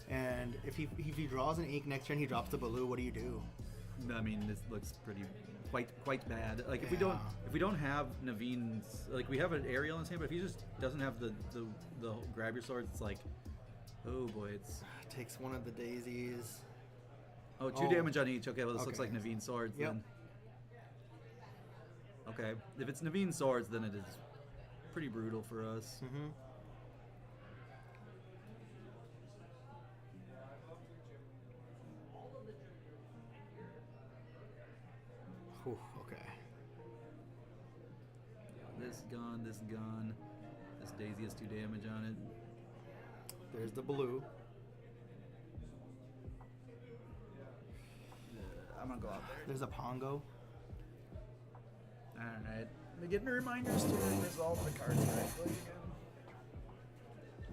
And if he draws an ink next turn, he drops the Baloo. What do you do? I mean, this looks pretty quite bad. Like if Yeah. we don't have Naveen's, like we have an aerial in his hand, but if he just doesn't have the grab your swords, it's like, oh boy, it's Takes one of the daisies. 2 Oh. damage on each. Okay, well this looks Okay. like Naveen's swords Yep. then. Okay, if it's Naveen's swords, then it is pretty brutal for us. Mm-hmm. Whew, okay. This gone, this gone. This Daisy has 2 damage on it. There's the Baloo. I'm gonna go out there. There's a Pongo. Alright. I'm getting reminders to resolve the cards correctly again.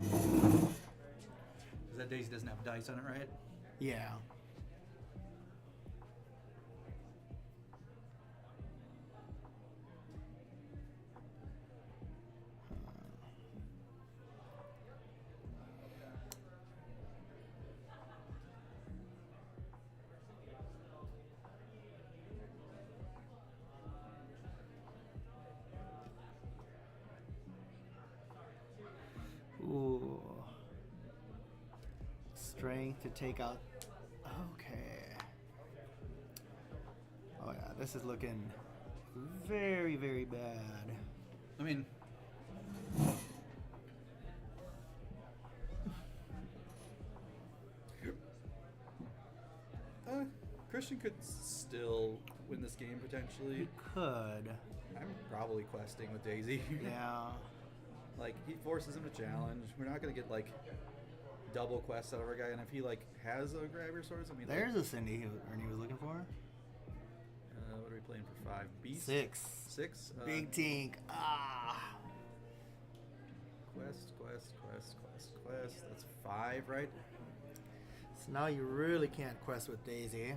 Because that Daisy doesn't have dice on it, right? Yeah. Ooh. Strength to take out. Okay. Oh yeah, this is looking very, very bad. I mean, Christian could still win this game potentially. You could. I'm probably questing with Daisy. Yeah. Like he forces him to challenge. We're not gonna get like double quests out of our guy, and if he like has a grab your swords, I mean, There's a Cindy who Ernie was looking for. what are we playing for 5? Beast? 6. 6? Big Tink. Quest. That's 5, right? So now you really can't quest with Daisy.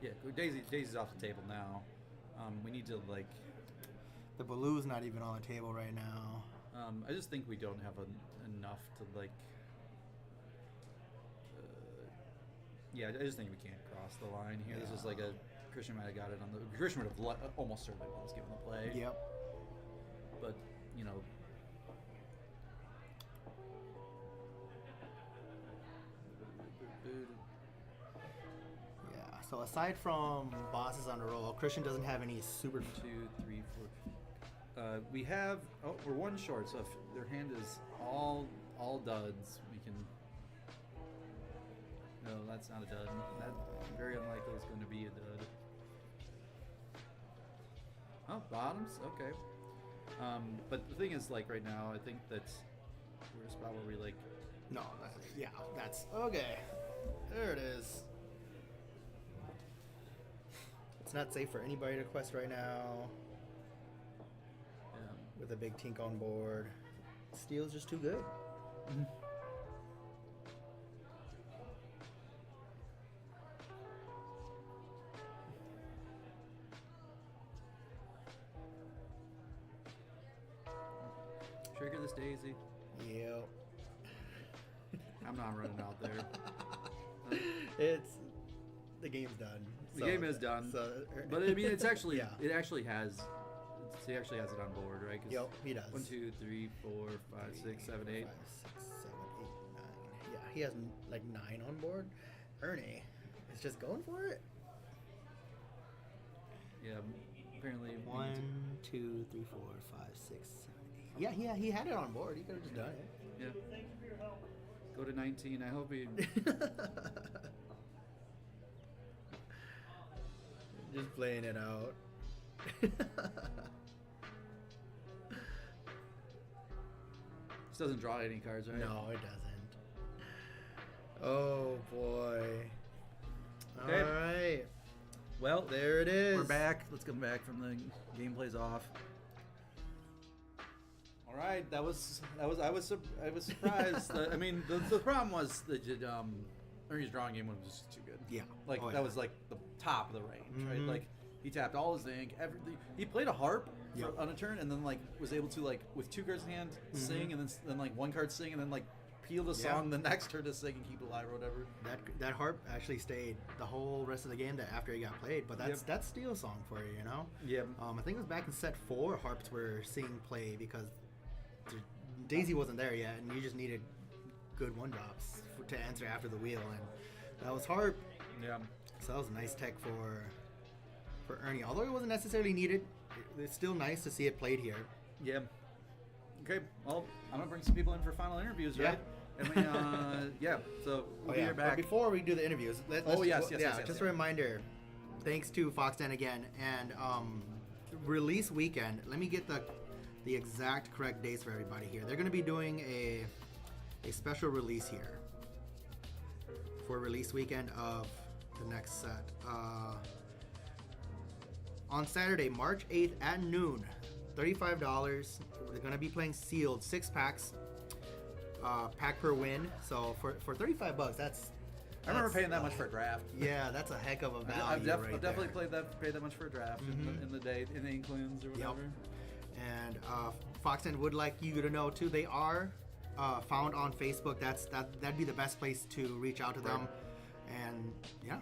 Yeah, Daisy's off the table now. We need to like. The Baloo's not even on the table right now. I just think we don't have enough to like. Yeah, I just think we can't cross the line here. This is like a Christian might have got it on the. Christian would have almost certainly won this given the play. Yep. But you know. Yeah. So aside from bosses on the roll, Christian doesn't have any super. 2, 3, 4. We have. Oh, we're 1 short. So if their hand is all duds, we can. No, that's not a dud. That very unlikely is going to be a dud. Oh, bottoms. Okay. But the thing is, like right now, I think that we're a spot where we like. No. That's okay. There it is. It's not safe for anybody to quest right now. With a big Tink on board, Steel's just too good. Trigger this Daisy. Yep. I'm not running out there. The game's done. The game is done. But I mean, it's actually it actually has. He actually has it on board, right? Yep, he does. 1, 2, 3, 4, 5, 6, 7, 8. 5, 6, 7, 8, 9. Yeah, he has like 9 on board. Ernie is just going for it. Yeah, apparently. 1, 2, 3, 4, 5, 6, 7, 8. Yeah, he had it on board. He could have just done it. Yeah. Go to 19. I hope he. Just playing it out. This doesn't draw any cards, right? No, it doesn't. Oh boy. Okay. All right. Well, There it is. we're back. Let's come back from the gameplay's off. All right, I was surprised. I mean, the problem was that Ernie's drawing game was just too good. Yeah. Like Oh, that yeah. was like the top of the range, right? Mhm. Like he tapped all his ink, everything. He played a harp Yep. on a turn, and then like was able to like with 2 cards in hand sing, and then like 1 card sing, and then like peel the Yeah. song the next turn to sing and keep it alive or whatever. That harp actually stayed the whole rest of the game after it got played, but that's Steel song for you, you know? Yeah. I think it was back in set 4 harps were seeing play because Daisy wasn't there yet, and you just needed good 1-drops to answer after the wheel, and that was harp. Yeah. So that was a nice tech for Ernie. Although it wasn't necessarily needed, it's still nice to see it played here. Yeah. Okay. Well, I'm gonna bring some people in for final interviews, right? And we, yeah. So we'll be here But back. before we do the interviews, Yes, just a reminder. Thanks to Fox Den again, and release weekend. Let me get the exact correct dates for everybody here. They're going to be doing a special release here for release weekend of the next set. On Saturday, March 8th at noon, $35. We're going to be playing sealed 6 packs, pack per win. So for $35, that's I remember paying that much for a draft. yeah, that's a heck of a value. I've right definitely there. paid that much for a draft in the day in the Inklands or whatever. And Foxen would like you to know too, they are found on Facebook. That'd be the best place to reach out to them. And yeah,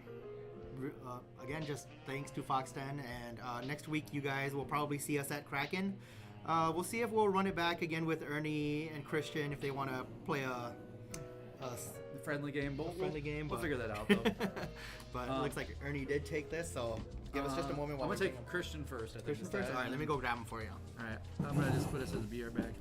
again, just thanks to Foxten. And next week, you guys will probably see us at Kraken. We'll see if we'll run it back again with Ernie and Christian if they want to play a Friendly game. We'll figure that out though. But it looks like Ernie did take this, so give us just a moment. I'm while gonna we take Christian first. I think Christian first. All right, let me go grab him for you. All right, I'm gonna just put this in the beer bag.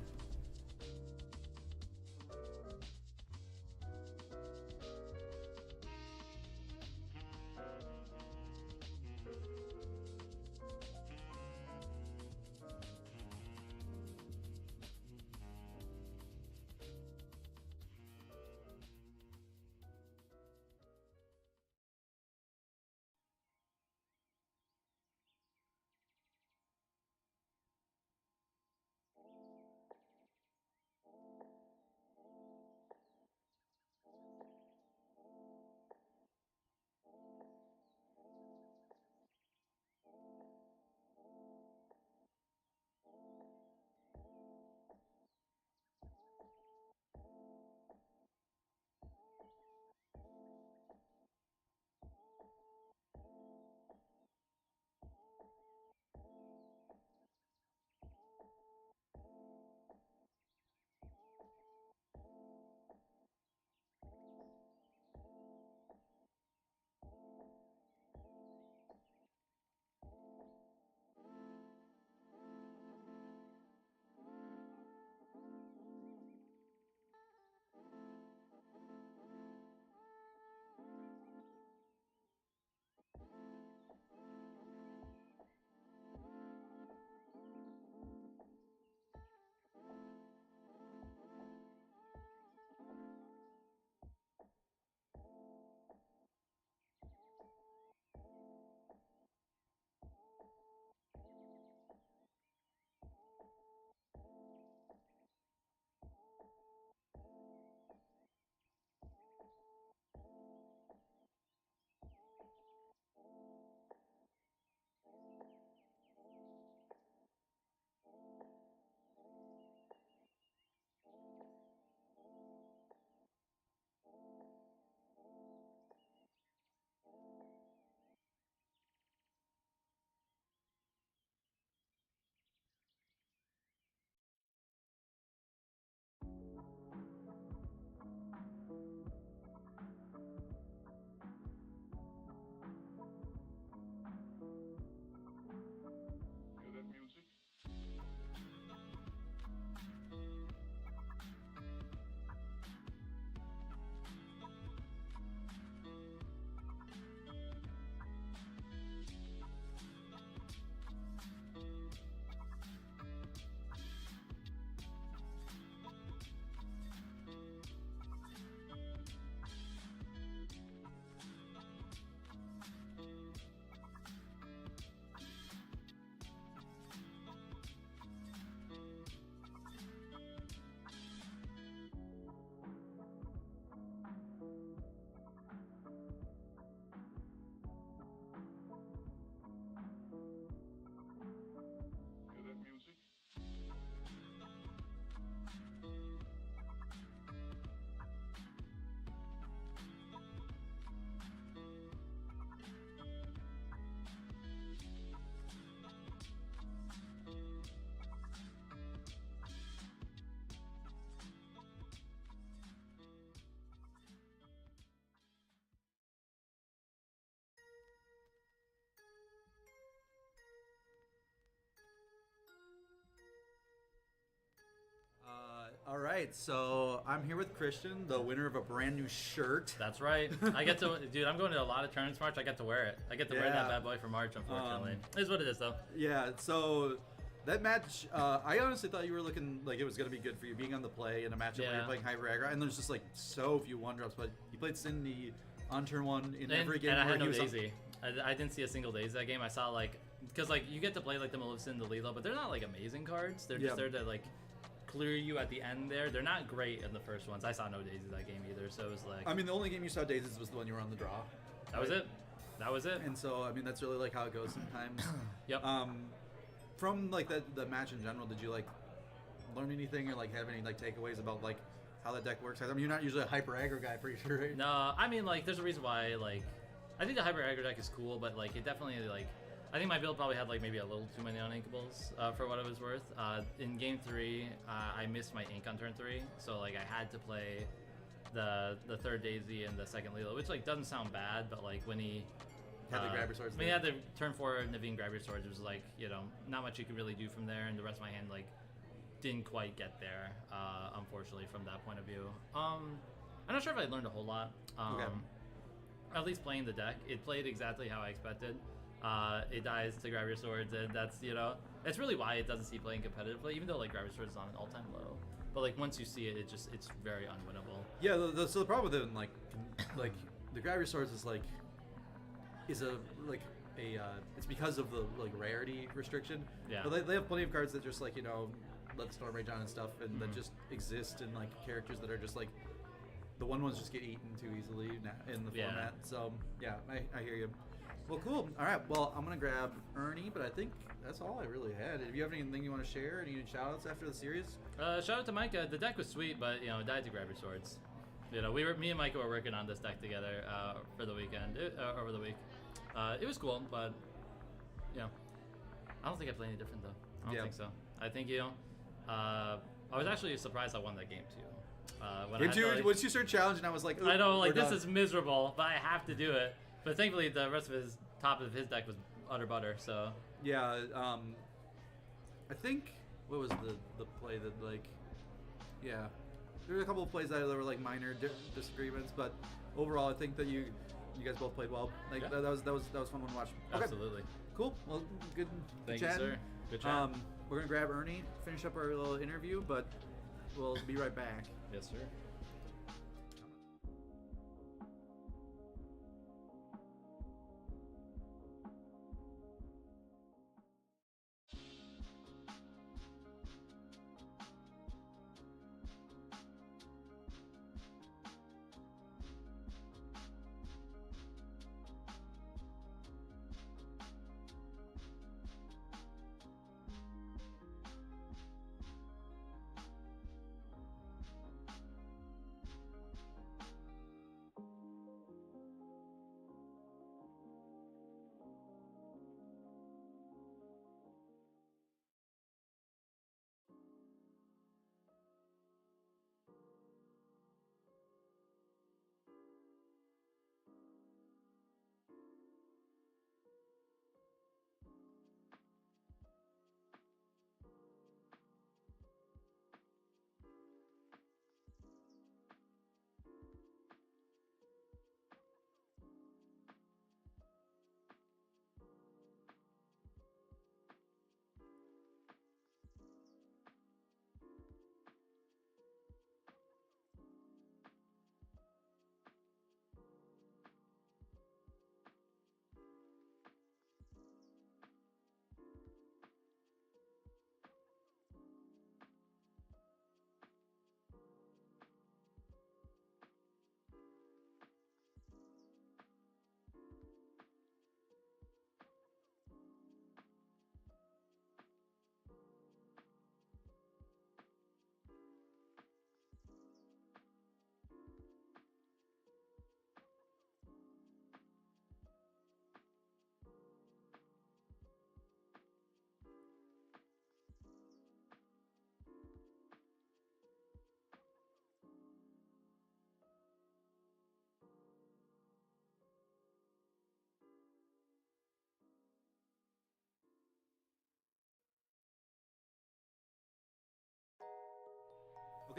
right, so I'm here with Christian, the winner of a brand new shirt. That's right. I get to, dude. I'm going to a lot of tournaments March. I get to wear it. I get to wear Yeah. that bad boy for March. Unfortunately, it is what it is, though. Yeah, so that match, I honestly thought you were looking like it was going to be good for you, being on the play in a matchup where Yeah. you're playing Hyper Aggro, and there's just like so few one drops. But you played Cindy on turn one in every game. And I where had he no was on- Daisy. I didn't see a single Daisy that game. I saw like, because like you get to play like the Maleficent, the Lilo, but they're not like amazing cards. They're just Yeah. there to like clear you at the end there. They're not great in the first ones. I saw no Daisy that game either, so it was like, I mean, the only game you saw Daisies was the one you were on the draw. that was it. That was it. And so, I mean, that's really like how it goes sometimes. Yep. From like the match in general, did you like learn anything or like have any like takeaways about like how that deck works? I mean, you're not usually a Hyper Aggro guy, pretty sure, right? No, I mean like there's a reason why like I think the Hyper Aggro deck is cool, but like it definitely like I think my build probably had like maybe a little too many uninkables for what it was worth. In game 3, I missed my ink on turn 3, so like I had to play the third Daisy and the second Lilo, which like doesn't sound bad, but like when he Had the grab your swords when he there. had the turn 4 Naveen grab your swords, it was like, you know, not much you could really do from there, and the rest of my hand like didn't quite get there, unfortunately, from that point of view. I'm not sure if I learned a whole lot. Okay. At least playing the deck, it played exactly how I expected. It dies to grab your swords, and that's, you know, it's really why it doesn't see playing competitively, even though like grab your swords is on an all-time low. But like once you see it, it's very unwinnable. Yeah, so the problem with it, like the grab your swords is like it's because of the like rarity restriction. Yeah. But they have plenty of cards that just like, you know, let the Storm Rage on and stuff, and Mm-hmm. that just exist in like characters that are just like the ones just get eaten too easily in the Yeah. format. So yeah, I hear you. Well, cool. All right. Well, I'm gonna grab Ernie, but I think that's all I really had. If you have anything you want to share, any shout outs after the series? Shout out to Micah. The deck was sweet, but you know, it died to grab your swords. You know, me and Micah were working on this deck together for the weekend, over the week. It was cool, but you know, I don't think I play any different though. I don't Yeah. think so. I think, you know, I was actually surprised I won that game too. When I Game had to, two, like- once you start challenging, I was like, I know, like we're this done. is miserable, but I have to do it. But thankfully, the rest of his top of his deck was utter butter. So Yeah, I think what was the play that like, yeah, there were a couple of plays that were like minor disagreements, but overall, I think that you guys both played well. Like Yeah. that was fun to watch. Okay, absolutely, cool. Well, good. thank you, chatting. sir. Good chat. We're gonna grab Ernie, finish up our little interview, but we'll be right back. Yes, sir.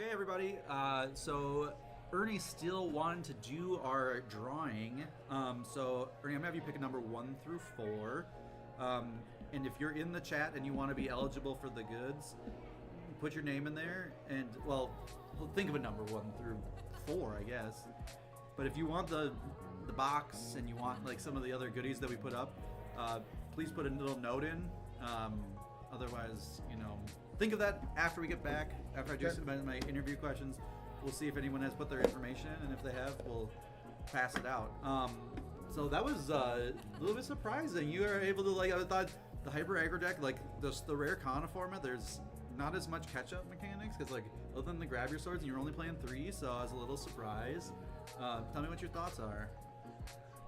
Okay, everybody. So Ernie still wanted to do our drawing. So Ernie, I'm gonna have you pick a number 1 through 4. And if you're in the chat and you want to be eligible for the goods, put your name in there. And well, think of a number 1 through 4, I guess. But if you want the box and you want like some of the other goodies that we put up, please put a little note in. Otherwise, think of that after we get back. After I do some of my interview questions, we'll see if anyone has put their information in, and if they have, we'll pass it out. So that was a little bit surprising. You were able to I thought the hyper aggro deck, the rare Kana format, there's not as much catch-up mechanics because other than the grab your swords, and you're only playing 3, so I was a little surprised. Tell me what your thoughts are.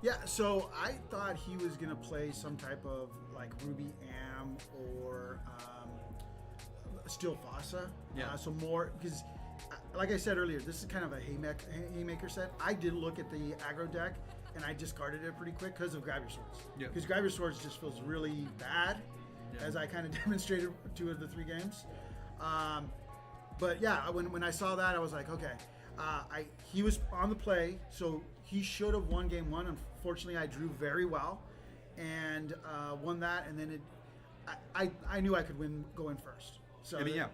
Yeah, so I thought he was gonna play some type of Ruby Am or Steel Fossa. Yeah. So more because, like I said earlier, this is kind of a haymaker set. I did look at the aggro deck and I discarded it pretty quick because of grab your swords. Yeah. Because grab your swords just feels really bad, as I kind of demonstrated 2 of the 3 games. But yeah, when I saw that, I was like, okay. He was on the play, so he should have won game 1. Unfortunately, I drew very well and won that, and then I knew I could win going first. So the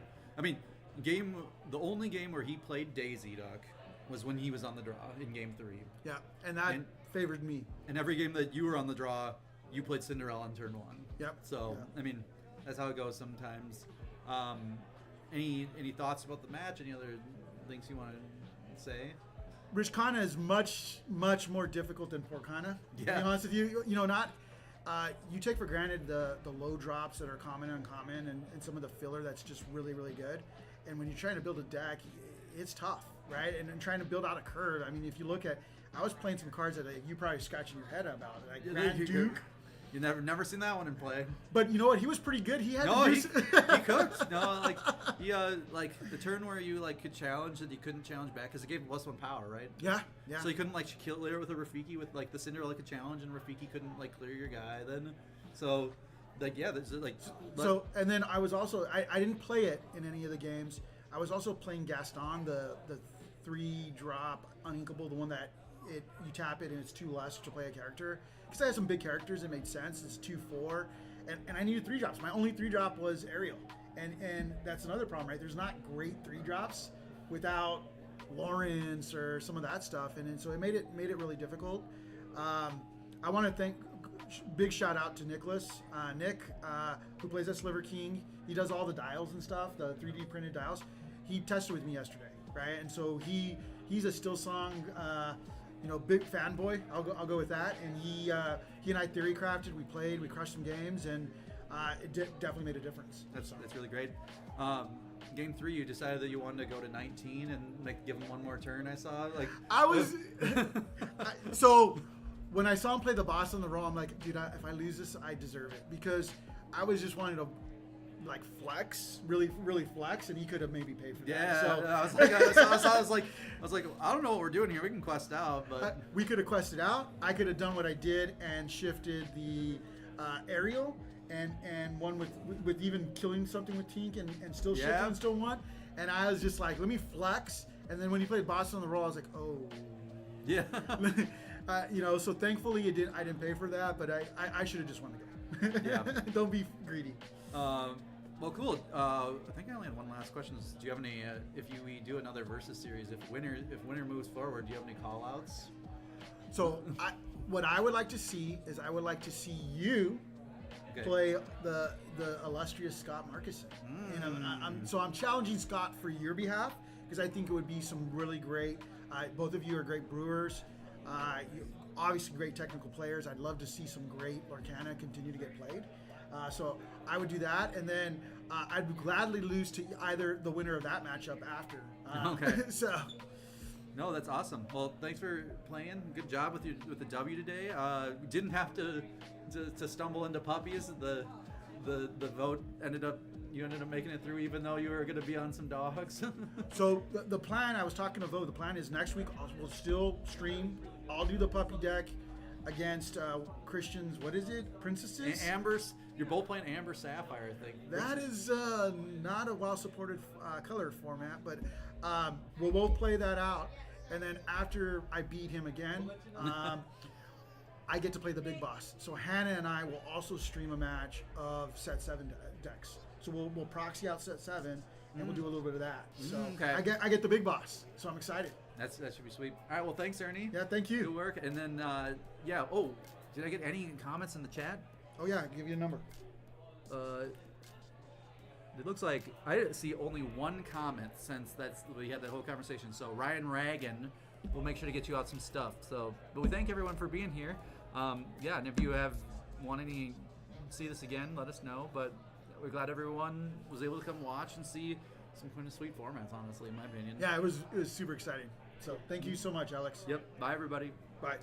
only game where he played Daisy Duck was when he was on the draw in game 3. Yeah, and that favored me. And every game that you were on the draw, you played Cinderella on turn 1. Yep. So that's how it goes sometimes. Any thoughts about the match? Any other things you want to say? Rich Kana is much more difficult than poor Kana. Yeah. To be honest with you, you take for granted the low drops that are common and uncommon, and some of the filler that's just really good. And when you're trying to build a deck, it's tough, right? And then trying to build out a curve. I mean, if you look at, I was playing some cards that you probably scratching your head about, like Grand Duke. You never seen that one in play. But you know what? He was pretty good. He had he cooked. No, he the turn where you could challenge that you couldn't challenge back because it gave +1 power, right? Yeah. So you couldn't clear it with a Rafiki with the Cinderella could challenge and Rafiki couldn't clear your guy then. So So and then I was also I didn't play it in any of the games. I was also playing Gaston, the 3-drop uninkable, the one that you tap it and it's 2 less to play a character. Because I had some big characters, it made sense. It's 2/4, and I needed 3 drops. My only 3-drop was Ariel, and that's another problem, right? There's not great 3-drops without Lawrence or some of that stuff, and so it made it really difficult. I want to thank big shout out to Nick, who plays as Sliver King. He does all the dials and stuff, the 3D printed dials. He tested with me yesterday, right? And so he's a Stillsong. Big fanboy. I'll go with that. And he and I theory crafted. We played. We crushed some games, and it definitely made a difference. That's really great. Game 3, you decided that you wanted to go to 19 and give him one more turn. I saw I was so when I saw him play the boss on the roll, I'm like, dude, if I lose this, I deserve it, because I was just wanting to flex, really flex, and he could have maybe paid for that. Yeah, So I was like, I don't know what we're doing here. We can quest out, but we could have quested out. I could have done what I did and shifted the aerial and one with even killing something with Tink and still shifting and still won. And I was just like, let me flex. And then when he played boss on the roll, I was like, oh. Yeah. So thankfully I didn't pay for that, but I should have just won the game. Yeah. Don't be greedy. Well, cool. I think I only had one last question. Do you have any? If we do another versus series, if winner moves forward, do you have any call outs? So what I would like to see is you play the illustrious Scott Markison. And I'm challenging Scott for your behalf because I think it would be some really great. Both of you are great brewers. Obviously great technical players. I'd love to see some great Lorcana continue to get played. So I would do that, and then I'd gladly lose to either the winner of that matchup after. Okay. So. No, that's awesome. Well, thanks for playing. Good job with the W today. We didn't have to stumble into puppies. The vote you ended up making it through, even though you were going to be on some dogs. So the plan, I was talking to Vo, the plan is next week we'll still stream. I'll do the puppy deck. against Christian's, what is it? Princesses? Amber's. You're both playing Amber Sapphire, I think. That is not a well-supported color format, but we'll both play that out. And then after I beat him again, I get to play the big boss. So Hannah and I will also stream a match of set 7 decks. So we'll proxy out set 7, and we'll do a little bit of that. So okay. I get the big boss. So I'm excited. That should be sweet. All right, well, thanks, Ernie. Yeah, thank you. Good work. And then, yeah. Oh, did I get any comments in the chat? Oh yeah, I'll give you a number. It looks like I see only one comment since we had that whole conversation. So Ryan Ragan, we'll make sure to get you out some stuff. So, but we thank everyone for being here. Yeah, and if you want to see this again, let us know. But we're glad everyone was able to come watch and see some kind of sweet formats. Honestly, in my opinion. Yeah, it was super exciting. So thank you so much, Alex. Yep. Bye, everybody. Bye.